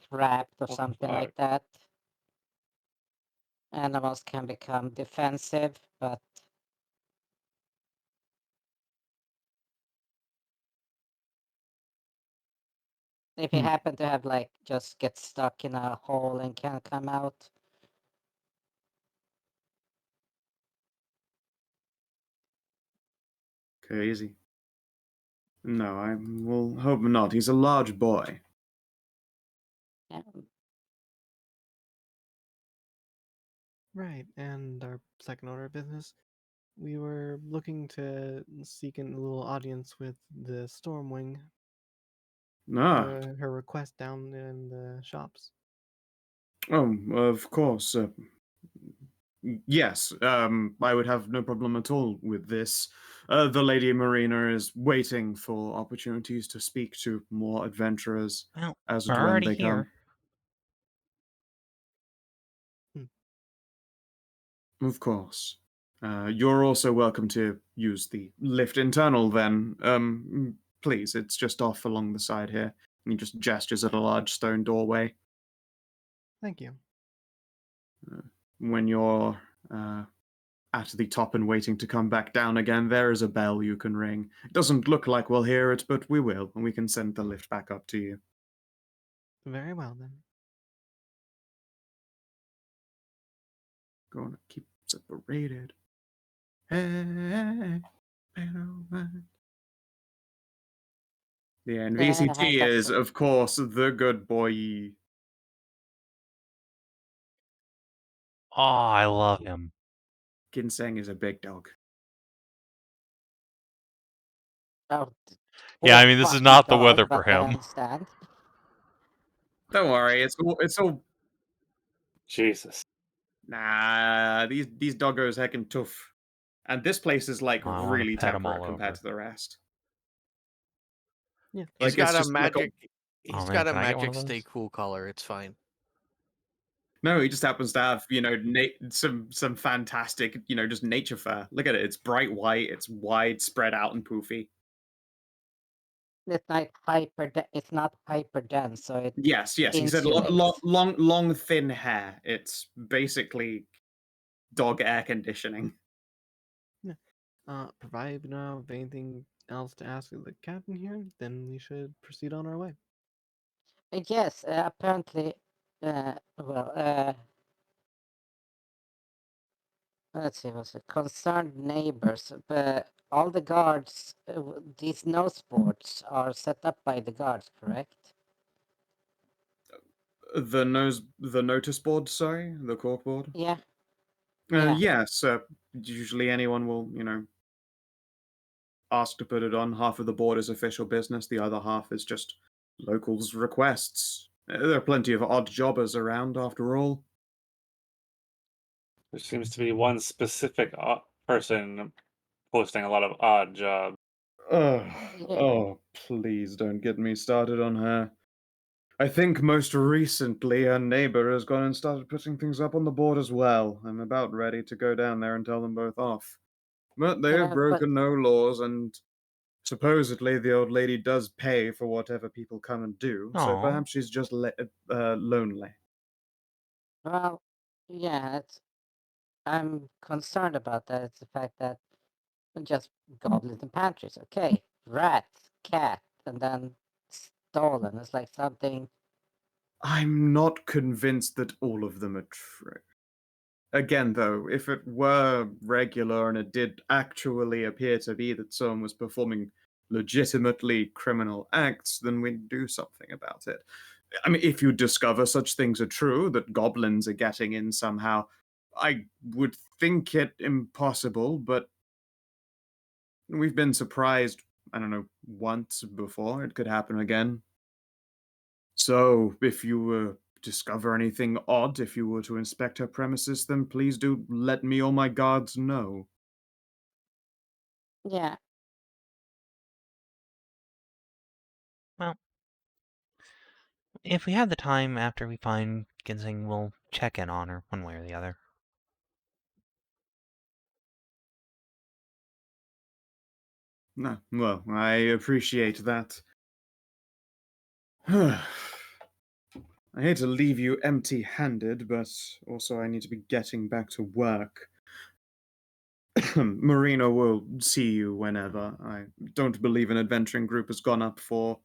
trapped or something like that, animals can become defensive, but if you happen to have just get stuck in a hole and can't come out. Okay, easy. No, I will hope not. He's a large boy. Yeah. Right, and our second order of business, we were looking to seek a little audience with the Stormwing Ah, for her request down in the shops. oh, of course. Yes, I would have no problem at all with this. The Lady Marina is waiting for opportunities to speak to more adventurers Well, as we're and when already they come. here. Of course. You're also welcome to use the lift internal then. Please, it's just off along the side here. And he just gestures at a large stone doorway. Thank you. When you're at the top and waiting to come back down again, there is a bell you can ring. It doesn't look like we'll hear it, but we will, and we can send the lift back up to you. Very well then. Gonna keep separated. Hey, yeah, and VCT is, of course, the good boy. Oh, I love him. Ginseng is a big dog. Oh, Yeah, I big mean, this is fucking not the dog, weather for but I him. understand. Don't worry, it's all. Jesus. Nah, these doggos heckin' tough, and this place is like I wanna really pet 'em temperate all compared over. to the rest. Yeah. He's Like, got it's a just like magic. Oh, He's man, got a can I get one magic of stay those? cool color. It's fine. No, he just happens to have, some fantastic, just nature fur. Look at it. It's bright white, it's wide, spread out, and poofy. It's not hyper dense, so it Yes, he said insulates. long, thin hair. It's basically dog air conditioning. Provided we don't have anything else to ask of the captain here, then we should proceed on our way. Yes, apparently, let's see, was it concerned neighbors? But all the guards, these nose boards are set up by the guards, correct? The notice board, sorry, the cork board. Yeah. Yeah. Yes. Usually anyone will, ask to put it on. Half of the board is official business. The other half is just locals' requests. There are plenty of odd jobbers around, after all. There seems to be one specific person posting a lot of odd jobs. Oh, please don't get me started on her. I think most recently her neighbor has gone and started putting things up on the board as well. I'm about ready to go down there and tell them both off. But they have But broken no laws, and supposedly the old lady does pay for whatever people come and do, so Aw. perhaps she's just lonely. well, yeah, I'm concerned about that. It's the fact that just goblins and pantries, okay, rats, cat, and then stolen. It's like something. I'm not convinced that all of them are true. Again, though, if it were regular and it did actually appear to be that someone was performing legitimately criminal acts, then we'd do something about it. I mean, if you discover such things are true, that goblins are getting in somehow, I would think it impossible, but we've been surprised, I don't know, once before. It could happen again. So, if you discover anything odd, if you were to inspect her premises, then please do let me or my guards know. Yeah. Well, if we have the time after we find Ginseng, we'll check in on her one way or the other. No, well, I appreciate that. I hate to leave you empty-handed, but also I need to be getting back to work. Marina will see you whenever. I don't believe an adventuring group has gone up for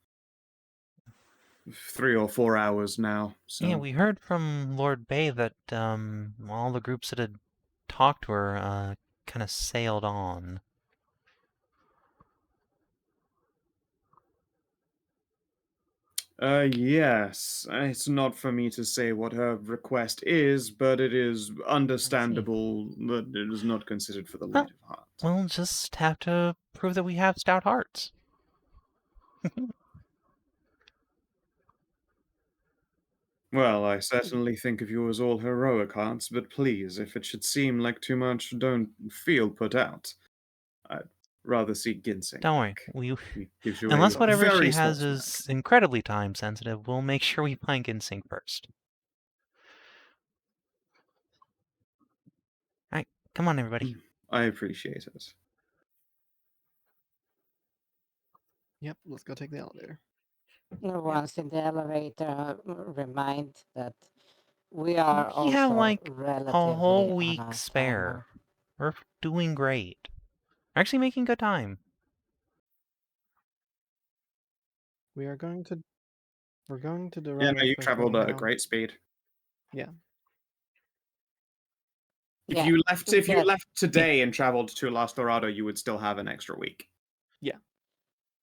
3 or 4 hours now. So Yeah, we heard from Lord Bay that all the groups that had talked to her kind of sailed on. Yes. It's not for me to say what her request is, but it is understandable that it is not considered for the Well, light of heart. We'll just have to prove that we have stout hearts. Well, I certainly think of you as all heroic hearts, but please, if it should seem like too much, don't feel put out. I'd rather see ginseng. Don't worry. back. We, It gives you unless a whatever very she small has snack. is incredibly time sensitive, we'll make sure we find ginseng first. Alright, come on, everybody. I appreciate it. Yep, let's go take the elevator. Once in the elevator, remind that we are We have also like a relatively whole on week our spare. timer. We're doing great. We're actually making good time. We're going to Dorado Yeah, no, you for traveled right at a now. great speed. Yeah. If Yeah, you left that- today and traveled to Las Dorado, you would still have an extra week.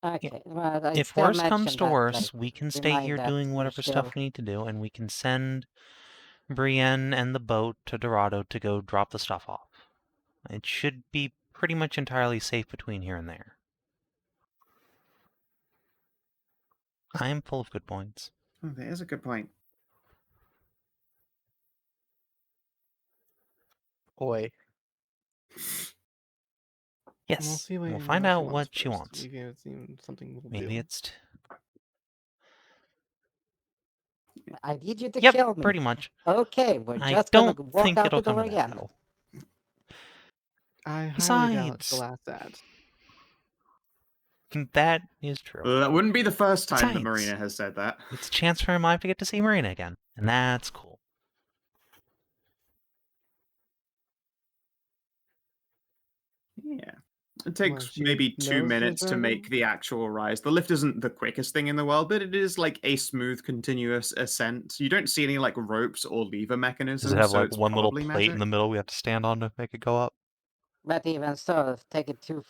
Okay, well, I If still worse comes mention to that, worse, like, we can stay remind here that doing we're whatever still stuff we need to do, and we can send Brienne and the boat to Dorado to go drop the stuff off. It should be pretty much entirely safe between here and there. I am full of good points. Oh, that is a good point. Boy. We'll Yes, see we'll what find out what she first. wants. Maybe it's even something we'll Maybe do. it's... I need you to Yep, kill me. pretty much. Okay, we're I just gonna don't walk think out it'll the door come to that, again. though. I highly doubt it's the Besides, last ad. that is true. That wouldn't be the first time that Besides, Marina has said that. It's a chance for him to get to see Marina again, and that's cool. Yeah. It takes she maybe 2 knows minutes there's to a- make the actual rise. The lift isn't the quickest thing in the world, but it is like a smooth, continuous ascent. You don't see any like ropes or lever mechanisms. Does it have so like it's one little probably plate in magic. the middle we have to stand on to make it go up? But even so, take it too.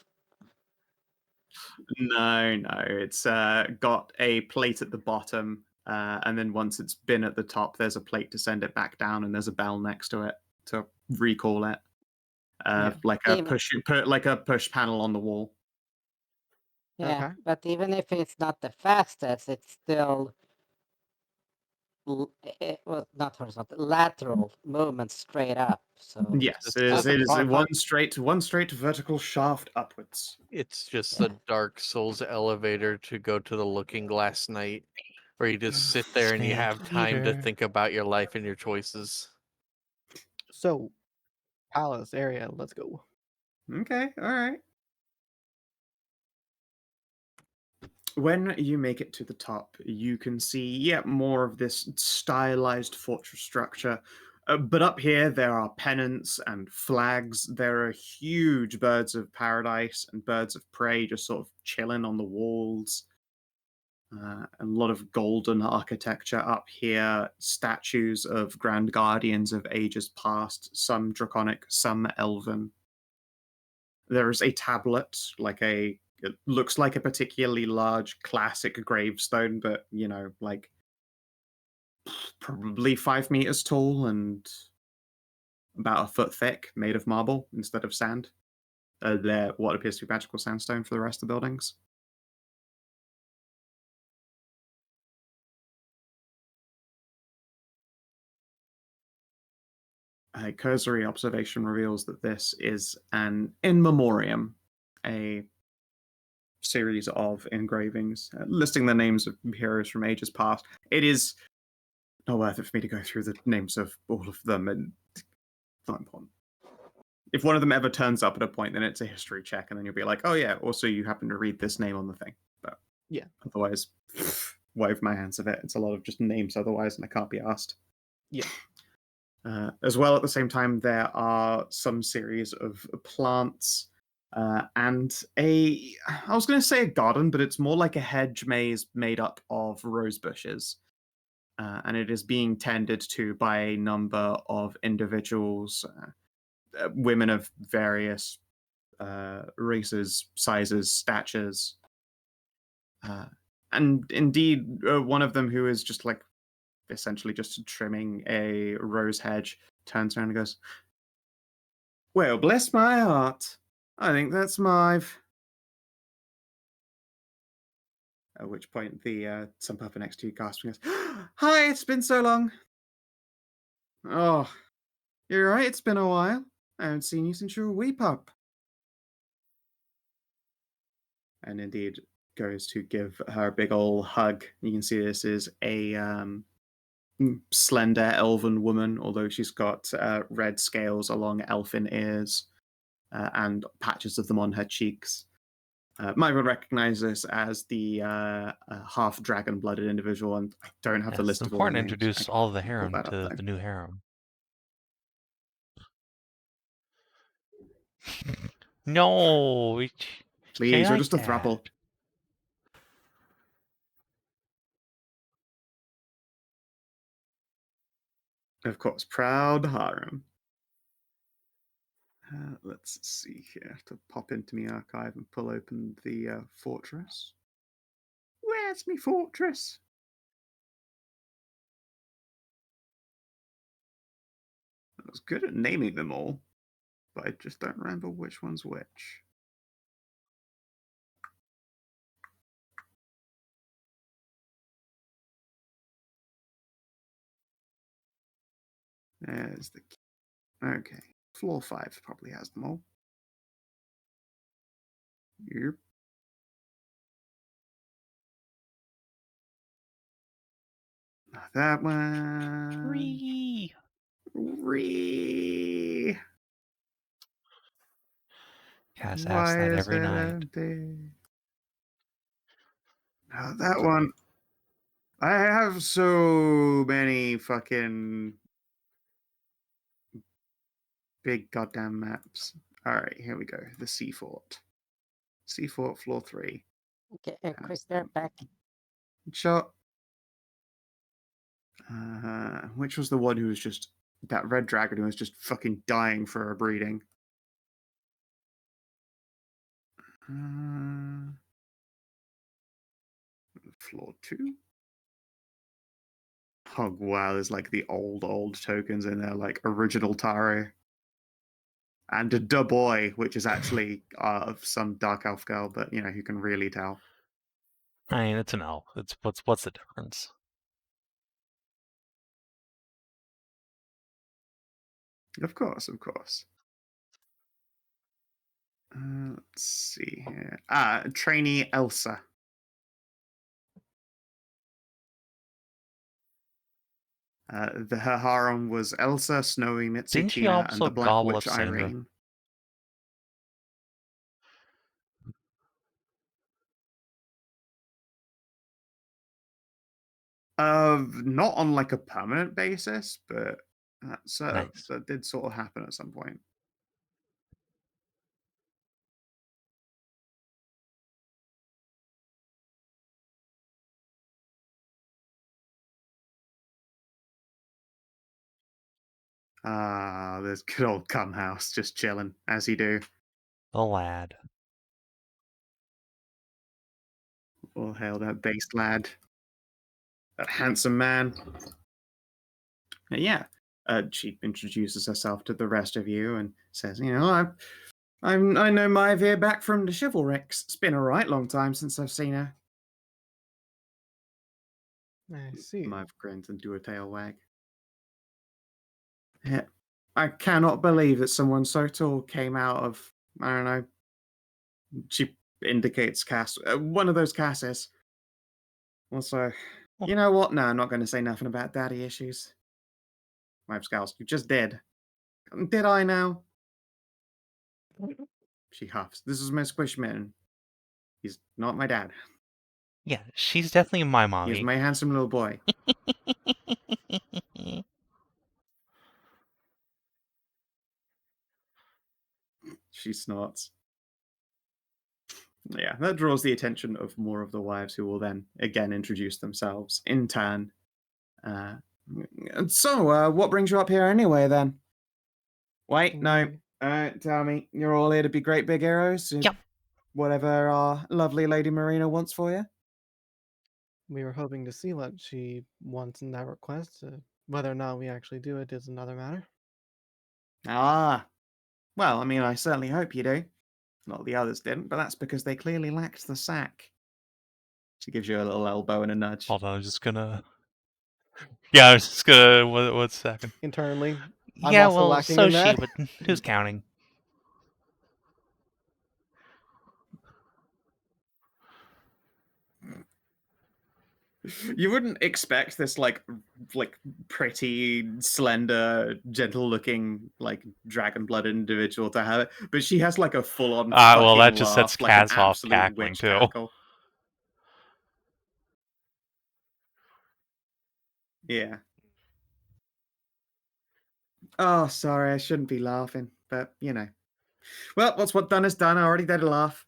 No, it's got a plate at the bottom, and then once it's been at the top, there's a plate to send it back down, and there's a bell next to it to recall it. Yeah. Like a Even- push panel on the wall. Yeah, Okay. but even if it's not the fastest, it's still well, not horizontal, lateral movement straight up. So Yes, It's it is. just- It is Far- one straight vertical shaft upwards. It's just Yeah. the Dark Souls elevator to go to the Looking Glass night, where you just sit there and you have time to Peter. think about your life and your choices. So, palace area. Let's go. Okay, all right. When you make it to the top, you can see more of this stylized fortress structure. But up here, there are pennants and flags. There are huge birds of paradise and birds of prey just sort of chilling on the walls. A lot of golden architecture up here, statues of grand guardians of ages past, some draconic, some elven. There is a tablet, it looks like a particularly large classic gravestone, but like probably 5 meters tall and about a foot thick, made of marble instead of sand. They're what appears to be magical sandstone for the rest of the buildings. A cursory observation reveals that this is an in memoriam, a series of engravings listing the names of heroes from ages past. It is not worth it for me to go through the names of all of them, and it's not important. If one of them ever turns up at a point, then it's a history check, and then you'll be like, oh yeah, also you happen to read this name on the thing. But Yeah. Otherwise, wave my hands of it. It's a lot of just names otherwise, and I can't be asked. Yeah. As well, at the same time, there are some series of plants and I was going to say a garden, but it's more like a hedge maze made up of rose bushes. And it is being tended to by a number of individuals, women of various races, sizes, statures. and indeed, one of them, who is just like essentially just trimming a rose hedge, turns around and goes, "Well, bless my heart, I think that's Mive." At which point the some pupper next to you gasps and goes, "Hi, it's been so long." "Oh, you're right, it's been a while. I haven't seen you since you were a wee pup." And indeed goes to give her a big ol' hug. You can see this is a slender elven woman, although she's got red scales along elfin ears and patches of them on her cheeks. Might would recognize this as the half dragon-blooded individual, and I don't have the It's list of all the important to names. introduce all of the Pull harem that up, to though. the new harem. No, Please, you're like just a that. throuple. Of course, proud harem. Let's see here, to pop into my archive and pull open the fortress. Where's me fortress? I was good at naming them all, but I just don't remember which one's which. There's the key. Okay, floor 5 probably has them all. Yep. That one. Free. Cass asks that every night. Empty? That one. I have so many fucking big goddamn maps. Alright, here we go. The Sea Fort. Sea Fort, floor 3. Okay, Chris, they're back. Shot. Which was the one who was just that red dragon who was just fucking dying for a breeding? Floor 2. Oh wow, there's like the old tokens in there, like original Taro. And a Da Boy, which is actually of some dark elf girl, but you know, you can really tell. I mean, it's an elf. It's what's the difference? Of course. Let's see here. Trainee Elsa. Her harem was Elsa, Snowy, Mitsu, Didn't she Tina, and also the Black gobble Witch up Sandra? Irene. Not on like a permanent basis, but Nice. that did sort of happen at some point. There's good old Cumhouse just chilling, as he do. The lad. All hail that based lad. That handsome man. Yeah. She introduces herself to the rest of you and says, you know, I know Maeve here back from the Chivalrics. It's been a right long time since I've seen her. I see. Maeve grins and do a tail wag. Yeah. I cannot believe that someone so tall came out of, I don't know. She indicates Cass. One of those Casses. Also, you know what? No, I'm not going to say nothing about daddy issues. Maeve scowls. You just did. Did I now? She huffs. This is my squishman. He's not my dad. Yeah, she's definitely my He's mommy. my handsome little boy. She snorts. Yeah, that draws the attention of more of the wives, who will then again introduce themselves in turn. So, what brings you up here anyway, then? Wait, no. Tell me, you're all here to be great big heroes? Yep. Whatever our lovely Lady Marina wants for you? We were hoping to see what she wants in that request. Whether or not we actually do it is another matter. Ah, well, I mean, I certainly hope you do. Not the others didn't, but that's because they clearly lacked the sack. She gives you a little elbow and a nudge. Hold on, I'm just gonna. Yeah, I was just gonna. What's happening? Internally, I'm Yeah, also well, lacking so in she, that. but who's counting? You wouldn't expect this like pretty, slender, gentle-looking, like dragon-blooded individual to have it, but she has like a full-on Well, fucking that just sets laugh, like an Kaz off absolute cackling witch too. cackle. Yeah. Oh, sorry, I shouldn't be laughing, but you know. Well, what's what done is done. I already did a laugh.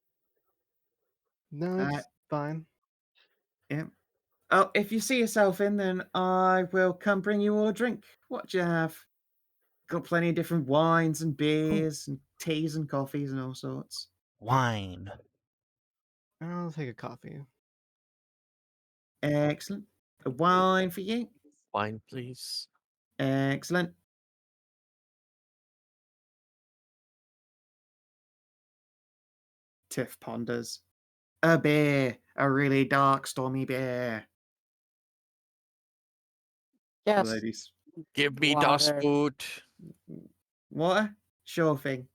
No, it's fine. Yeah. Oh, if you see yourself in, then I will come bring you all a drink. What do you have? Got plenty of different wines and beers and teas and coffees and all sorts. Wine. I'll take a coffee. Excellent. A wine for you. Wine, please. Excellent. Tiff ponders. A beer. A really dark, stormy beer. Yes, Ladies. Give me das water. Boot. Water? Sure thing.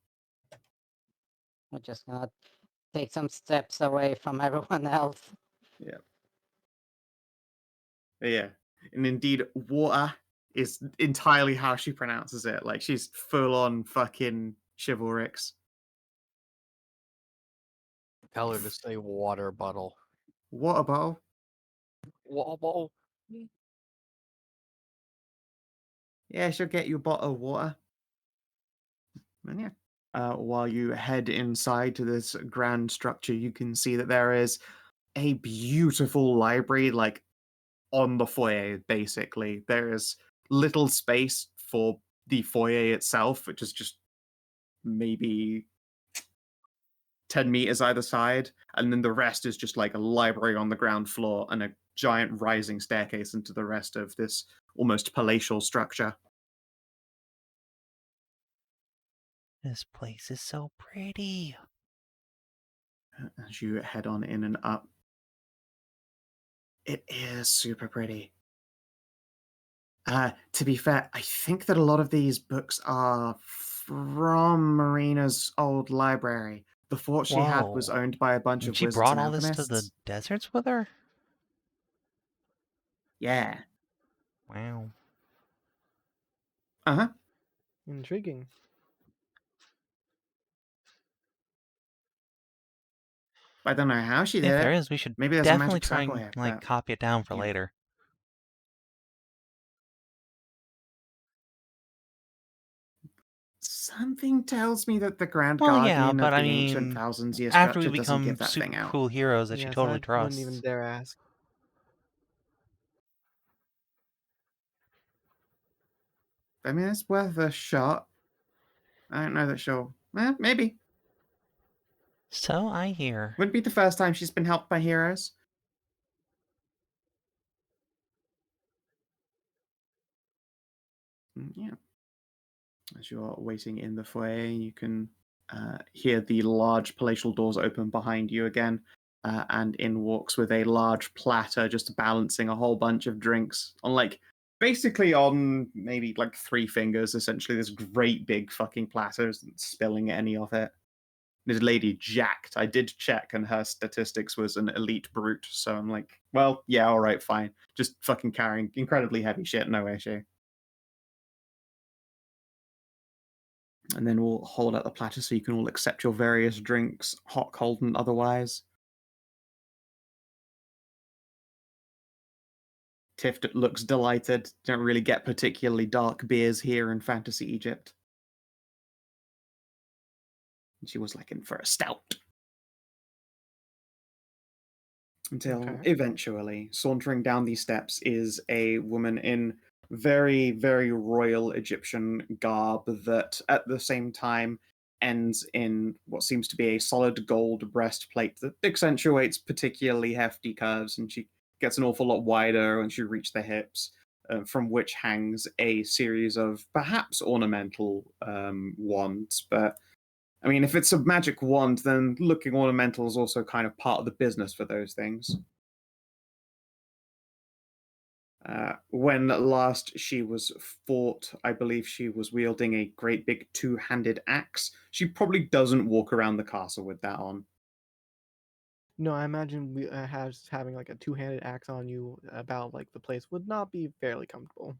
We're just gonna take some steps away from everyone else. Yeah. Yeah. And indeed, water is entirely how she pronounces it. Like, she's full on fucking chivalrics. Tell her to say water bottle. Water bottle? Water bottle. Yeah, she'll get you a bottle of water. And yeah. While you head inside to this grand structure, you can see that there is a beautiful library, like, on the foyer, basically. There is little space for the foyer itself, which is just maybe 10 meters either side, and then the rest is just like a library on the ground floor and a giant rising staircase into the rest of this almost palatial structure. This place is so pretty. As you head on in and up, it is super pretty. To be fair, I think that a lot of these books are from Marina's old library. The fort she had was Whoa. owned by a bunch And of she wizards brought and all this to the alchemists. deserts with her? Yeah. Wow. Uh-huh. Intriguing. I don't know how she did If there it. is, we should Maybe there's a definitely magic try circle and here. like but, copy it down for yeah. later. Something tells me that the Grand Well, yeah, Guardian but of I the ancient mean, Thousand Year after we structure doesn't become give that thing super out. cool heroes that she Yes, totally I trusts. wouldn't even dare ask. I mean, it's worth a shot. I don't know that she'll... maybe. So I hear. Wouldn't be the first time she's been helped by heroes. Yeah. As you're waiting in the foyer, you can hear the large palatial doors open behind you again, and in walks with a large platter, just balancing a whole bunch of drinks on basically on maybe like 3 fingers, essentially this great big fucking platter, isn't spilling any of it. This lady jacked. I did check, and her statistics was an elite brute, so I'm like, well, yeah, all right, fine. Just fucking carrying incredibly heavy shit, no issue. And then we'll hold out the platter so you can all accept your various drinks, hot, cold, and otherwise. Tiff looks delighted. Don't really get particularly dark beers here in Fantasy Egypt. She was in for a stout. Until eventually, sauntering down these steps is a woman in very, very royal Egyptian garb that at the same time ends in what seems to be a solid gold breastplate that accentuates particularly hefty curves, and she gets an awful lot wider once you reach the hips, from which hangs a series of perhaps ornamental wands. But I mean, if it's a magic wand, then looking ornamental is also kind of part of the business for those things. When last she was fought, I believe she was wielding a great big two-handed axe. She probably doesn't walk around the castle with that on. No, I imagine having like a two-handed axe on you about like the place would not be fairly comfortable.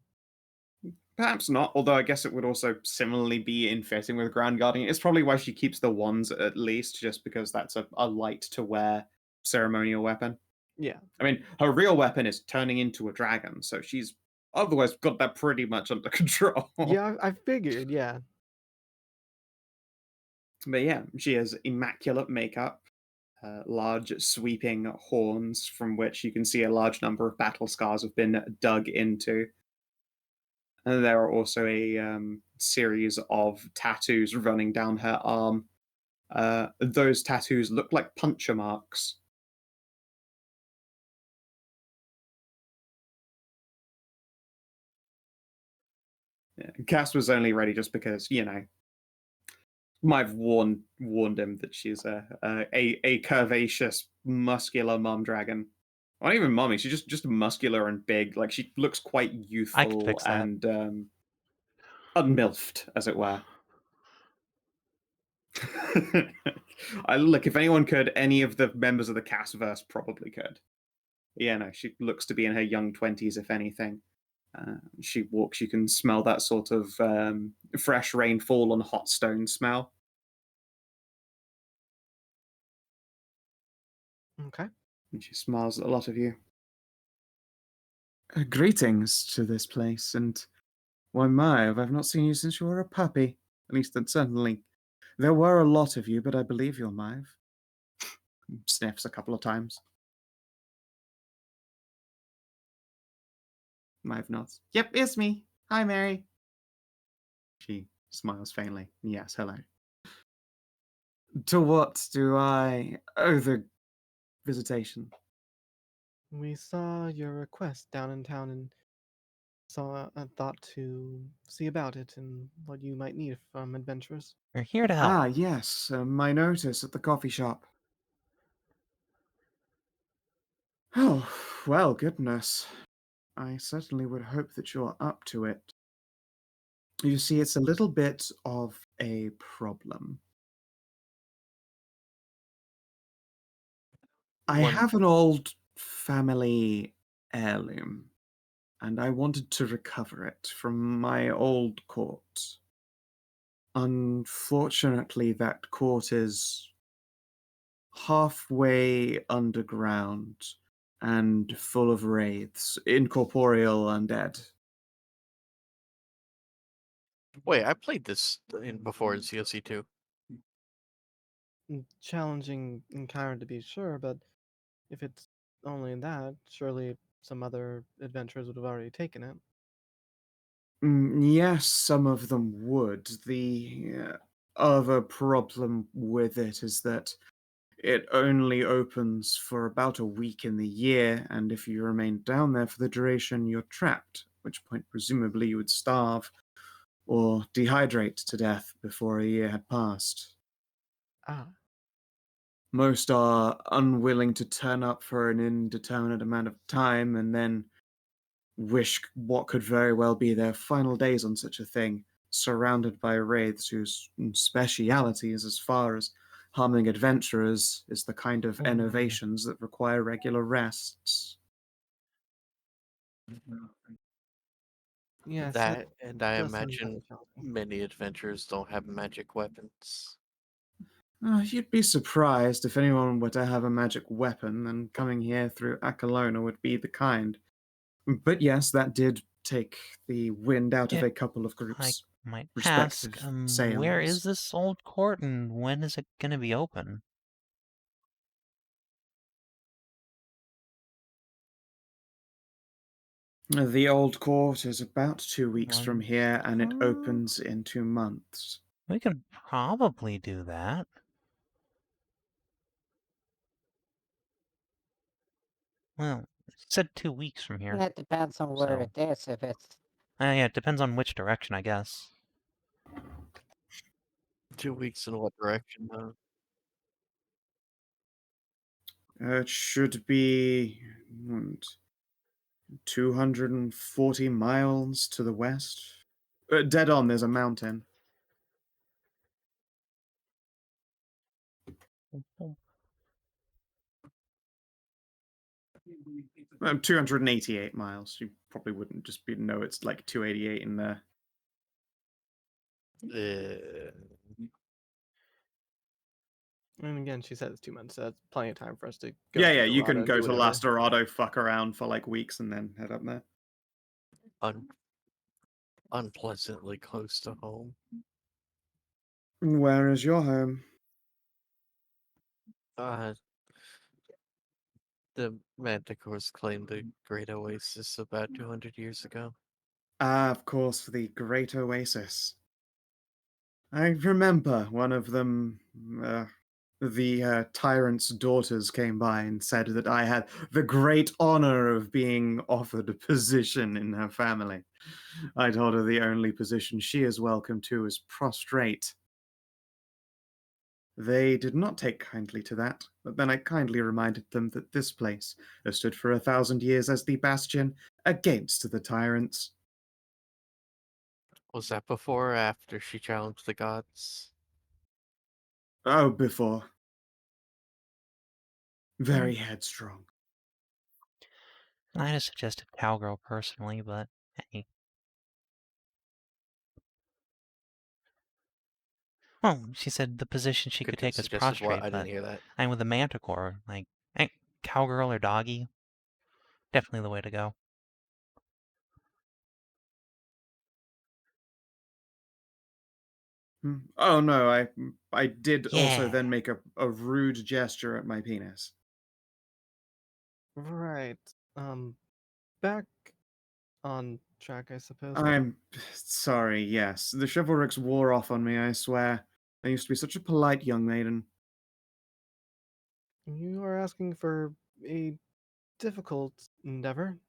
Perhaps not, although I guess it would also similarly be in fitting with Grand Guardian. It's probably why she keeps the wands at least, just because that's a light-to-wear ceremonial weapon. Yeah. I mean, her real weapon is turning into a dragon, so she's otherwise got that pretty much under control. Yeah, I figured, yeah. But yeah, she has immaculate makeup, large sweeping horns from which you can see a large number of battle scars have been dug into. And there are also a series of tattoos running down her arm. Those tattoos look like puncture marks. Yeah, Cass was only ready just because, you know, might have warned him that she's a curvaceous, muscular mom dragon. Not even mommy, she's just muscular and big. Like, she looks quite youthful fix that. and unmilfed, as it were. Look, if anyone could, any of the members of the Cassverse probably could. Yeah, no, she looks to be in her young 20s, if anything. She walks, you can smell that sort of fresh rainfall on hot stone smell. Okay. And she smiles at a lot of you. Greetings to this place, and why, Maeve, I've not seen you since you were a puppy. At least, certainly. There were a lot of you, but I believe you're Maeve. Sniffs a couple of times. Maeve nods. Yep, it's me. Hi, Mary. She smiles faintly. Yes, hello. To what do I owe the visitation? We saw your request down in town and thought to see about it and what you might need from adventurers. We're here to help. Ah, yes, my notice at the coffee shop. Oh, well, goodness. I certainly would hope that you're up to it. You see, it's a little bit of a problem. I have an old family heirloom, and I wanted to recover it from my old court. Unfortunately, that court is halfway underground and full of wraiths, incorporeal undead. Wait, I played this before in COC 2. Challenging in Karin to be sure, but if it's only that, surely some other adventurers would have already taken it. Yes, some of them would. The other problem with it is that it only opens for about a week in the year, and if you remain down there for the duration, you're trapped, at which point presumably you would starve or dehydrate to death before a year had passed. Ah. Most are unwilling to turn up for an indeterminate amount of time and then wish what could very well be their final days on such a thing, surrounded by wraiths whose speciality is as far as harming adventurers is the kind of innovations that require regular rests. Yes, That, and I does sound rather imagine challenging. many adventurers don't have magic weapons. You'd be surprised if anyone were to have a magic weapon, then coming here through Akalona would be the kind. But yes, that did take the wind out of It- a couple of I groups' might respective ask, where sails. is this old court and when is it going to be open? The old court is about 2 weeks from here, and it Oh. opens in 2 months. We can probably do that. Well, said 2 weeks from here. It depends on where So- it is. If it's Yeah, it depends on which direction, I guess. 2 weeks in what direction, though? It should be 240 miles to the west. Dead on, there's a mountain. 288 miles. You probably wouldn't just know it's like 288 in there. And again, she said it's 2 months, so that's plenty of time for us to go. Yeah, to yeah, you Dorado can and go do to whatever. Las Dorado, fuck around for like weeks, and then head up there. Unpleasantly close to home. Where is your home? The Manticores claimed the Great Oasis about 200 years ago. Ah, of course, the Great Oasis. I remember one of them, the tyrant's daughters came by and said that I had the great honor of being offered a position in her family. I told her the only position she is welcome to is prostrate. They did not take kindly to that, but then I kindly reminded them that this place has stood for 1,000 years as the bastion against the tyrants. Was that before or after she challenged the gods? Oh, before. Very headstrong. I'd have suggested Cowgirl personally, but hey. Well, she said the position she could take was suggested what? prostrate, I didn't but hear that. I'm with the Manticore. Like, hey, Cowgirl or Doggy? Definitely the way to go. Oh no, I did also Yeah. then make a rude gesture at my penis. Right. Back on track, I suppose. I'm sorry, yes. The chivalrics wore off on me, I swear. I used to be such a polite young maiden. You are asking for a difficult endeavor.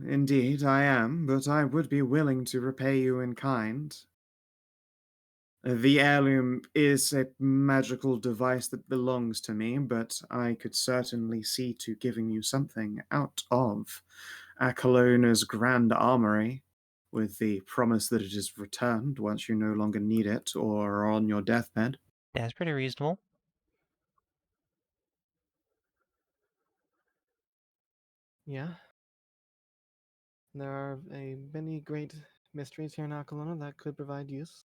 Indeed, I am, but I would be willing to repay you in kind. The heirloom is a magical device that belongs to me, but I could certainly see to giving you something out of Acalona's grand armory, with the promise that it is returned once you no longer need it or are on your deathbed. That's pretty reasonable. Yeah. There are many great mysteries here in Akalona that could provide use.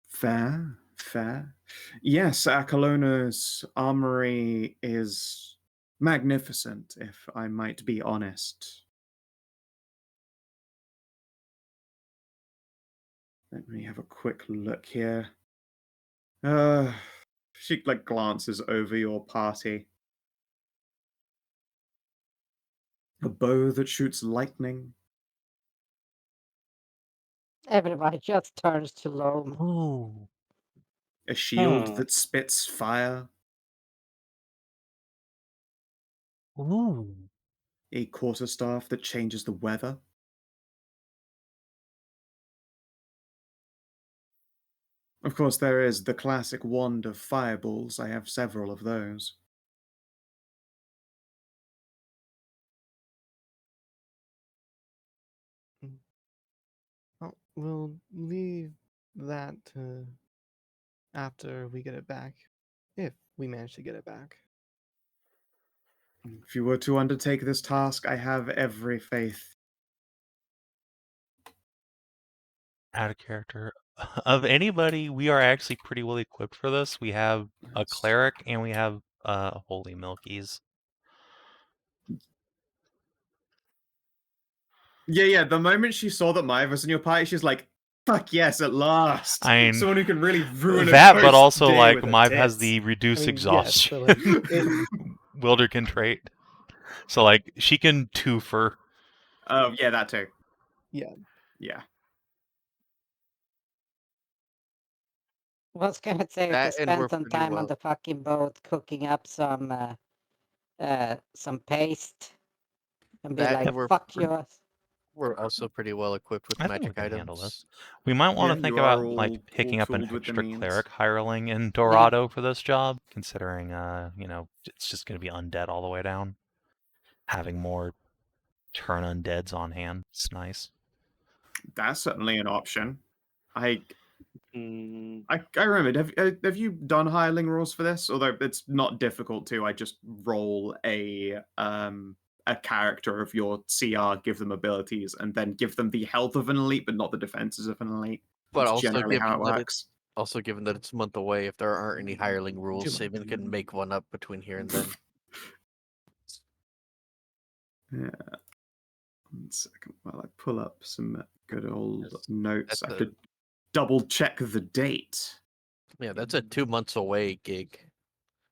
Fair, fair. Yes, Acalona's armory is magnificent, if I might be honest. Let me have a quick look here. She glances over your party. A bow that shoots lightning. everybody just turns to Loam. Ooh. A shield that spits fire. Ooh. A quarterstaff that changes the weather. Of course, there is the classic wand of fireballs. I have several of those. Well, we'll leave that to after we get it back, if we manage to get it back. If you were to undertake this task, I have every faith. Out of character. Of anybody, we are actually pretty well equipped for this. We have a Cleric and we have Holy Milkies. Yeah. The moment she saw that Maya was in your party, she's like, "Fuck yes, at last!" I mean, Someone who can really ruin that, a but also day like with her Mive has tits. the reduced I mean, yes, exhaustion. but, like, it- Wylder can trait. So like she can twofer. Oh yeah, that too. Yeah. Yeah. Was gonna say That to and spend we're some pretty time on well. the fucking boat cooking up some some paste and be That like, and we're fuck pretty, you. we're also pretty well equipped with I think we magic can handle items. this. We might want Yeah, to think you are about like picking up an tooled with the extra means. cleric hireling in Dorado for this job, considering it's just going to be undead all the way down. Having more turn undeads on hand, it's nice. That's certainly an option. I Mm, remembered. Have you done hireling rolls for this? Although it's not difficult to. I just roll a character of your CR, give them abilities, and then give them the health of an elite, but not the defenses of an elite. But That's also generally how it given that works. given that it's a month away, if there aren't any hireling rules, 2 months. Savin can make one up between here and then. Yeah. 1 second while I pull up some good old Yes, notes. that's I a- could double check the date. Yeah, that's a 2 months away gig.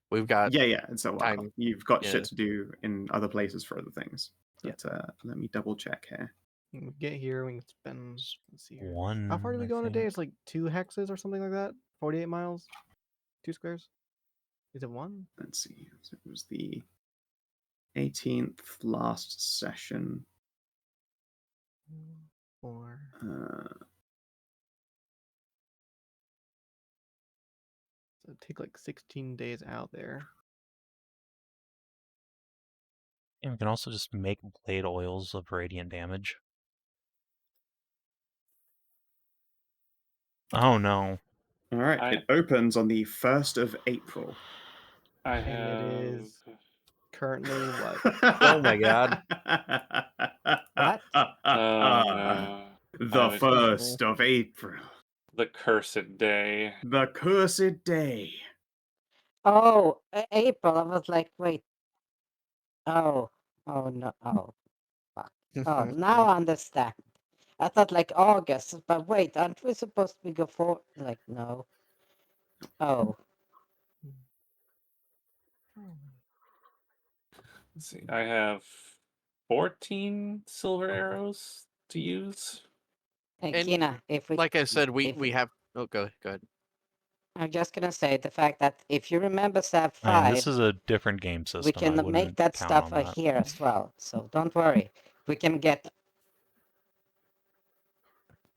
We've got Yeah, it's a while. time. You've got Yeah. shit to do in other places for other things. Yeah. But let me double check here. We can get here, we can spend, let's see here. One. How far do we I go in a day? think. It's like 2 hexes or something like that? 48 miles? 2 squares? Is it 1? Let's see. So it was the 18th last session. 4. So it'd take like 16 days out there. And we can also just make blade oils of radiant damage. Oh no. All right. It opens on the 1st of April. I And have. it is currently what? Oh my god. What? No. The was- 1st of April. The cursed day. The cursed day. Oh, April. I was like, wait. Oh no. Oh, fuck. Oh, now I understand. I thought like August, but wait, aren't we supposed to go for like no? Oh, Let's see. I have 14 silver arrows to use. and And Kina, if we, Like I said, we if have. Oh, go ahead. I'm just gonna say the fact that if you remember Sav I mean, this 5, is a different game system. we can I make wouldn't that count stuff on that. here as well. So don't worry, we can get.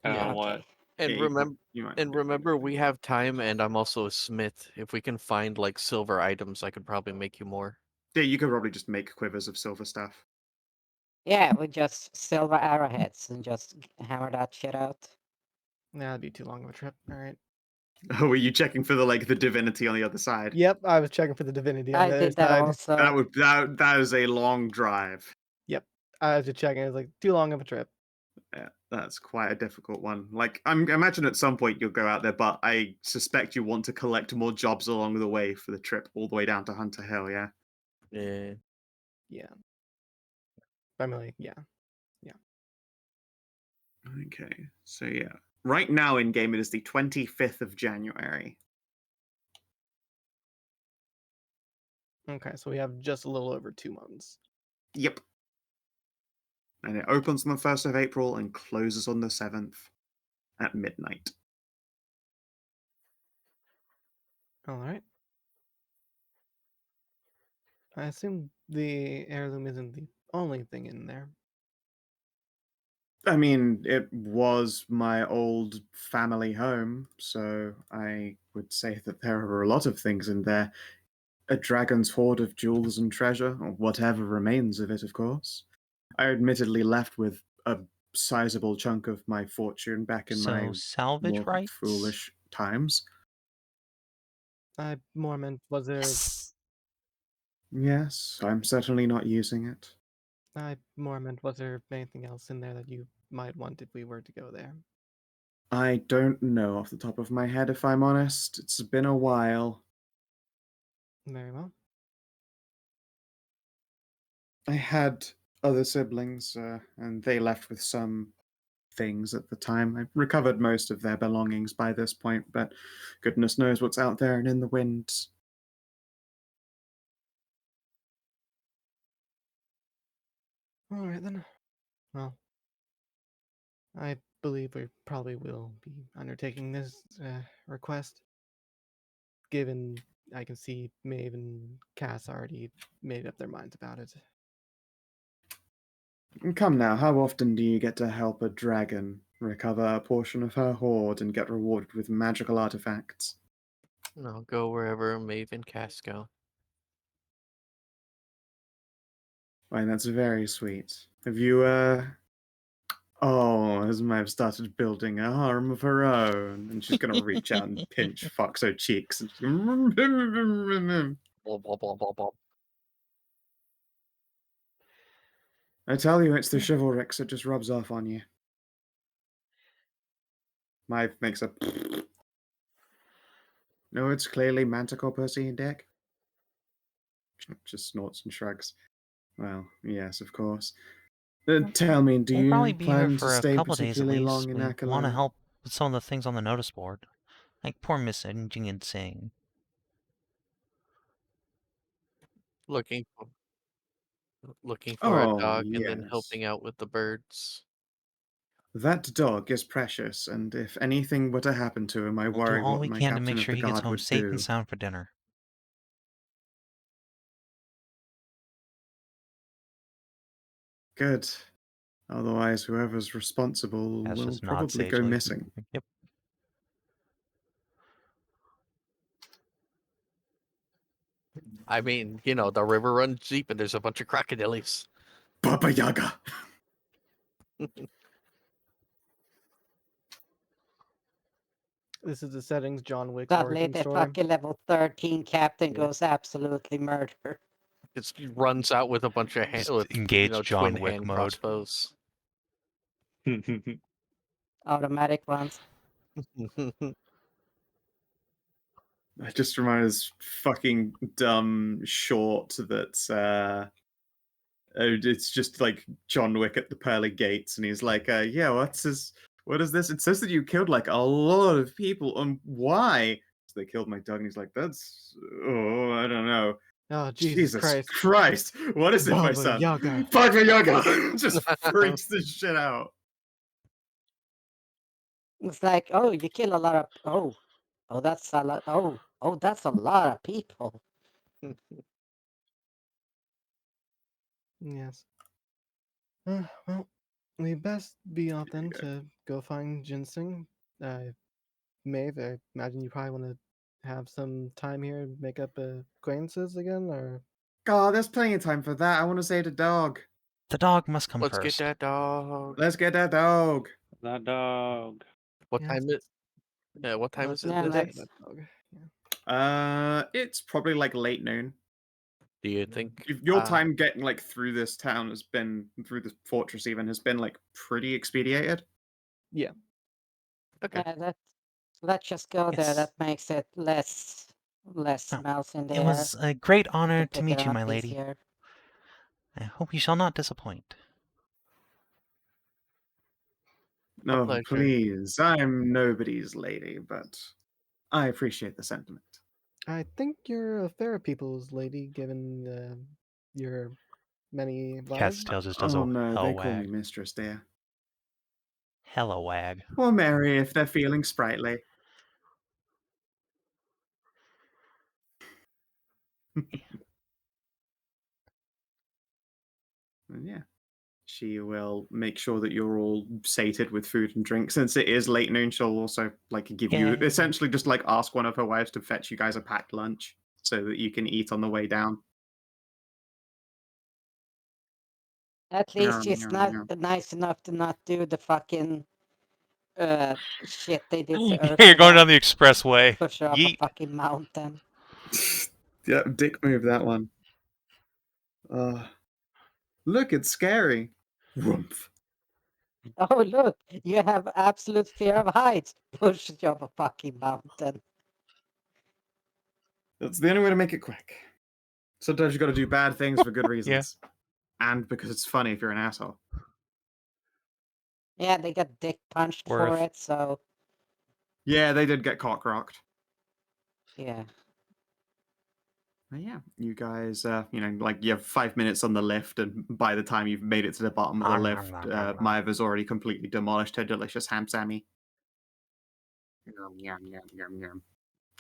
Yeah. What? Okay. And Yeah, remember, you might and do it. remember, we have time, and I'm also a smith. If we can find like silver items, I could probably make you more. Yeah, you could probably just make quivers of silver stuff. Yeah, with just silver arrowheads and just hammer that shit out. Nah, that'd be too long of a trip. All right. Oh, were you checking for the divinity on the other side? Yep, I was checking for the divinity on I the other did that side. also. That is a long drive. Yep, I was just checking. It was like too long of a trip. Yeah, that's quite a difficult one. Like, I imagine at some point you'll go out there, but I suspect you want to collect more jobs along the way for the trip all the way down to Hunter Hill, yeah? Yeah. Yeah. Primarily, yeah. Okay, so yeah. Right now in game, it is the 25th of January. Okay, so we have just a little over 2 months. Yep. And it opens on the 1st of April and closes on the 7th at midnight. All right. I assume the heirloom isn't the only thing in there. I mean, it was my old family home, so I would say that there are a lot of things in there. A dragon's hoard of jewels and treasure, or whatever remains of it, of course. I admittedly left with a sizable chunk of my fortune back in my So salvage more rights. foolish times. I more meant, was there? Yes, I'm certainly not using it. I more meant, was there anything else in there that you might want if we were to go there? I don't know off the top of my head, if I'm honest. It's been a while. Very well. I had other siblings, and they left with some things at the time. I recovered most of their belongings by this point, but goodness knows what's out there and in the wind. All right then. Well, I believe we probably will be undertaking this request, given I can see Maeve and Cass already made up their minds about it. Come now, how often do you get to help a dragon recover a portion of her hoard and get rewarded with magical artifacts? No, go wherever Maeve and Cass go. Why, that's very sweet. Have you, Oh, has Maeve started building a harem of her own? And she's gonna reach out and pinch Foxo cheeks. And Blah, blah, blah, blah, blah. I tell you, it's the chivalrix that just rubs off on you. Maeve makes a... No, it's clearly Manticore Pussy and Dick. Just snorts and shrugs. Well, yes, of course. Tell me, do We'll probably you be here plan to for a stay couple days at particularly least. long in We want to Akala? help with some of the things on the notice board. Like poor Miss Engine and Sing. Looking for a Oh, dog and then yes. helping out with the birds. That dog is precious, and if anything were to happen to him, I We'll do worry all what we my can to captain make of sure the he gets guard home would safe do. and sound for dinner. Good. Otherwise, whoever's responsible That's will just nod probably go sagely. missing. Yep. I mean, you know, the river runs deep and there's a bunch of crocodiles. Baba Yaga! This is the settings John Wick's Suddenly origin the story. fucking level 13 captain Yeah. goes absolutely murder. Just runs out with a bunch of Just with, engage John twin Wick hand mode. crossbows. Automatic ones. I just remember this fucking dumb short that's it's just like John Wick at the pearly gates, and he's like, yeah, what is this? It says that you killed like a lot of people. Why? So they killed my dog, and he's like, that's I don't know. Oh, Jesus Christ. What is it, my Baba son? Yaga. Baba Yaga! Just freaks the shit out. It's like, oh, you kill a lot of that's a lot. Oh, that's a lot of people. Yes. Well, we best be off then to go find ginseng. Maeve, I imagine you probably want to have some time here and make up acquaintances again, or? God, there's plenty of time for that. I want to say the dog. The dog must come Let's first. get that dog. Let's get that dog. That dog. What Yes. time is? Yeah, what time is it Yeah, today? let's- Dog. Yeah. It's probably like late noon. Do you think Your time getting like through this town has been through the fortress even has been like pretty expedited. Yeah. Okay. Yeah, let's just go there. Yes. That makes it less Oh, smells in the It air. was a great honor Can to pick meet it you, up my lady. easier. I hope you shall not disappoint. No, pleasure. please. I'm nobody's lady, but I appreciate the sentiment. I think you're a fair people's lady, given your many Cat's lives. tail just does Oh a no, hell they call me wag. mistress, dear. Hella wag. Or Mary if they're feeling sprightly. And yeah. She will make sure that you're all sated with food and drink. Since it is late noon, she'll also like give you Yeah. essentially just like ask one of her wives to fetch you guys a packed lunch so that you can eat on the way down. At least Yum, she's yum, not yum. nice enough to not do the fucking shit they did to Ursula. You're going down the expressway. Push her up Yeet. a fucking mountain. Yeah, dick move that one. Look, it's scary. Woomph. Oh look, you have absolute fear of heights. Push you up a fucking mountain. That's the only way to make it quick. Sometimes you got to do bad things for good reasons, and because it's funny if you're an asshole. Yeah, they got dick punched Or for if- it, so Yeah, they did get cock rocked. yeah. But yeah, you guys, like you have 5 minutes on the lift, and by the time you've made it to the bottom of the lift, Maeve has already completely demolished her delicious ham sammy. Yum, yum, yum, yum, yum.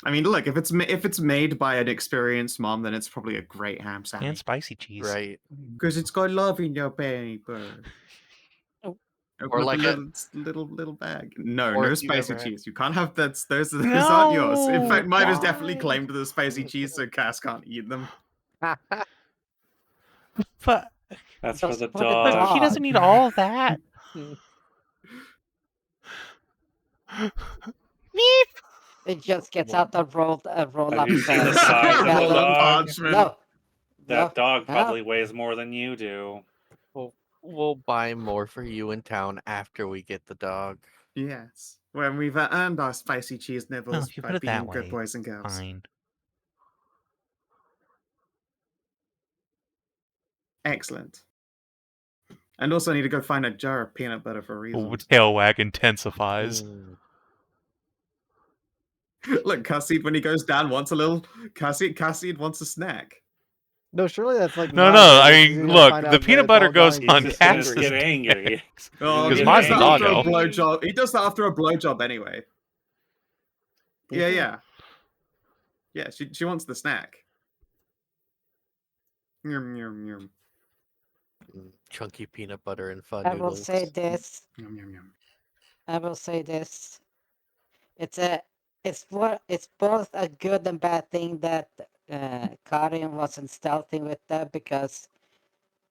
I mean, look, if it's made by an experienced mom, then it's probably a great ham And sandwich. spicy cheese. Right. Because it's got love in your paper. Oh. Open up like a a- little bag. No, or no if you spicy ever had- cheese. You can't have that. Those aren't yours. In No, fact, mine has definitely why? claimed the spicy cheese, so Cass can't eat them. But That's for Just the for the dog. he dog. doesn't need all that. Meep. It just gets out the roll Have up. you seen the size of the Roll up dog? parchment. No. That dog no. probably weighs more than you do. We'll buy more for you in town after we get the dog. Yes. When we've earned our spicy cheese Well, nibbles if you by put it being that good way, boys and girls. fine. Excellent. And also I need to go find a jar of peanut butter for Oh, reasons. tail wag intensifies. Mm. Look, Khassid, when he goes down, wants a little... Khassid wants a snack. No, surely that's like No, not no. right, I 'cause mean, he's gonna look, find the out peanut it's butter all goes gone on and He's he's just gonna Cass's get hungry. angry. Oh, Because he mine's does a that after a doggo. blowjob. He does that after a blowjob anyway. Yeah, Mhm. yeah. Yeah, she wants the snack. Yum, yum, yum. Chunky peanut butter and fun I will noodles. say this. Yum, yum, yum. I will say this. It's both a good and bad thing that Karin wasn't stealthy with that because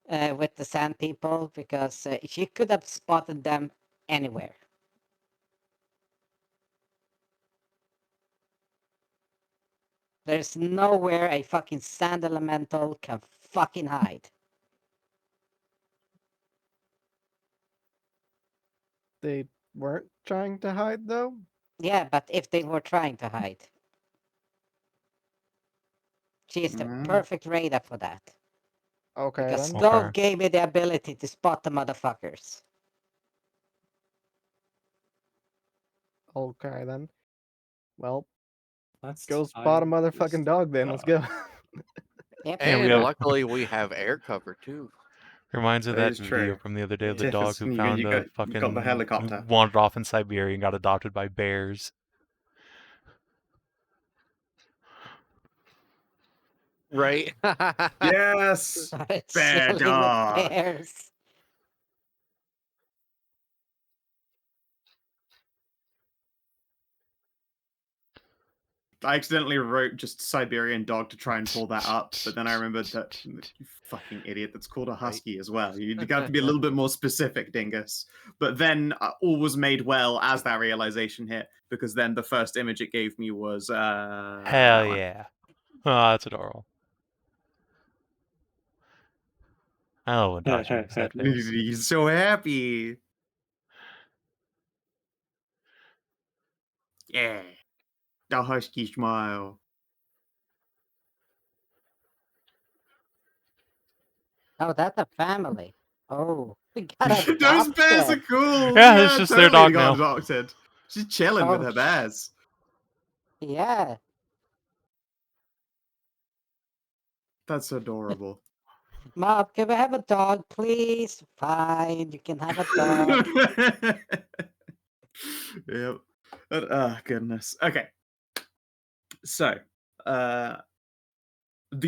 with the sand people because she could have spotted them anywhere. There's nowhere a fucking sand elemental can fucking hide. They weren't trying to hide though. Yeah, but if they were trying to hide, she is the perfect radar for that. Okay Because then. Skow Okay. gave me the ability to spot the motherfuckers. Okay then. Well, Let's go spot a find motherfucking this dog then. Let's go. Yep. Yeah, we And have- luckily we have air cover too. Reminds me of That that is true. video from the other day of the Tiff dog is- who you found got- a fucking got the helicopter. who wandered off in Siberia and got adopted by bears. Right? Yes! Started Bear chilling dog. with bears. I accidentally wrote just Siberian dog to try and pull that up, but then I remembered that you fucking idiot, that's called a husky as well. You got to be a little bit more specific, dingus. But then all was made well as that realization hit, because then the first image it gave me was Hell that one. yeah. Oh, that's adorable. Oh, when Dodge makes that face. He's so happy. Yeah. The husky smile. Oh, that's a family. Oh, we got Those bears are adopted. cool. Yeah, it's just their totally dog got now. adopted. She's chilling with Oh, her bears. Yeah. That's adorable. Mom, can we have a dog, please? Fine, you can have a dog. Yep. Oh, goodness. Okay. So, the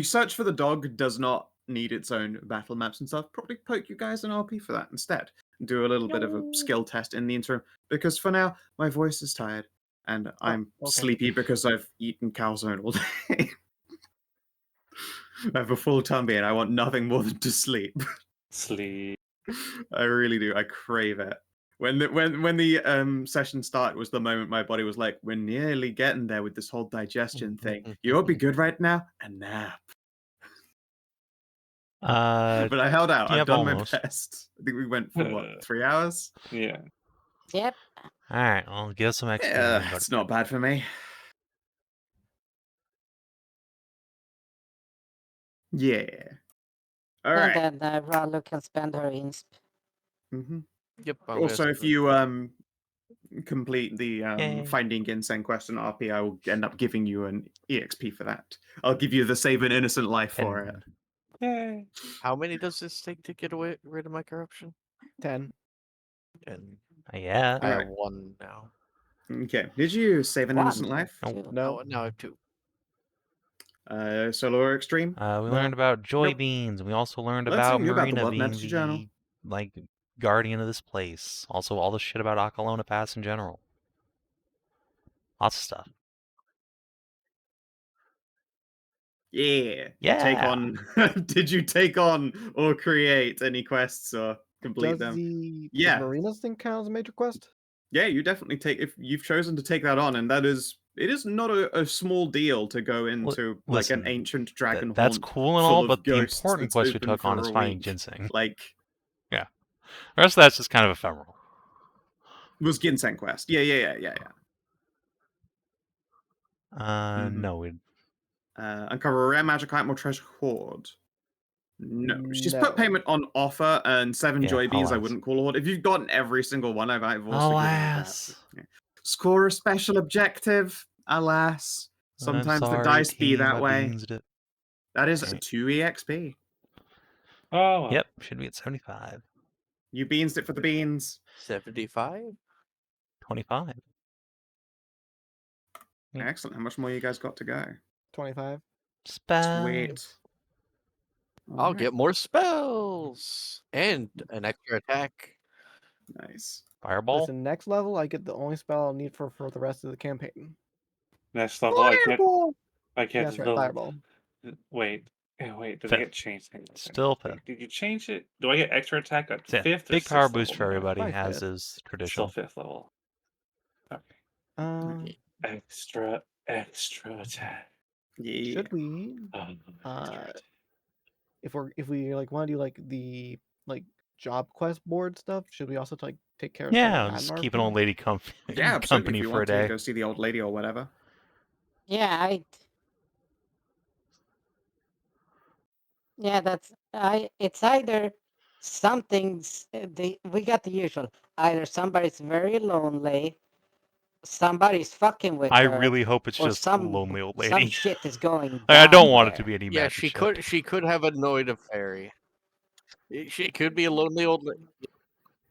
search for the dog does not need its own battle maps and stuff. Probably poke you guys an RP for that instead. Do a little bit of a skill test in the interim. Because for now, my voice is tired. And I'm okay. sleepy because I've eaten calzone all day. I have a full tummy and I want nothing more than to sleep. Sleep. I really do. I crave it. When the session started was the moment my body was like, we're nearly getting there with this whole digestion thing. You would be good right now? A nap. But I held out. I've yep, done almost. my best. I think we went for what, 3 hours? Yeah. Yep. Alright, well, get some XP. Yeah, and go to it's not bad for me. Yeah. All right. And then Ralu can spend her insp. hmm Yep. Also, if you complete the Yay. finding ginseng quest in RP, I will end up giving you an EXP for that. I'll give you the save an innocent life for it. Yay. How many does this take to get rid of my corruption? 10. And Yeah. I have Alright. 1 now. Okay. Did you save an innocent One. life? Nope. Two. No. Now I have 2. Solo or extreme? We No. learned about Joy Nope. Beans. We also learned Learned something about new about the Marina world. being Message journal. the like guardian of this place. Also, all the shit about Akalona Pass in general. Lots of stuff. Yeah. Yeah. Take on. Did you take on or create any quests or complete Does them? does Marina's thing count as a major quest? Yeah, you definitely take if you've chosen to take that on, and it is not a small deal to go into like an listen, ancient dragon that's haunt cool and full all, of but the ghosts important that's quest we open took on for is a finding week. ginseng. Like, The rest of that's just kind of ephemeral. was ginseng quest. Yeah. No, we Uncover a rare magic item or treasure hoard. No, she's No. put payment on offer, and 7 Yeah, joy beans I alas. wouldn't call a hoard. If you've gotten every single one, I've also given you that. Alas. Yeah. Score a special objective. Alas, sometimes I'm sorry, the dice be team, that I way. beansed it. That is Right. 2 EXP. Oh, well. Yep, should be at 75. You beansed it for the beans. 75? 25. Yeah. Excellent. How much more you guys got to go? 25. Spells. Sweet. I'll Alright. get more spells and an extra attack. Nice. Fireball. Listen, next level, I get the only spell I'll need for the rest of the campaign. Next level, I can't. That's right, Fireball. Wait. Wait, did Fifth. it get changed? Hang on a second. Still Wait, fifth. Did you change it? Do I get extra attack at Yeah, 5th or big 6th power level boost for now? everybody, Probably as fifth. is Still traditional. 5th level. Okay. Extra attack. Yeah. Should we, Extra attack. if we like want to do like the like job quest board stuff, should we also like take care of Yeah, some of just that in keep an old RP? lady Yeah, absolutely. company If you for a want to day. go see the old lady or whatever. Yeah, it's either something's we got the usual. Either somebody's very lonely, somebody's fucking with I her, really hope it's or just some lonely old some lady. shit is going down. I don't want it to there. be any Yeah, magic shit. she could have annoyed a fairy. She could be a lonely old lady.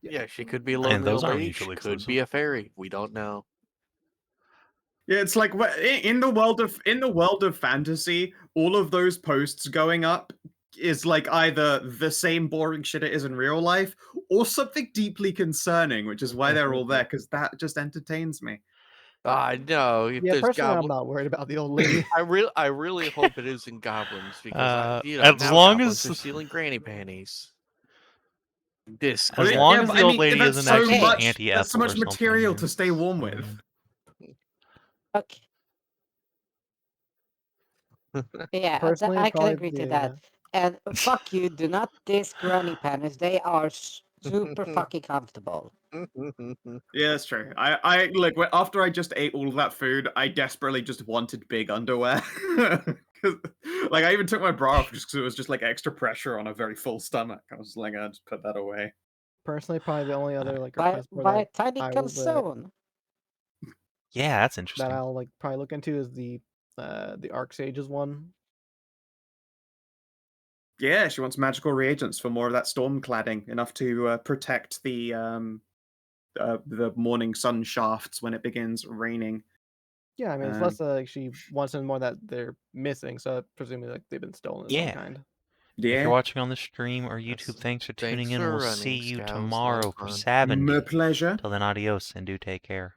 Yeah, she could be a lonely those old aren't lady. She mutually could be a fairy. We don't know. Yeah, it's like in the world of fantasy, all of those posts going up is like either the same boring shit it is in real life, or something deeply concerning, which is why they're all there, because that just entertains me. No, if Yeah, there's personally, I'm goblin, not worried about the old lady. I really hope it isn't goblins because as now long goblins as- are stealing granny panties. As Disgusting. long Yeah, as but the I old mean, lady that's isn't so actually much- anti-ethel That's so much or something, material to it's stay warm fine. with. Okay. Yeah, Personally, I can probably agree to the, that. And fuck you, do not diss granny panties. They are super fucking comfortable. Yeah, that's true. I like after I just ate all of that food, I desperately just wanted big underwear. 'Cause, like I even took my bra off just because it was just like extra pressure on a very full stomach. I was like, I just put that away. personally probably the only other like By request board a tiny I will, calzone. Yeah, that's that interesting. I'll like probably look into is the Arc Sages one. Yeah, she wants magical reagents for more of that storm cladding, enough to protect the morning sun shafts when it begins raining. Yeah, I mean it's less like she wants them more that they're missing, so presumably like they've been stolen of some Yeah. kind. If Yeah, you're watching on the stream or Yes. YouTube, thanks for Thanks tuning in. for We'll see running, you Scouts. tomorrow That for was Savin. my pleasure. Till then, adios and do take care.